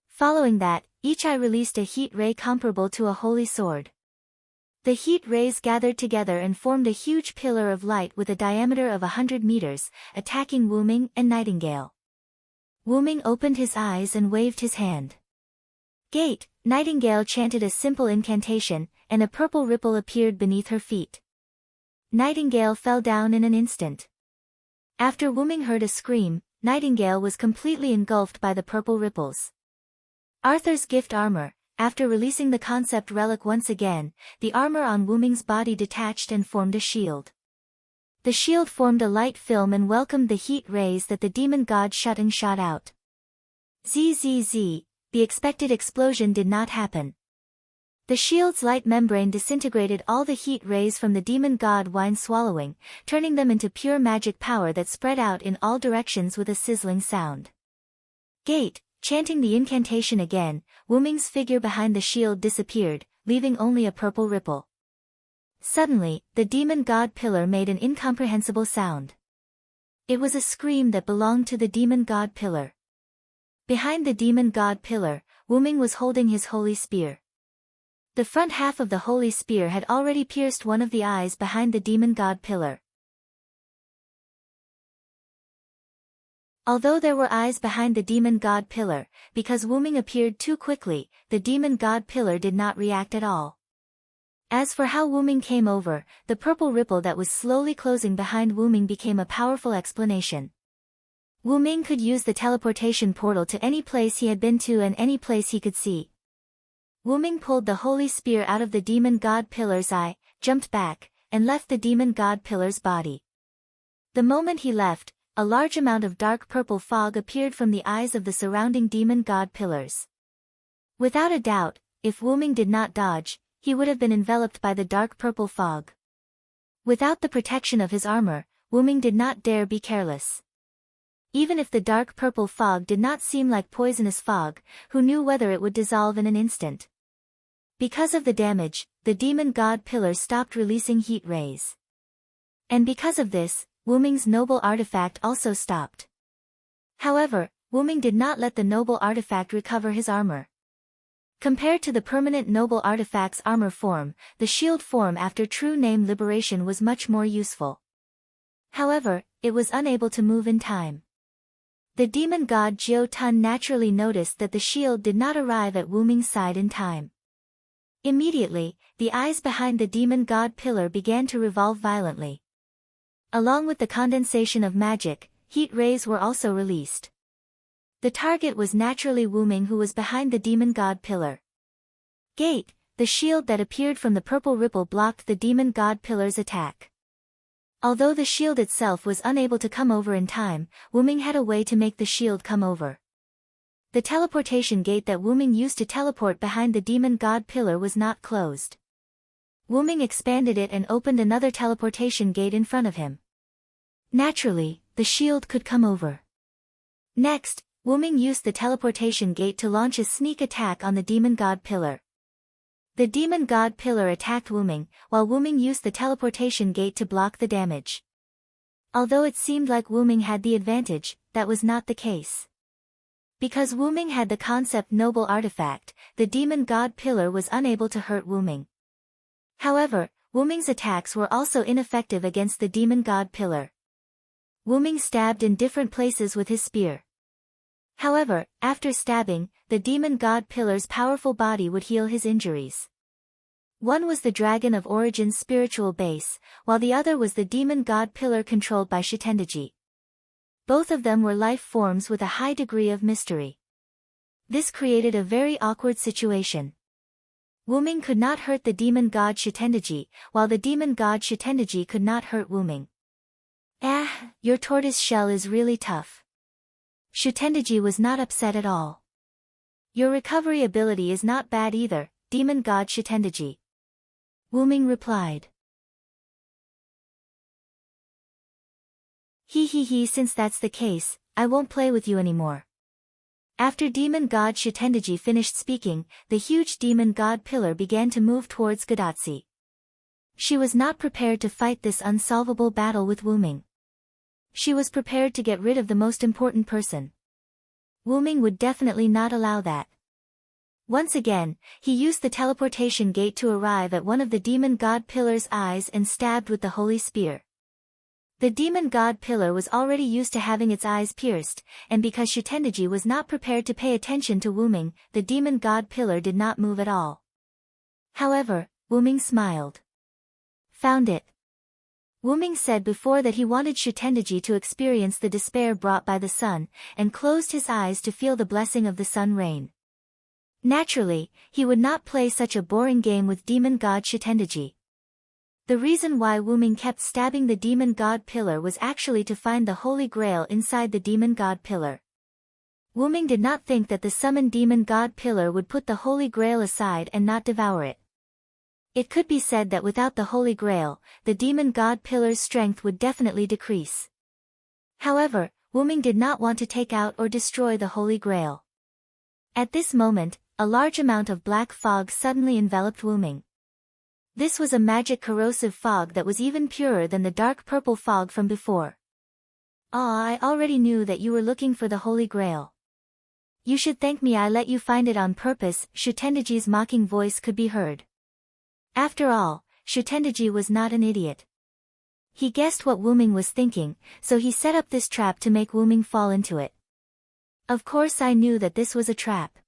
Following that, each eye released a heat ray comparable to a holy sword. The heat rays gathered together and formed a huge pillar of light with a diameter of 100 meters, attacking Wuming and Nightingale. Wuming opened his eyes and waved his hand. Gate, Nightingale chanted a simple incantation, and a purple ripple appeared beneath her feet. Nightingale fell down in an instant. After Wuming heard a scream, Nightingale was completely engulfed by the purple ripples. Arthur's gift armor. After releasing the concept relic once again, the armor on Wuming's body detached and formed a shield. The shield formed a light film and welcomed the heat rays that the demon god Shutting shot out. Zzz, the expected explosion did not happen. The shield's light membrane disintegrated all the heat rays from the demon god wine swallowing, turning them into pure magic power that spread out in all directions with a sizzling sound. Gate. Chanting the incantation again, Wuming's figure behind the shield disappeared, leaving only a purple ripple. Suddenly, the demon god pillar made an incomprehensible sound. It was a scream that belonged to the demon god pillar. Behind the demon god pillar, Wuming was holding his holy spear. The front half of the holy spear had already pierced one of the eyes behind the demon god pillar. Although there were eyes behind the demon god pillar, because Wuming appeared too quickly, the demon god pillar did not react at all. As for how Wuming came over, the purple ripple that was slowly closing behind Wuming became a powerful explanation. Wuming could use the teleportation portal to any place he had been to and any place he could see. Wuming pulled the holy spear out of the demon god pillar's eye, jumped back, and left the demon god pillar's body. The moment he left, a large amount of dark purple fog appeared from the eyes of the surrounding demon god pillars. Without a doubt, if Wuming did not dodge, he would have been enveloped by the dark purple fog. Without the protection of his armor, Wuming did not dare be careless. Even if the dark purple fog did not seem like poisonous fog, who knew whether it would dissolve in an instant? Because of the damage, the demon god pillars stopped releasing heat rays. And because of this, Wuming's noble artifact also stopped. However, Wuming did not let the noble artifact recover his armor. Compared to the permanent noble artifact's armor form, the shield form after true name liberation was much more useful. However, it was unable to move in time. The demon god Jiao Tun naturally noticed that the shield did not arrive at Wuming's side in time. Immediately, the eyes behind the demon god pillar began to revolve violently. Along with the condensation of magic, heat rays were also released. The target was naturally Wuming, who was behind the demon god pillar. Gate, the shield that appeared from the purple ripple blocked the demon god pillar's attack. Although the shield itself was unable to come over in time, Wuming had a way to make the shield come over. The teleportation gate that Wuming used to teleport behind the demon god pillar was not closed. Wuming expanded it and opened another teleportation gate in front of him. Naturally, the shield could come over. Next, Wuming used the teleportation gate to launch a sneak attack on the demon god pillar. The demon god pillar attacked Wuming, while Wuming used the teleportation gate to block the damage. Although it seemed like Wuming had the advantage, that was not the case. Because Wuming had the concept noble artifact, the demon god pillar was unable to hurt Wuming. However, Wuming's attacks were also ineffective against the demon god pillar. Wuming stabbed in different places with his spear. However, after stabbing, the demon god pillar's powerful body would heal his injuries. One was the Dragon of Origin's spiritual base, while the other was the demon god pillar controlled by Shitendaji. Both of them were life forms with a high degree of mystery. This created a very awkward situation. Wuming could not hurt the demon god Shitendaji, while the demon god Shitendaji could not hurt Wuming. Your tortoise shell is really tough. Shitendaji was not upset at all. Your recovery ability is not bad either, demon god Shitendaji. Wuming replied. Since that's the case, I won't play with you anymore. After demon god Shitendaji finished speaking, the huge demon god pillar began to move towards Gadatsi. She was not prepared to fight this unsolvable battle with Wuming. She was prepared to get rid of the most important person. Wuming would definitely not allow that. Once again, he used the teleportation gate to arrive at one of the demon god pillar's eyes and stabbed with the holy spear. The demon god pillar was already used to having its eyes pierced, and because Shitendaji was not prepared to pay attention to Wuming, the demon god pillar did not move at all. However, Wuming smiled. Found it. Wuming said before that he wanted Shitendaji to experience the despair brought by the sun, and closed his eyes to feel the blessing of the sun rain. Naturally, he would not play such a boring game with demon god Shitendaji. The reason why Wuming kept stabbing the demon god pillar was actually to find the holy grail inside the demon god pillar. Wuming did not think that the summoned demon god pillar would put the holy grail aside and not devour it. It could be said that without the holy grail, the demon god pillar's strength would definitely decrease. However, Wuming did not want to take out or destroy the holy grail. At this moment, a large amount of black fog suddenly enveloped Wuming. This was a magic corrosive fog that was even purer than the dark purple fog from before. I already knew that you were looking for the holy grail. You should thank me, I let you find it on purpose. Shitendaji's mocking voice could be heard. After all, Shitendaji was not an idiot. He guessed what Wuming was thinking, so he set up this trap to make Wuming fall into it. Of course I knew that this was a trap.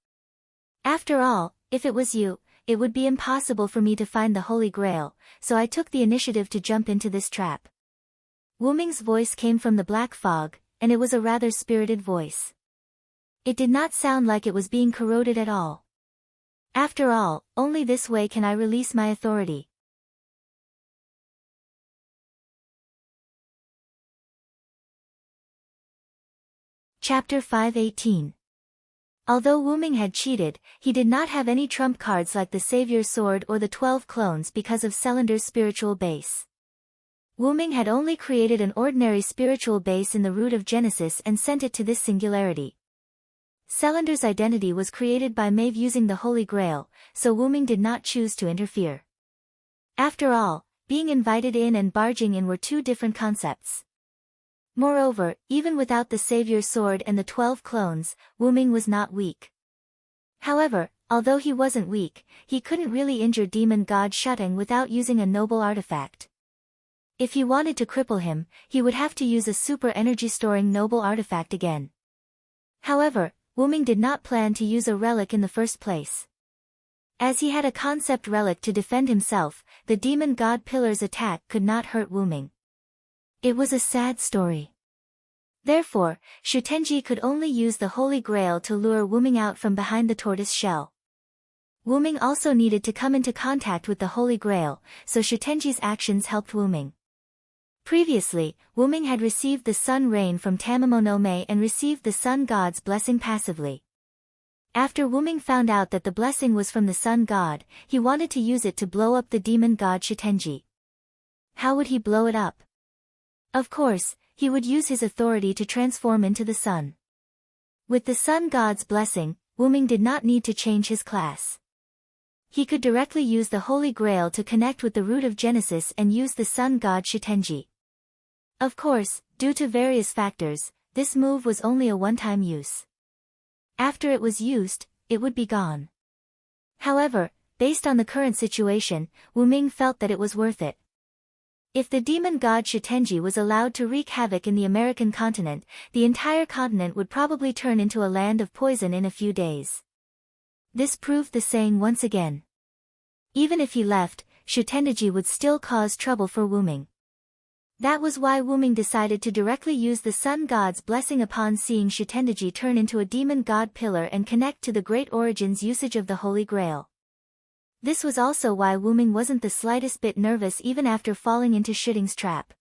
After all, if it was you, it would be impossible for me to find the holy grail, so I took the initiative to jump into this trap. Wuming's voice came from the black fog, and it was a rather spirited voice. It did not sound like it was being corroded at all. After all, only this way can I release my authority. Chapter 5:18. Although Wuming had cheated, he did not have any trump cards like the Savior Sword or the 12 clones because of Celander's spiritual base. Wuming had only created an ordinary spiritual base in the root of Genesis and sent it to this singularity. Celander's identity was created by Maeve using the Holy Grail, so Wuming did not choose to interfere. After all, being invited in and barging in were two different concepts. Moreover, even without the Savior Sword and the 12 clones, Wuming was not weak. However, although he wasn't weak, he couldn't really injure demon god Shutang without using a noble artifact. If he wanted to cripple him, he would have to use a super energy-storing noble artifact again. However, Wuming did not plan to use a relic in the first place. As he had a concept relic to defend himself, the demon god pillar's attack could not hurt Wuming. It was a sad story. Therefore, Shutenji could only use the Holy Grail to lure Wuming out from behind the tortoise shell. Wuming also needed to come into contact with the Holy Grail, so Shutenji's actions helped Wuming. Previously, Wuming had received the sun rain from Tamamonome and received the sun god's blessing passively. After Wuming found out that the blessing was from the sun god, he wanted to use it to blow up the demon god Shutenji. How would he blow it up? Of course, he would use his authority to transform into the sun. With the sun god's blessing, Wuming did not need to change his class. He could directly use the Holy Grail to connect with the root of Genesis and use the sun god Shutenji. Of course, due to various factors, this move was only a one-time use. After it was used, it would be gone. However, based on the current situation, Wuming felt that it was worth it. If the demon god Shitenji was allowed to wreak havoc in the American continent, the entire continent would probably turn into a land of poison in a few days. This proved the saying once again. Even if he left, Shitenji would still cause trouble for Wuming. That was why Wuming decided to directly use the sun god's blessing upon seeing Shitenji turn into a demon god pillar and connect to the Great Origin's usage of the Holy Grail. This was also why Wuming wasn't the slightest bit nervous even after falling into Shooting's trap.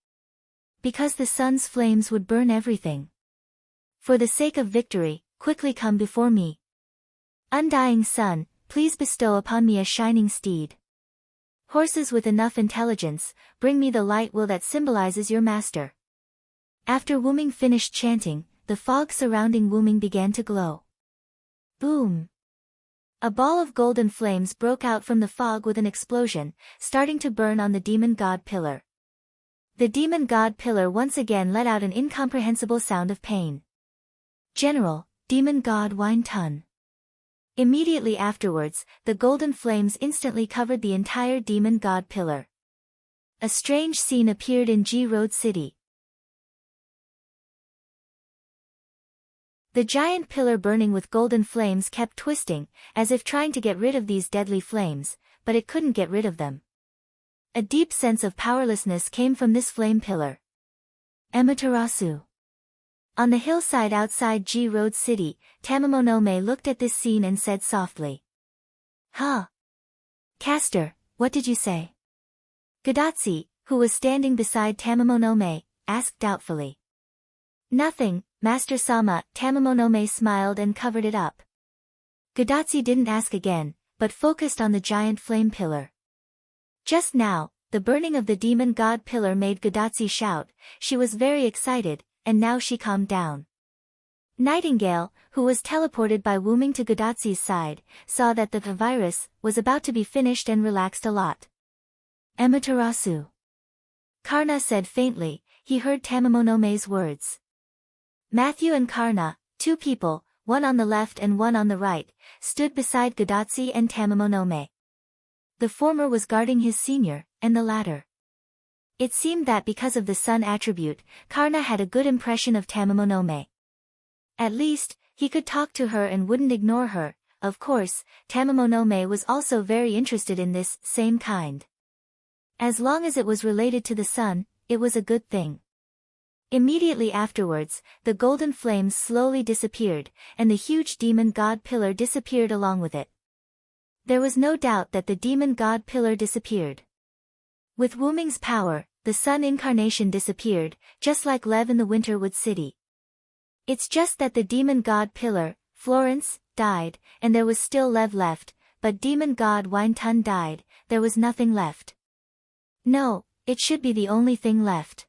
Because the sun's flames would burn everything. For the sake of victory, quickly come before me. Undying sun, please bestow upon me a shining steed. Horses with enough intelligence, bring me the light will that symbolizes your master. After Wuming finished chanting, the fog surrounding Wuming began to glow. Boom! A ball of golden flames broke out from the fog with an explosion, starting to burn on the demon god pillar. The demon god pillar once again let out an incomprehensible sound of pain. General, demon god Wine Tun. Immediately afterwards, the golden flames instantly covered the entire demon god pillar. A strange scene appeared in Ji Road City. The giant pillar burning with golden flames kept twisting, as if trying to get rid of these deadly flames, but it couldn't get rid of them. A deep sense of powerlessness came from this flame pillar. Amaterasu. On the hillside outside Ji Road City, Tamamonome looked at this scene and said softly. Huh? Caster, what did you say? Gadatsi, who was standing beside Tamamonome, asked doubtfully. Nothing, Master Sama. Tamamonome smiled and covered it up. Gadatsi didn't ask again, but focused on the giant flame pillar. Just now, the burning of the demon god pillar made Gadatsi shout. She was very excited, and now she calmed down. Nightingale, who was teleported by Wuming to Gadatsi's side, saw that the virus was about to be finished and relaxed a lot. Amaterasu. Karna said faintly. He heard Tamamonome's words. Matthew and Karna, two people, one on the left and one on the right, stood beside Gadatsi and Tamamonome. The former was guarding his senior, and the latter. It seemed that because of the sun attribute, Karna had a good impression of Tamamonome. At least, he could talk to her and wouldn't ignore her. Of course, Tamamonome was also very interested in this same kind. As long as it was related to the sun, it was a good thing. Immediately afterwards, the golden flames slowly disappeared, and the huge demon god pillar disappeared along with it. There was no doubt that the demon god pillar disappeared. With Wuming's power, the sun incarnation disappeared, just like Lev in the Winterwood City. It's just that the demon god pillar, Florence, died, and there was still Lev left, but demon god Wine Tun died, there was nothing left. No, it should be the only thing left.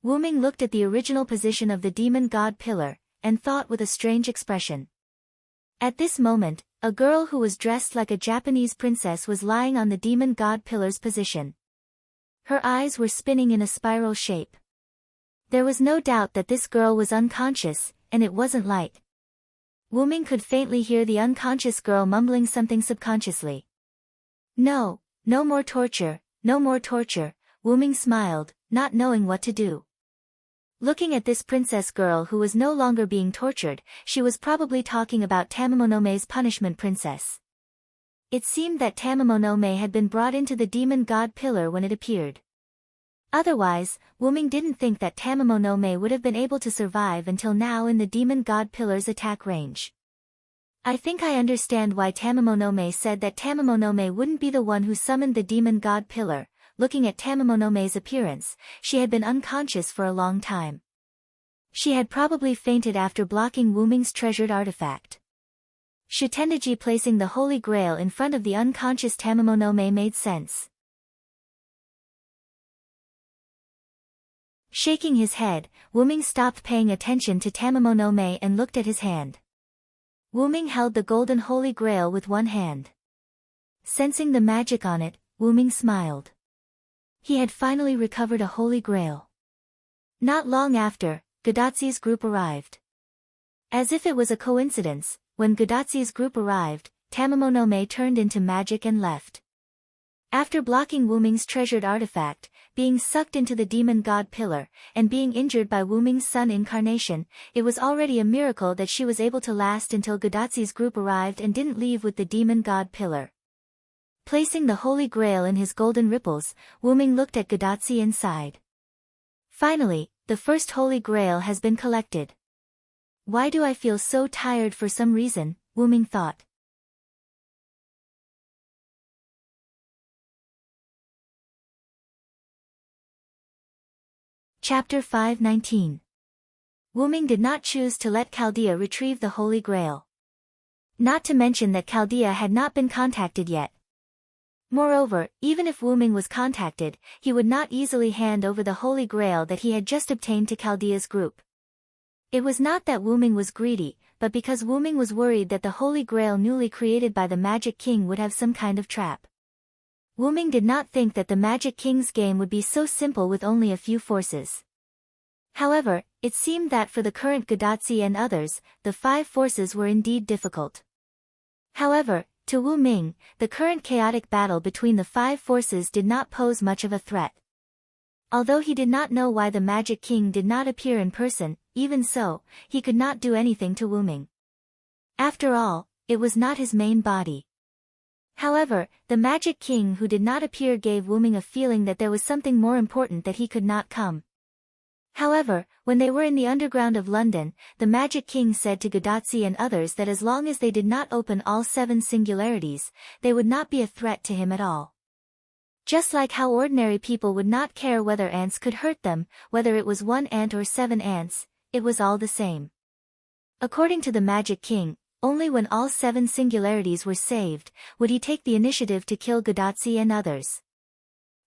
Wuming looked at the original position of the demon god pillar, and thought with a strange expression. At this moment, a girl who was dressed like a Japanese princess was lying on the demon god pillar's position. Her eyes were spinning in a spiral shape. There was no doubt that this girl was unconscious, and it wasn't light. Wuming could faintly hear the unconscious girl mumbling something subconsciously. No, no more torture, no more torture, Wuming smiled, not knowing what to do. Looking at this princess girl who was no longer being tortured, she was probably talking about Tamamonome's punishment princess. It seemed that Tamamonome had been brought into the demon god pillar when it appeared. Otherwise, Wuming didn't think that Tamamonome would have been able to survive until now in the demon god pillar's attack range. I think I understand why Tamamonome said that Tamamonome wouldn't be the one who summoned the demon god pillar. Looking at Tamamonome's appearance, she had been unconscious for a long time. She had probably fainted after blocking Wuming's treasured artifact. Shitenji placing the Holy Grail in front of the unconscious Tamamonome made sense. Shaking his head, Wuming stopped paying attention to Tamamonome and looked at his hand. Wuming held the golden Holy Grail with one hand. Sensing the magic on it, Wuming smiled. He had finally recovered a Holy Grail. Not long after, Gadatsi's group arrived. As if it was a coincidence, when Gadatsi's group arrived, Tamamonome turned into magic and left. After blocking Wu Ming's treasured artifact, being sucked into the demon god pillar, and being injured by Wu Ming's sun incarnation, it was already a miracle that she was able to last until Godatsu's group arrived and didn't leave with the demon god pillar. Placing the Holy Grail in his golden ripples, Wu Ming looked at Godatsu and sighed. Finally, the first Holy Grail has been collected. Why do I feel so tired for some reason, Wu Ming thought. Chapter 5:19. Wu Ming did not choose to let Chaldea retrieve the Holy Grail. Not to mention that Chaldea had not been contacted yet. Moreover, even if Wu Ming was contacted, he would not easily hand over the Holy Grail that he had just obtained to Chaldea's group. It was not that Wu Ming was greedy, but because Wu Ming was worried that the Holy Grail newly created by the Magic King would have some kind of trap. Wu Ming did not think that the Magic King's game would be so simple with only a few forces. However, it seemed that for the current Godatsu and others, the 5 forces were indeed difficult. However, to Wu Ming, the current chaotic battle between the 5 forces did not pose much of a threat. Although he did not know why the Magic King did not appear in person, even so, he could not do anything to Wu Ming. After all, it was not his main body. However, the Magic King who did not appear gave Wu Ming a feeling that there was something more important that he could not come. However, when they were in the underground of London, the Magic King said to Godatsu and others that as long as they did not open all 7 singularities, they would not be a threat to him at all. Just like how ordinary people would not care whether ants could hurt them, whether it was 1 ant or 7 ants, it was all the same. According to the Magic King, only when all 7 singularities were saved, would he take the initiative to kill Godatsu and others.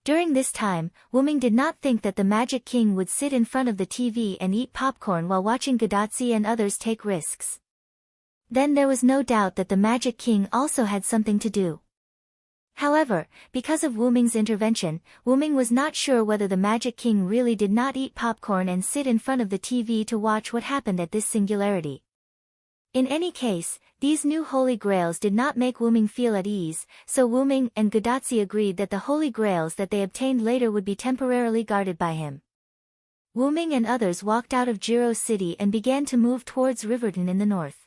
During this time, Wu Ming did not think that the Magic King would sit in front of the TV and eat popcorn while watching Godatsu and others take risks. Then there was no doubt that the Magic King also had something to do. However, because of Wu Ming's intervention, Wu Ming was not sure whether the Magic King really did not eat popcorn and sit in front of the TV to watch what happened at this singularity. In any case, these new Holy Grails did not make Wu Ming feel at ease, so Wu Ming and Godatsu agreed that the Holy Grails that they obtained later would be temporarily guarded by him. Wu Ming and others walked out of Jiro City and began to move towards Riverton in the north.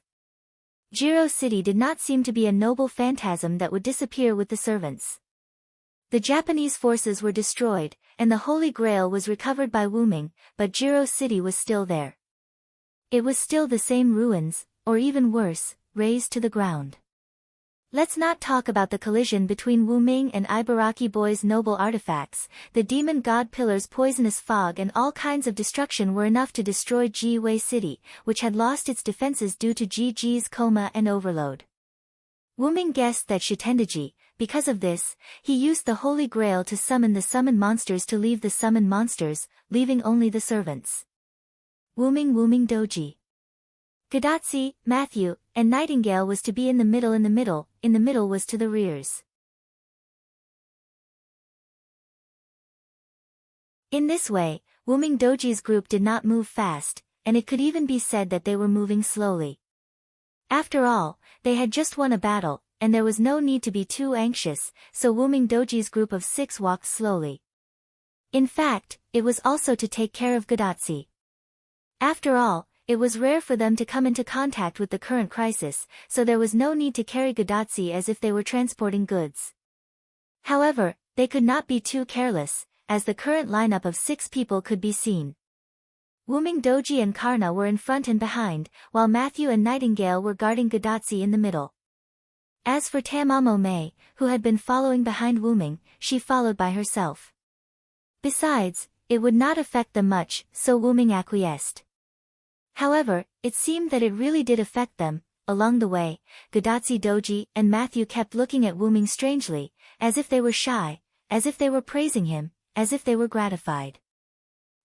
Jiro City did not seem to be a noble phantasm that would disappear with the servants. The Japanese forces were destroyed, and the Holy Grail was recovered by Wu Ming, but Jiro City was still there. It was still the same ruins, or even worse, razed to the ground. Let's not talk about the collision between Wu Ming and Ibaraki Boy's noble artifacts. The demon god pillar's poisonous fog and all kinds of destruction were enough to destroy Ji Wei City, which had lost its defenses due to Ji's coma and overload. Wu Ming guessed that Shitendaji, because of this, he used the Holy Grail to summon the summoned monsters to leave the summoned monsters, leaving only the servants. Wu Ming Doji. Godatsu, Matthew, and Nightingale was to be in the middle was to the rears. In this way, Wu Ming Doji's group did not move fast, and it could even be said that they were moving slowly. After all, they had just won a battle, and there was no need to be too anxious, so Wu Ming Doji's group of 6 walked slowly. In fact, it was also to take care of Godatsu. After all, it was rare for them to come into contact with the current crisis, so there was no need to carry Godatsu as if they were transporting goods. However, they could not be too careless, as the current lineup of 6 people could be seen. Wu Ming Doji and Karna were in front and behind, while Matthew and Nightingale were guarding Godatsu in the middle. As for Tamamo-me, who had been following behind Wu Ming, she followed by herself. Besides, it would not affect them much, so Wu Ming acquiesced. However, it seemed that it really did affect them. Along the way, Godatsu Doji and Matthew kept looking at Wu Ming strangely, as if they were shy, as if they were praising him, as if they were gratified.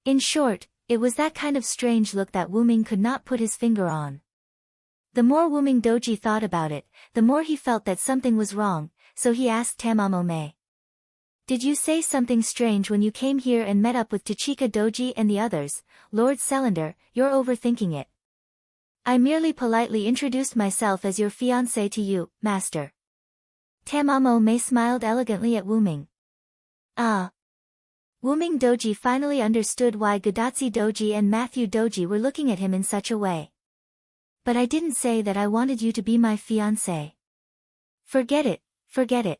In short, it was that kind of strange look that Wu Ming could not put his finger on. The more Wu Ming Doji thought about it, the more he felt that something was wrong, so he asked Tamamo-me. Did you say something strange when you came here and met up with Tachika Doji and the others? Lord Celander, you're overthinking it. I merely politely introduced myself as your fiancé to you, master. Tamamo smiled elegantly at Wuming. Ah. Wuming Doji finally understood why Godatsu Doji and Matthew Doji were looking at him in such a way. But I didn't say that I wanted you to be my fiancé. Forget it, forget it.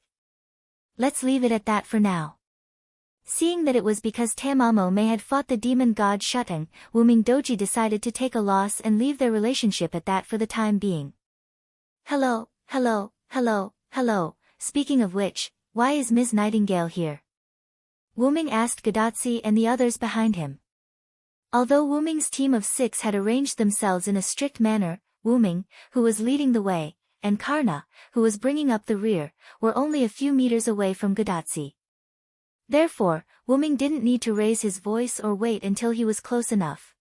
Let's leave it at that for now. Seeing that it was because Tamamo had fought the demon god Shutang, Wuming Doji decided to take a loss and leave their relationship at that for the time being. Hello, hello, hello, hello, speaking of which, why is Ms. Nightingale here? Wuming asked Godatsu and the others behind him. Although Wuming's team of 6 had arranged themselves in a strict manner, Wuming, who was leading the way, and Karna, who was bringing up the rear, were only a few meters away from Godatsu. Therefore, Wuming didn't need to raise his voice or wait until he was close enough.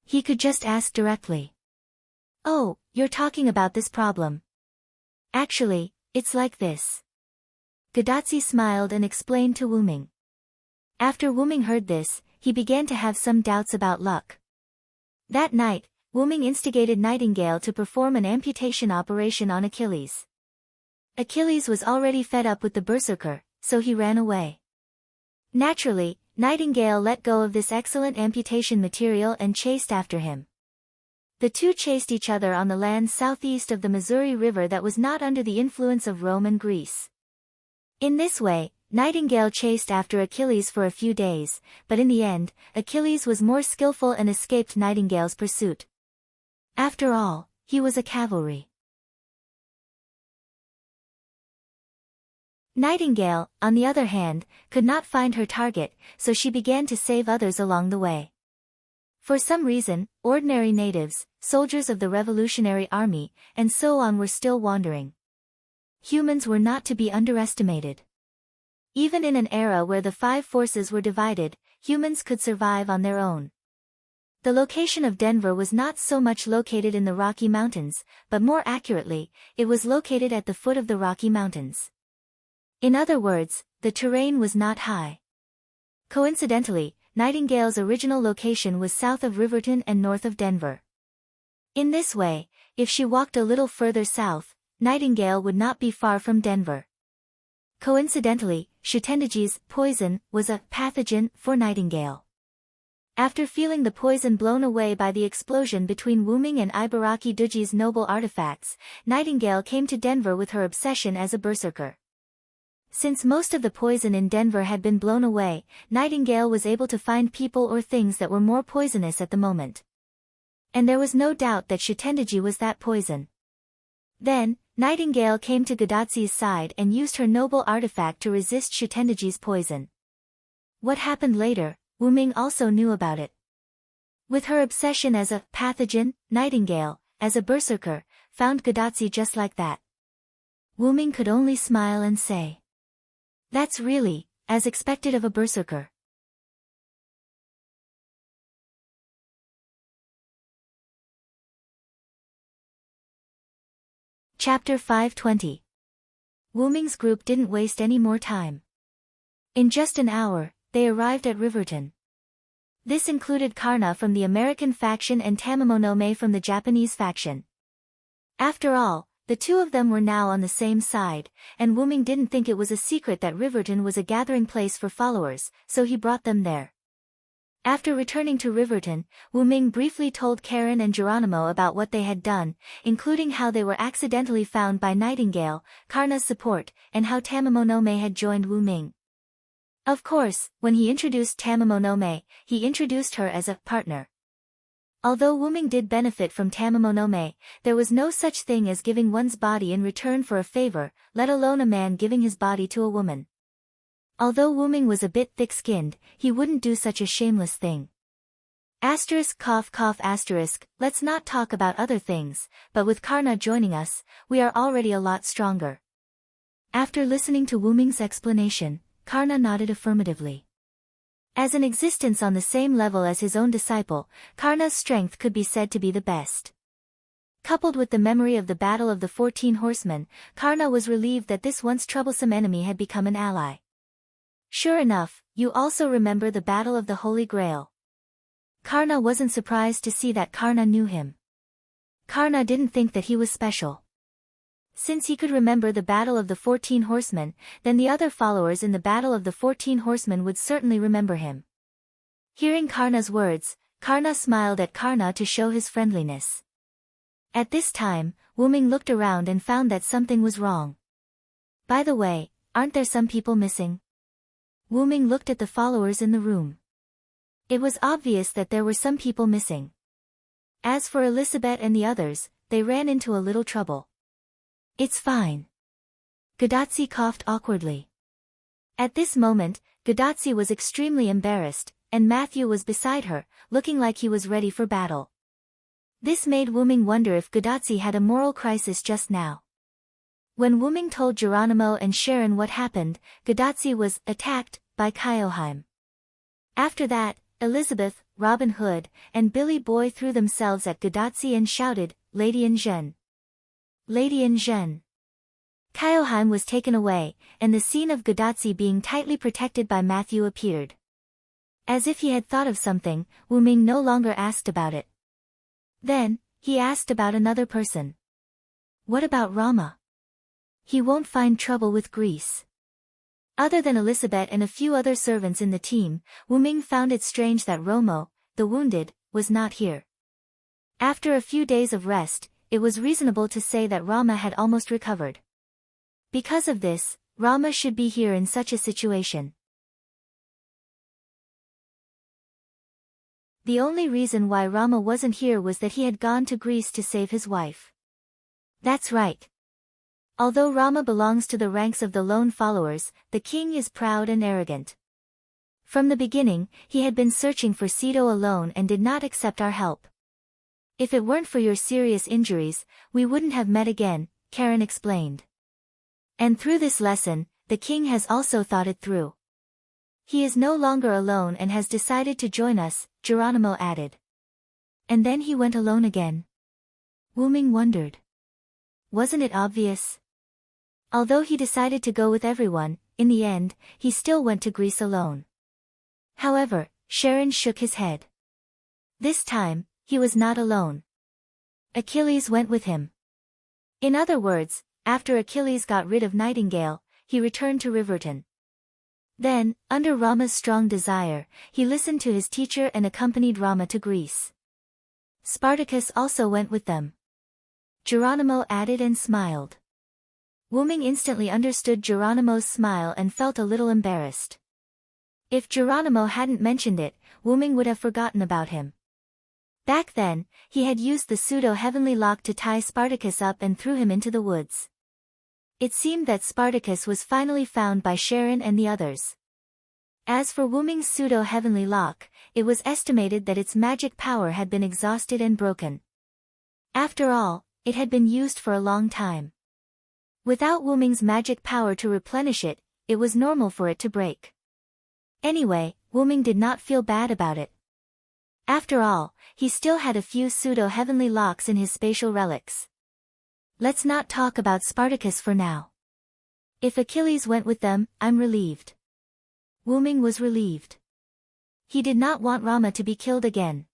He could just ask directly. Oh, you're talking about this problem. Actually, it's like this. Godatsu smiled and explained to Wuming. After Wuming heard this, he began to have some doubts about luck. That night, Wuming instigated Nightingale to perform an amputation operation on Achilles. Achilles was already fed up with the berserker, so he ran away. Naturally, Nightingale let go of this excellent amputation material and chased after him. The two chased each other on the land southeast of the Missouri River that was not under the influence of Rome and Greece. In this way, Nightingale chased after Achilles for a few days, but in the end, Achilles was more skillful and escaped Nightingale's pursuit. After all, he was a cavalry. Nightingale, on the other hand, could not find her target, so she began to save others along the way. For some reason, ordinary natives, soldiers of the Revolutionary Army, and so on were still wandering. Humans were not to be underestimated. Even in an era where the 5 forces were divided, humans could survive on their own. The location of Denver was not so much located in the Rocky Mountains, but more accurately, it was located at the foot of the Rocky Mountains. In other words, the terrain was not high. Coincidentally, Nightingale's original location was south of Riverton and north of Denver. In this way, if she walked a little further south, Nightingale would not be far from Denver. Coincidentally, Shutendaji's poison was a pathogen for Nightingale. After feeling the poison blown away by the explosion between Wuming and Ibaraki Doji's noble artifacts, Nightingale came to Denver with her obsession as a berserker. Since most of the poison in Denver had been blown away, Nightingale was able to find people or things that were more poisonous at the moment. And there was no doubt that Shutendaji was that poison. Then, Nightingale came to Godatsu's side and used her noble artifact to resist Shutendaji's poison. What happened later, Wuming also knew about it. With her obsession as a pathogen, Nightingale, as a berserker, found Godatsu just like that. Wuming could only smile and say, "That's really, as expected of a berserker." Chapter 520. Wuming's group didn't waste any more time. In just an hour, they arrived at Riverton. This included Karna from the American faction and Tamamonome from the Japanese faction. After all, the two of them were now on the same side, and Wuming didn't think it was a secret that Riverton was a gathering place for followers, so he brought them there. After returning to Riverton, Wuming briefly told Karen and Geronimo about what they had done, including how they were accidentally found by Nightingale, Karna's support, and how Tamamonome had joined Wuming. Of course, when he introduced Tamamonome, he introduced her as a partner. Although Wuming did benefit from Tamamonome, there was no such thing as giving one's body in return for a favor, let alone a man giving his body to a woman. Although Wuming was a bit thick-skinned, he wouldn't do such a shameless thing. Asterisk cough cough asterisk, let's not talk about other things, but with Karna joining us, we are already a lot stronger. After listening to Wuming's explanation, Karna nodded affirmatively. As an existence on the same level as his own disciple, Karna's strength could be said to be the best. Coupled with the memory of the Battle of the 14 Horsemen, Karna was relieved that this once troublesome enemy had become an ally. Sure enough, you also remember the Battle of the Holy Grail. Karna wasn't surprised to see that Karna knew him. Karna didn't think that he was special. Since he could remember the Battle of the 14 Horsemen, then the other followers in the Battle of the 14 Horsemen would certainly remember him. Hearing Karna's words, Karna smiled at Karna to show his friendliness. At this time, Wyrm looked around and found that something was wrong. By the way, aren't there some people missing? Wyrm looked at the followers in the room. It was obvious that there were some people missing. As for Elizabeth and the others, they ran into a little trouble. It's fine. Gadotsi coughed awkwardly. At this moment, Gadotsi was extremely embarrassed, and Matthew was beside her, looking like he was ready for battle. This made Wyrm wonder if Gadotsi had a moral crisis just now. When Wyrm told Geronimo and Sharon what happened, Gadotsi was attacked by Kyoheim. After that, Elizabeth, Robin Hood, and Billy Boy threw themselves at Gadotsi and shouted, "Lady Injun! Lady Injun!" Kyoheim was taken away, and the scene of Gadotsi being tightly protected by Matthew appeared. As if he had thought of something, Wyrm no longer asked about it. Then, he asked about another person. What about Rama? He won't find trouble with Greece. Other than Elizabeth and a few other servants in the team, Wyrm found it strange that Romo, the wounded, was not here. After a few days of rest, it was reasonable to say that Rama had almost recovered. Because of this, Rama should be here in such a situation. The only reason why Rama wasn't here was that he had gone to Greece to save his wife. That's right. Although Rama belongs to the ranks of the lone followers, the king is proud and arrogant. From the beginning, he had been searching for Sito alone and did not accept our help. If it weren't for your serious injuries, we wouldn't have met again, Karen explained. And through this lesson, the king has also thought it through. He is no longer alone and has decided to join us, Geronimo added. And then he went alone again. Wyrm wondered. Wasn't it obvious? Although he decided to go with everyone, in the end, he still went to Greece alone. However, Sharon shook his head. This time, he was not alone. Achilles went with him. In other words, after Achilles got rid of Nightingale, he returned to Riverton. Then, under Rama's strong desire, he listened to his teacher and accompanied Rama to Greece. Spartacus also went with them. Geronimo added and smiled. Wyrm instantly understood Geronimo's smile and felt a little embarrassed. If Geronimo hadn't mentioned it, Wyrm would have forgotten about him. Back then, he had used the pseudo-heavenly lock to tie Spartacus up and threw him into the woods. It seemed that Spartacus was finally found by Sharon and the others. As for Wyrm's pseudo-heavenly lock, it was estimated that its magic power had been exhausted and broken. After all, it had been used for a long time. Without Wyrm's magic power to replenish it, it was normal for it to break. Anyway, Wyrm did not feel bad about it. After all, he still had a few pseudo-heavenly locks in his spatial relics. Let's not talk about Spartacus for now. If Achilles went with them, I'm relieved. Wyrm was relieved. He did not want Rama to be killed again.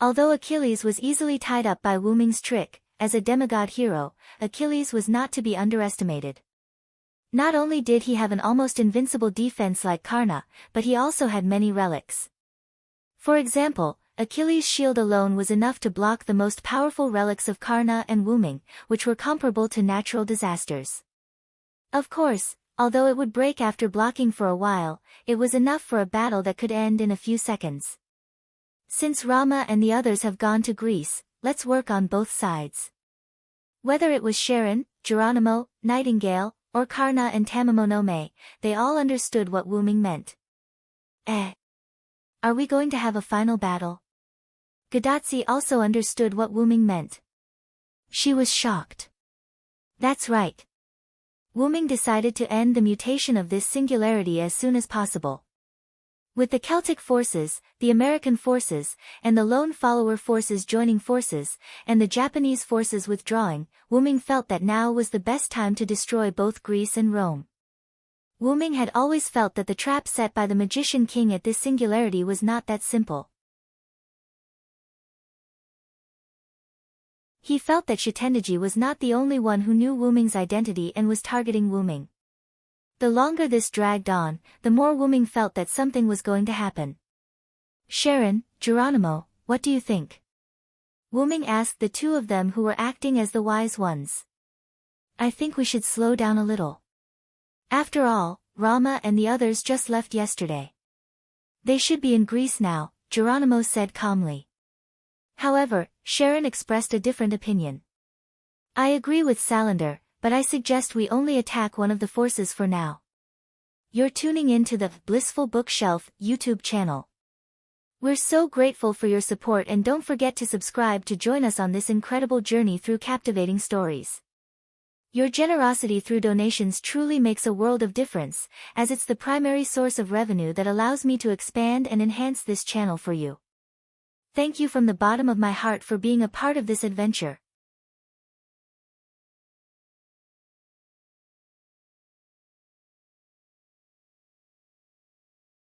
Although Achilles was easily tied up by Wyrm's trick, as a demigod hero, Achilles was not to be underestimated. Not only did he have an almost invincible defense like Karna, but he also had many relics. For example, Achilles' shield alone was enough to block the most powerful relics of Karna and Wyrm, which were comparable to natural disasters. Of course, although it would break after blocking for a while, it was enough for a battle that could end in a few seconds. Since Rama and the others have gone to Greece, let's work on both sides. Whether it was Sharon, Geronimo, Nightingale, or Karna and Tamamonome, they all understood what Wyrm meant. Are we going to have a final battle? Gadotsi also understood what Wyrm meant. She was shocked. That's right. Wyrm decided to end the mutation of this singularity as soon as possible. With the Celtic forces, the American forces, and the lone follower forces joining forces, and the Japanese forces withdrawing, Wyrm felt that now was the best time to destroy both Greece and Rome. Wyrm had always felt that the trap set by the Magician King at this singularity was not that simple. He felt that Shitendaji was not the only one who knew Wuming's identity and was targeting Wuming. The longer this dragged on, the more Wuming felt that something was going to happen. Sharon, Geronimo, what do you think? Wuming asked the two of them who were acting as the wise ones. I think we should slow down a little. After all, Rama and the others just left yesterday. They should be in Greece now, Geronimo said calmly. However, Sharon expressed a different opinion. I agree with Salander, but I suggest we only attack one of the forces for now. You're tuning in to the Blissful Bookshelf YouTube channel. We're so grateful for your support, and don't forget to subscribe to join us on this incredible journey through captivating stories. Your generosity through donations truly makes a world of difference, as it's the primary source of revenue that allows me to expand and enhance this channel for you. Thank you from the bottom of my heart for being a part of this adventure.